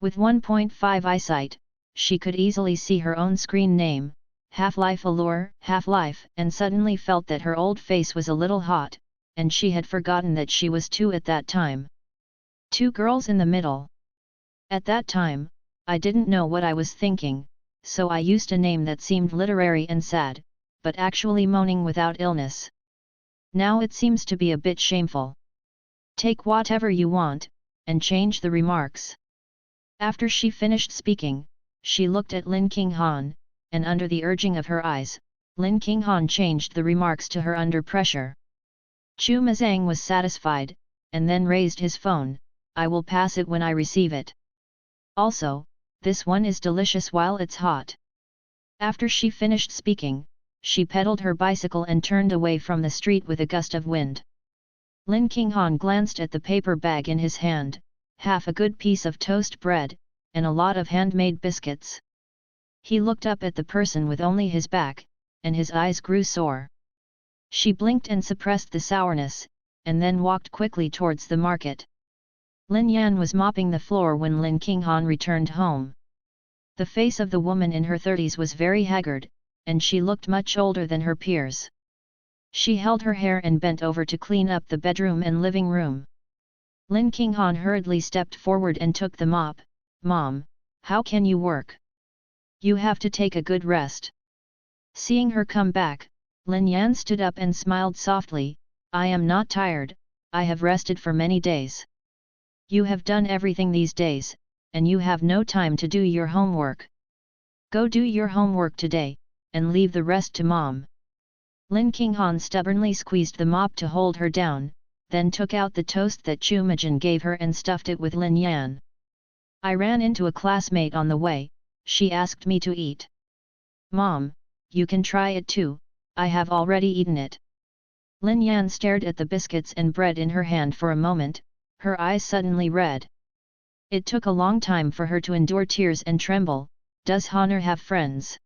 With 1.5 eyesight, she could easily see her own screen name, Half-Life Allure, Half-Life, and suddenly felt that her old face was a little hot, and she had forgotten that she was 2 at that time. 2 girls in the middle. At that time, I didn't know what I was thinking, so I used a name that seemed literary and sad, but actually moaning without illness. Now it seems to be a bit shameful. Take whatever you want, and change the remarks. After she finished speaking, she looked at Lin Qinghan, and under the urging of her eyes, Lin Qinghan changed the remarks to her under pressure. Chu Mazang was satisfied, and then raised his phone, I will pass it when I receive it. Also, this one is delicious while it's hot. After she finished speaking, she pedaled her bicycle and turned away from the street with a gust of wind. Lin Qinghan glanced at the paper bag in his hand, half a good piece of toast bread, and a lot of handmade biscuits. He looked up at the person with only his back, and his eyes grew sore. She blinked and suppressed the sourness, and then walked quickly towards the market. Lin Yan was mopping the floor when Lin Qinghan returned home. The face of the woman in her 30s was very haggard, and she looked much older than her peers. She held her hair and bent over to clean up the bedroom and living room. Lin Qinghan hurriedly stepped forward and took the mop. Mom, how can you work? You have to take a good rest. Seeing her come back, Lin Yan stood up and smiled softly, I am not tired, I have rested for many days. You have done everything these days, and you have no time to do your homework. Go do your homework today, and leave the rest to Mom. Lin Qinghan stubbornly squeezed the mop to hold her down, then took out the toast that Chu Majin gave her and stuffed it with Lin Yan. I ran into a classmate on the way, she asked me to eat. Mom, you can try it too, I have already eaten it. Lin Yan stared at the biscuits and bread in her hand for a moment, her eyes suddenly red. It took a long time for her to endure tears and tremble. Does Honor have friends?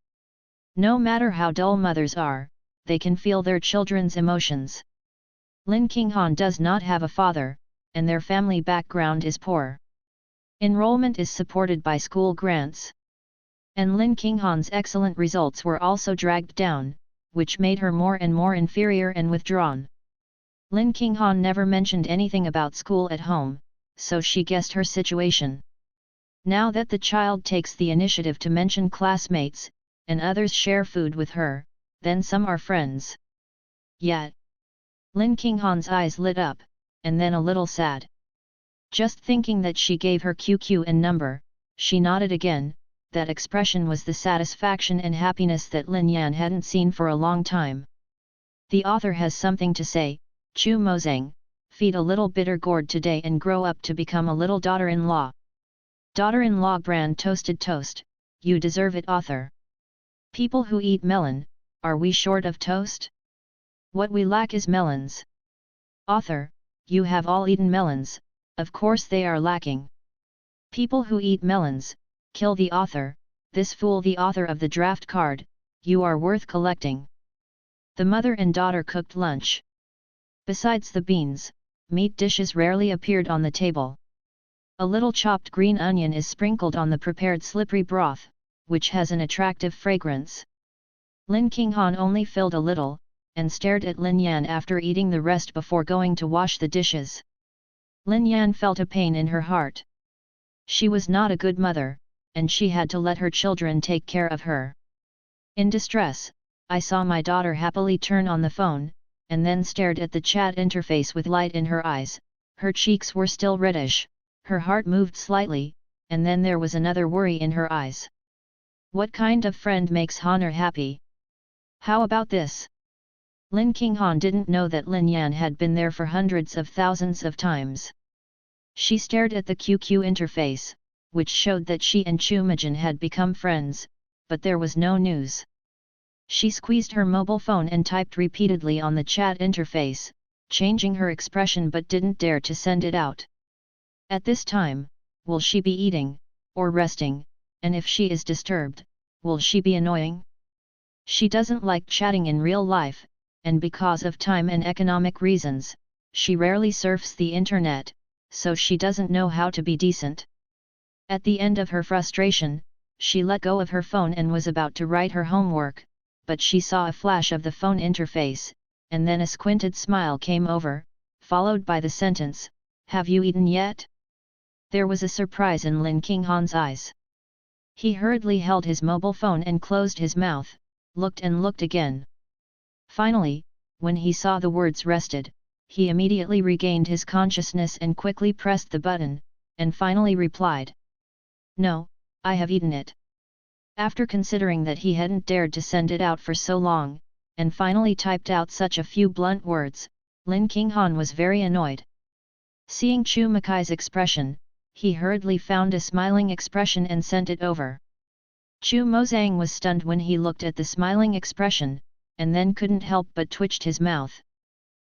No matter how dull mothers are, they can feel their children's emotions. Lin Qinghan does not have a father, and their family background is poor. Enrollment is supported by school grants. And Lin Qinghan's excellent results were also dragged down, which made her more and more inferior and withdrawn. Lin Qinghan never mentioned anything about school at home, so she guessed her situation. Now that the child takes the initiative to mention classmates, and others share food with her, then some are friends. Yet, Lin Qinghan's eyes lit up, and then a little sad. Just thinking that she gave her QQ and number, she nodded again. That expression was the satisfaction and happiness that Lin Yan hadn't seen for a long time. The author has something to say, Chu Mozang, feed a little bitter gourd today and grow up to become a little daughter-in-law. Daughter-in-law brand toasted toast, you deserve it author. People who eat melon, are we short of toast? What we lack is melons. Author, you have all eaten melons, of course they are lacking. People who eat melons, kill the author, this fool the author of the draft card, you are worth collecting. The mother and daughter cooked lunch. Besides the beans, meat dishes rarely appeared on the table. A little chopped green onion is sprinkled on the prepared slippery broth, which has an attractive fragrance. Lin Qinghan only filled a little, and stared at Lin Yan after eating the rest before going to wash the dishes. Lin Yan felt a pain in her heart. She was not a good mother, and she had to let her children take care of her. In distress, I saw my daughter happily turn on the phone, and then stared at the chat interface with light in her eyes. Her cheeks were still reddish, her heart moved slightly, and then there was another worry in her eyes. What kind of friend makes Honor happy? How about this? Lin Qinghan didn't know that Lin Yan had been there for hundreds of thousands of times. She stared at the QQ interface, which showed that she and Chu Mijin had become friends, but there was no news. She squeezed her mobile phone and typed repeatedly on the chat interface, changing her expression but didn't dare to send it out. At this time, will she be eating, or resting, and if she is disturbed, will she be annoying? She doesn't like chatting in real life, and because of time and economic reasons, she rarely surfs the internet, so she doesn't know how to be decent. At the end of her frustration, she let go of her phone and was about to write her homework, but she saw a flash of the phone interface, and then a squinted smile came over, followed by the sentence, "Have you eaten yet?" There was a surprise in Lin Qinghan's eyes. He hurriedly held his mobile phone and closed his mouth, looked and looked again. Finally, when he saw the words rested, he immediately regained his consciousness and quickly pressed the button, and finally replied, "No, I have eaten it." After considering that he hadn't dared to send it out for so long, and finally typed out such a few blunt words, Lin Qinghan was very annoyed. Seeing Chu Makai's expression, he hurriedly found a smiling expression and sent it over. Chu Mozang was stunned when he looked at the smiling expression, and then couldn't help but twitched his mouth.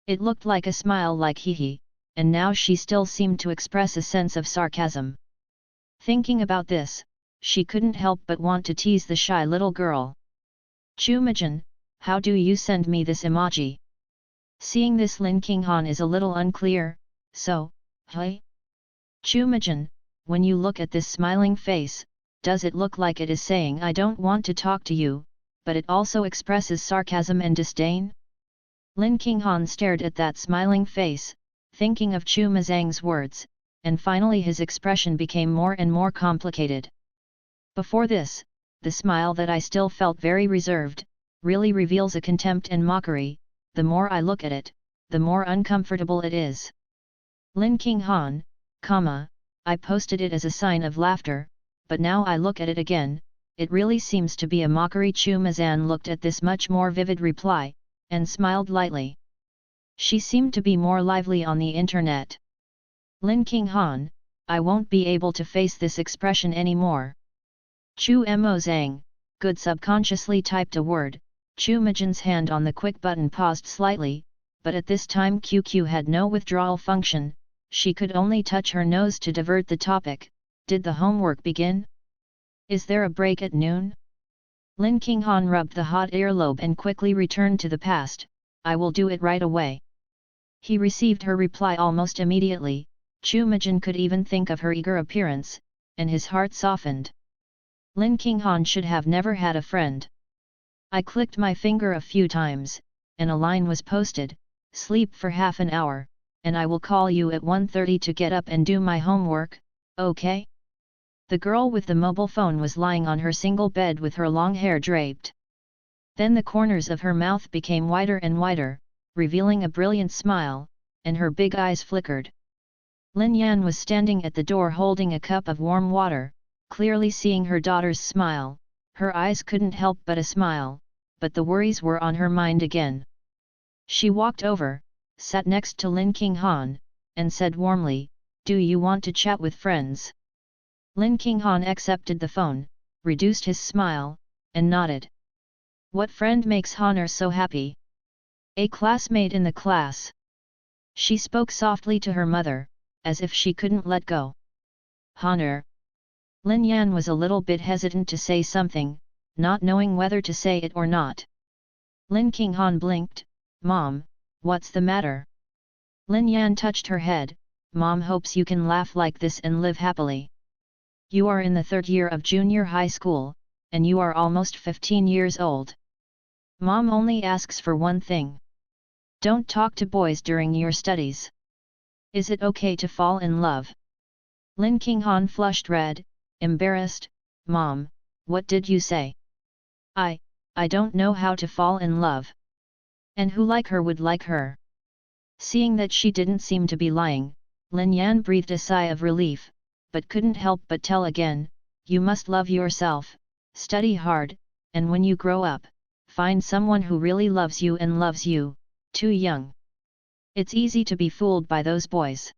It looked like a smile like hee, and now she still seemed to express a sense of sarcasm. Thinking about this, she couldn't help but want to tease the shy little girl. "Chu Mijin, how do you send me this emoji?" Seeing this, Lin Qinghan is a little unclear, so, hey? "Chu Mijin, when you look at this smiling face, does it look like it is saying I don't want to talk to you, but it also expresses sarcasm and disdain?" Lin Qinghan stared at that smiling face, thinking of Chu Mazang's words, and finally his expression became more and more complicated. Before this, the smile that I still felt very reserved, really reveals a contempt and mockery. The more I look at it, the more uncomfortable it is. Lin Qinghan, I posted it as a sign of laughter, but now I look at it again, it really seems to be a mockery. Chu Mazan looked at this much more vivid reply, and smiled lightly. She seemed to be more lively on the internet. "Lin Qinghan, I won't be able to face this expression anymore." Chu Mo Zhang, good subconsciously typed a word. Chu Mijin's hand on the quick button paused slightly, but at this time QQ had no withdrawal function, she could only touch her nose to divert the topic. "Did the homework begin? Is there a break at noon?" Lin Qinghan rubbed the hot earlobe and quickly returned to the past, "I will do it right away." He received her reply almost immediately. Chu Mijin could even think of her eager appearance, and his heart softened. Lin Qinghan should have never had a friend. I clicked my finger a few times, and a line was posted, "Sleep for half an hour, and I will call you at 1:30 to get up and do my homework, okay?" The girl with the mobile phone was lying on her single bed with her long hair draped. Then the corners of her mouth became wider and wider, revealing a brilliant smile, and her big eyes flickered. Lin Yan was standing at the door holding a cup of warm water, clearly seeing her daughter's smile. Her eyes couldn't help but a smile, but the worries were on her mind again. She walked over, sat next to Lin Qinghan, and said warmly, "Do you want to chat with friends?" Lin Qinghan accepted the phone, reduced his smile, and nodded. "What friend makes Honor so happy?" "A classmate in the class." She spoke softly to her mother, as if she couldn't let go. "Honor?" Lin Yan was a little bit hesitant to say something, not knowing whether to say it or not. Lin Qinghan blinked. "Mom, what's the matter?" Lin Yan touched her head. "Mom hopes you can laugh like this and live happily. You are in the 3rd year of junior high school, and you are almost 15 years old. Mom only asks for one thing. Don't talk to boys during your studies. Is it okay to fall in love?" Lin Qinghan flushed red, embarrassed. "Mom, what did you say?" I don't know how to fall in love. And who like her would like her? Seeing that she didn't seem to be lying, Lin Yan breathed a sigh of relief, but couldn't help but tell again, you must love yourself, study hard, and when you grow up, find someone who really loves you and loves you, too young. It's easy to be fooled by those boys.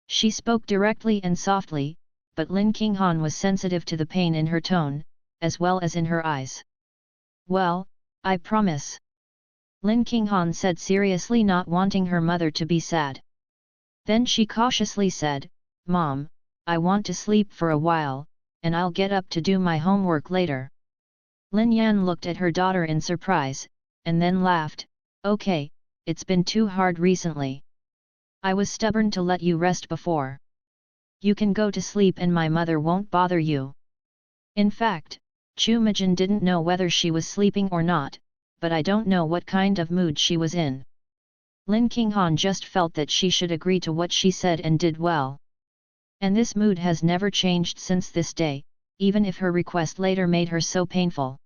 She spoke directly and softly, but Lin Qinghan was sensitive to the pain in her tone, as well as in her eyes. Well, I promise. Lin Qinghan said seriously, not wanting her mother to be sad. Then she cautiously said, Mom, I want to sleep for a while, and I'll get up to do my homework later. Lin Yan looked at her daughter in surprise, and then laughed, okay, it's been too hard recently. I was stubborn to let you rest before. You can go to sleep and my mother won't bother you. In fact, Chu Mijin didn't know whether she was sleeping or not, but I don't know what kind of mood she was in. Lin Qinghan just felt that she should agree to what she said and did well. And this mood has never changed since this day, even if her request later made her so painful.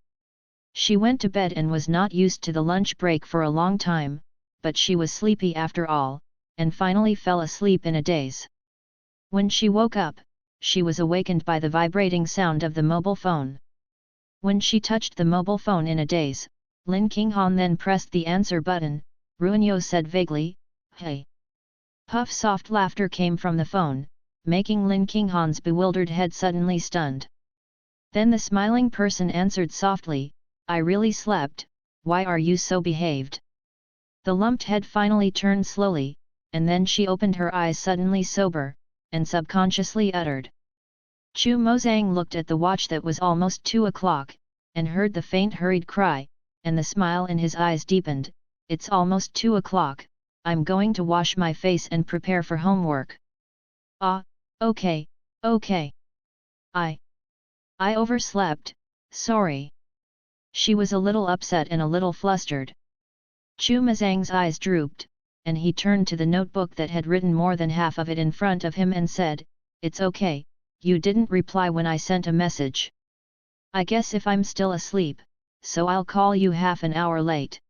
She went to bed and was not used to the lunch break for a long time, but she was sleepy after all, and finally fell asleep in a daze. When she woke up, she was awakened by the vibrating sound of the mobile phone. When she touched the mobile phone in a daze, Lin Qinghan then pressed the answer button. Ruanyo said vaguely, hey. Puff soft laughter came from the phone, making Lin Qinghan's bewildered head suddenly stunned. Then the smiling person answered softly, I really slept, why are you so behaved? The lumped head finally turned slowly, and then she opened her eyes suddenly sober, and subconsciously uttered. Chu Mozang looked at the watch that was almost 2 o'clock, and heard the faint hurried cry, and the smile in his eyes deepened, it's almost 2 o'clock, I'm going to wash my face and prepare for homework. Ah, okay, okay. I overslept, sorry. She was a little upset and a little flustered. Chu Mazang's eyes drooped, and he turned to the notebook that had written more than half of it in front of him and said, it's okay, you didn't reply when I sent a message. I guess if I'm still asleep, so I'll call you half an hour late.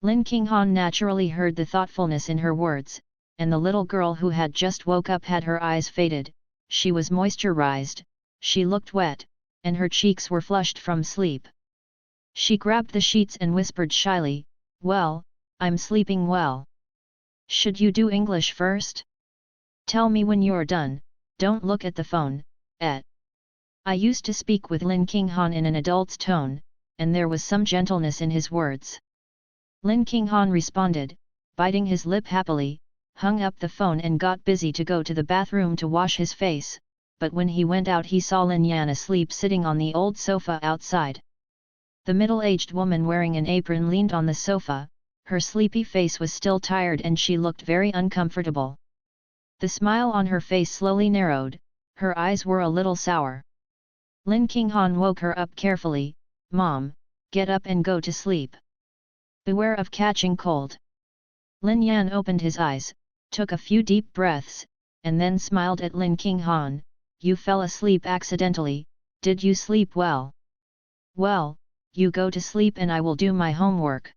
Lin Qinghan naturally heard the thoughtfulness in her words, and the little girl who had just woke up had her eyes faded, she was moisturized, she looked wet, and her cheeks were flushed from sleep. She grabbed the sheets and whispered shyly, well, I'm sleeping well. Should you do English first? Tell me when you're done, don't look at the phone, I used to speak with Lin Qinghan in an adult's tone, and there was some gentleness in his words. Lin Qinghan responded, biting his lip happily, hung up the phone and got busy to go to the bathroom to wash his face, but when he went out he saw Lin Yan asleep sitting on the old sofa outside. The middle-aged woman wearing an apron leaned on the sofa, her sleepy face was still tired and she looked very uncomfortable. The smile on her face slowly narrowed, her eyes were a little sour. Lin Qinghan woke her up carefully, Mom, get up and go to sleep. Beware of catching cold. Lin Yan opened his eyes, took a few deep breaths, and then smiled at Lin Qinghan, you fell asleep accidentally, did you sleep well? Well, you go to sleep and I will do my homework.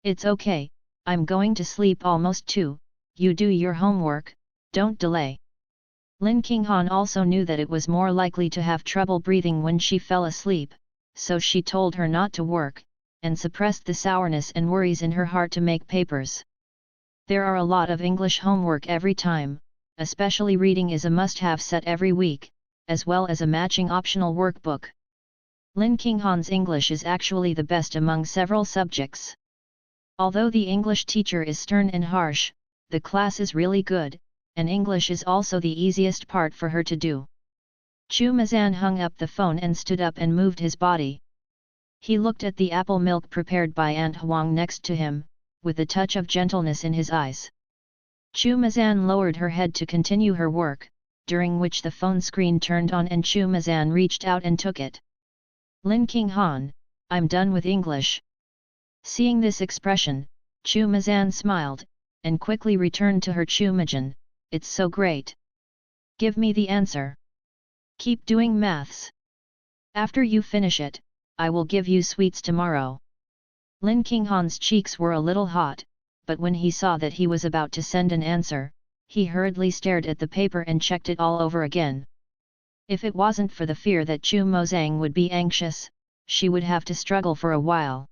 It's okay, I'm going to sleep almost too, you do your homework, don't delay. Lin Qinghan also knew that it was more likely to have trouble breathing when she fell asleep, so she told her not to work, and suppressed the sourness and worries in her heart to make papers. There are a lot of English homework every time, especially reading is a must-have set every week, as well as a matching optional workbook. Lin Qinghan's English is actually the best among several subjects. Although the English teacher is stern and harsh, the class is really good, and English is also the easiest part for her to do. Chu Mazan hung up the phone and stood up and moved his body. He looked at the apple milk prepared by Aunt Huang next to him, with a touch of gentleness in his eyes. Chu Mazan lowered her head to continue her work, during which the phone screen turned on and Chu Mazan reached out and took it. Lin Qinghan, I'm done with English. Seeing this expression, Chu Mazan smiled, and quickly returned to her Chu Mijin, it's so great. Give me the answer. Keep doing maths. After you finish it, I will give you sweets tomorrow. Lin Qinghan's cheeks were a little hot, but when he saw that he was about to send an answer, he hurriedly stared at the paper and checked it all over again. If it wasn't for the fear that Chu Mozang would be anxious, she would have to struggle for a while.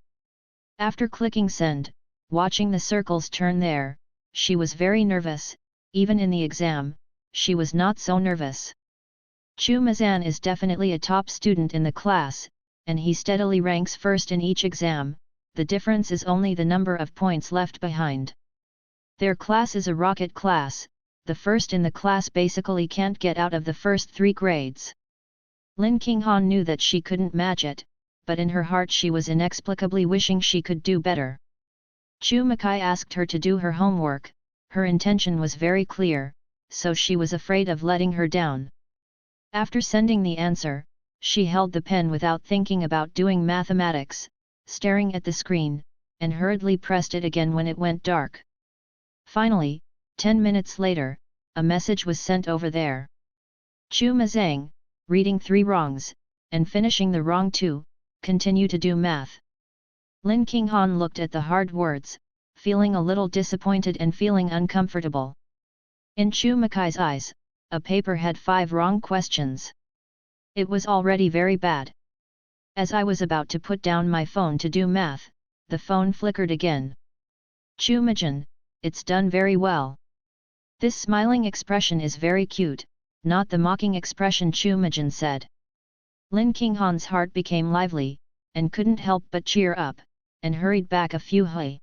After clicking send, watching the circles turn there, she was very nervous. Even in the exam, she was not so nervous. Chu Mazan is definitely a top student in the class, and he steadily ranks first in each exam. The difference is only the number of points left behind. Their class is a rocket class, the first in the class basically can't get out of the first 3 grades. Lin Qinghan knew that she couldn't match it, but in her heart she was inexplicably wishing she could do better. Chu Makai asked her to do her homework. Her intention was very clear, so she was afraid of letting her down. After sending the answer, she held the pen without thinking about doing mathematics, staring at the screen, and hurriedly pressed it again when it went dark. Finally, 10 minutes later, a message was sent over there. Chu Mazang, reading 3 wrongs, and finishing the wrong 2, continue to do math. Lin Qinghan looked at the hard words, feeling a little disappointed and feeling uncomfortable. In Chu Makai's eyes, a paper had 5 wrong questions. It was already very bad. As I was about to put down my phone to do math, the phone flickered again. Chu Majin, it's done very well. This smiling expression is very cute, not the mocking expression Chu Majin said. Lin Qinghan's heart became lively, and couldn't help but cheer up, and hurried back a few hui.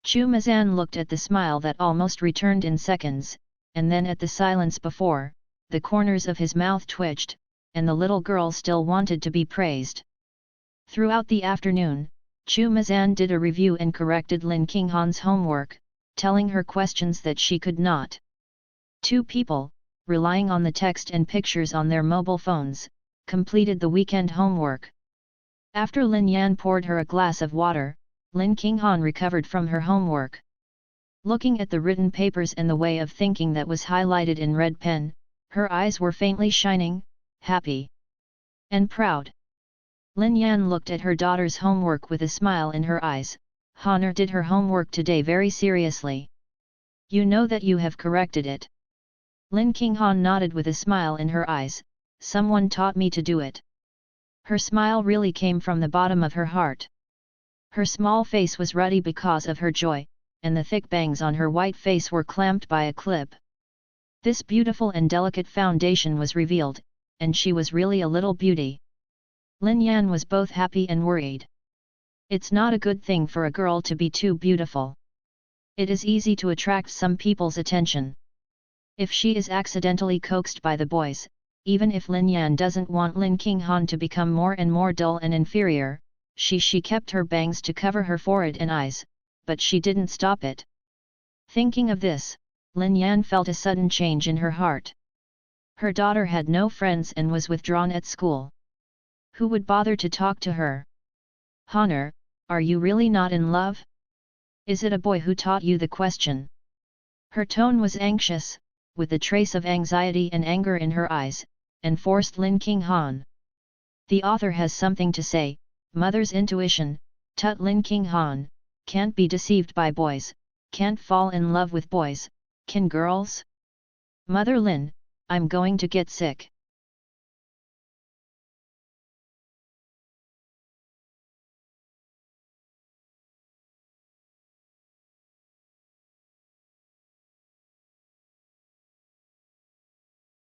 Chu Mazan looked at the smile that almost returned in seconds, and then at the silence before, the corners of his mouth twitched, and the little girl still wanted to be praised. Throughout the afternoon, Chu Mazan did a review and corrected Lin Qinghan's homework, telling her questions that she could not. 2 people, relying on the text and pictures on their mobile phones, completed the weekend homework. After Lin Yan poured her a glass of water, Lin Qinghan recovered from her homework. Looking at the written papers and the way of thinking that was highlighted in red pen, her eyes were faintly shining, happy and proud. Lin Yan looked at her daughter's homework with a smile in her eyes. Honor did her homework today very seriously. You know that you have corrected it. Lin Qinghan nodded with a smile in her eyes. Someone taught me to do it. Her smile really came from the bottom of her heart. Her small face was ruddy because of her joy, and the thick bangs on her white face were clamped by a clip. This beautiful and delicate foundation was revealed, and she was really a little beauty. Lin Yan was both happy and worried. It's not a good thing for a girl to be too beautiful. It is easy to attract some people's attention. If she is accidentally coaxed by the boys, even if Lin Yan doesn't want Lin Qinghan to become more and more dull and inferior, she kept her bangs to cover her forehead and eyes, but she didn't stop it. Thinking of this, Lin Yan felt a sudden change in her heart. Her daughter had no friends and was withdrawn at school. Who would bother to talk to her? Honor, are you really not in love? Is it a boy who taught you the question? Her tone was anxious, with a trace of anxiety and anger in her eyes, and forced Lin Qinghan. The author has something to say. Mother's intuition, tut Lin Qinghan, can't be deceived by boys, can't fall in love with boys, can girls? Mother Lin, I'm going to get sick.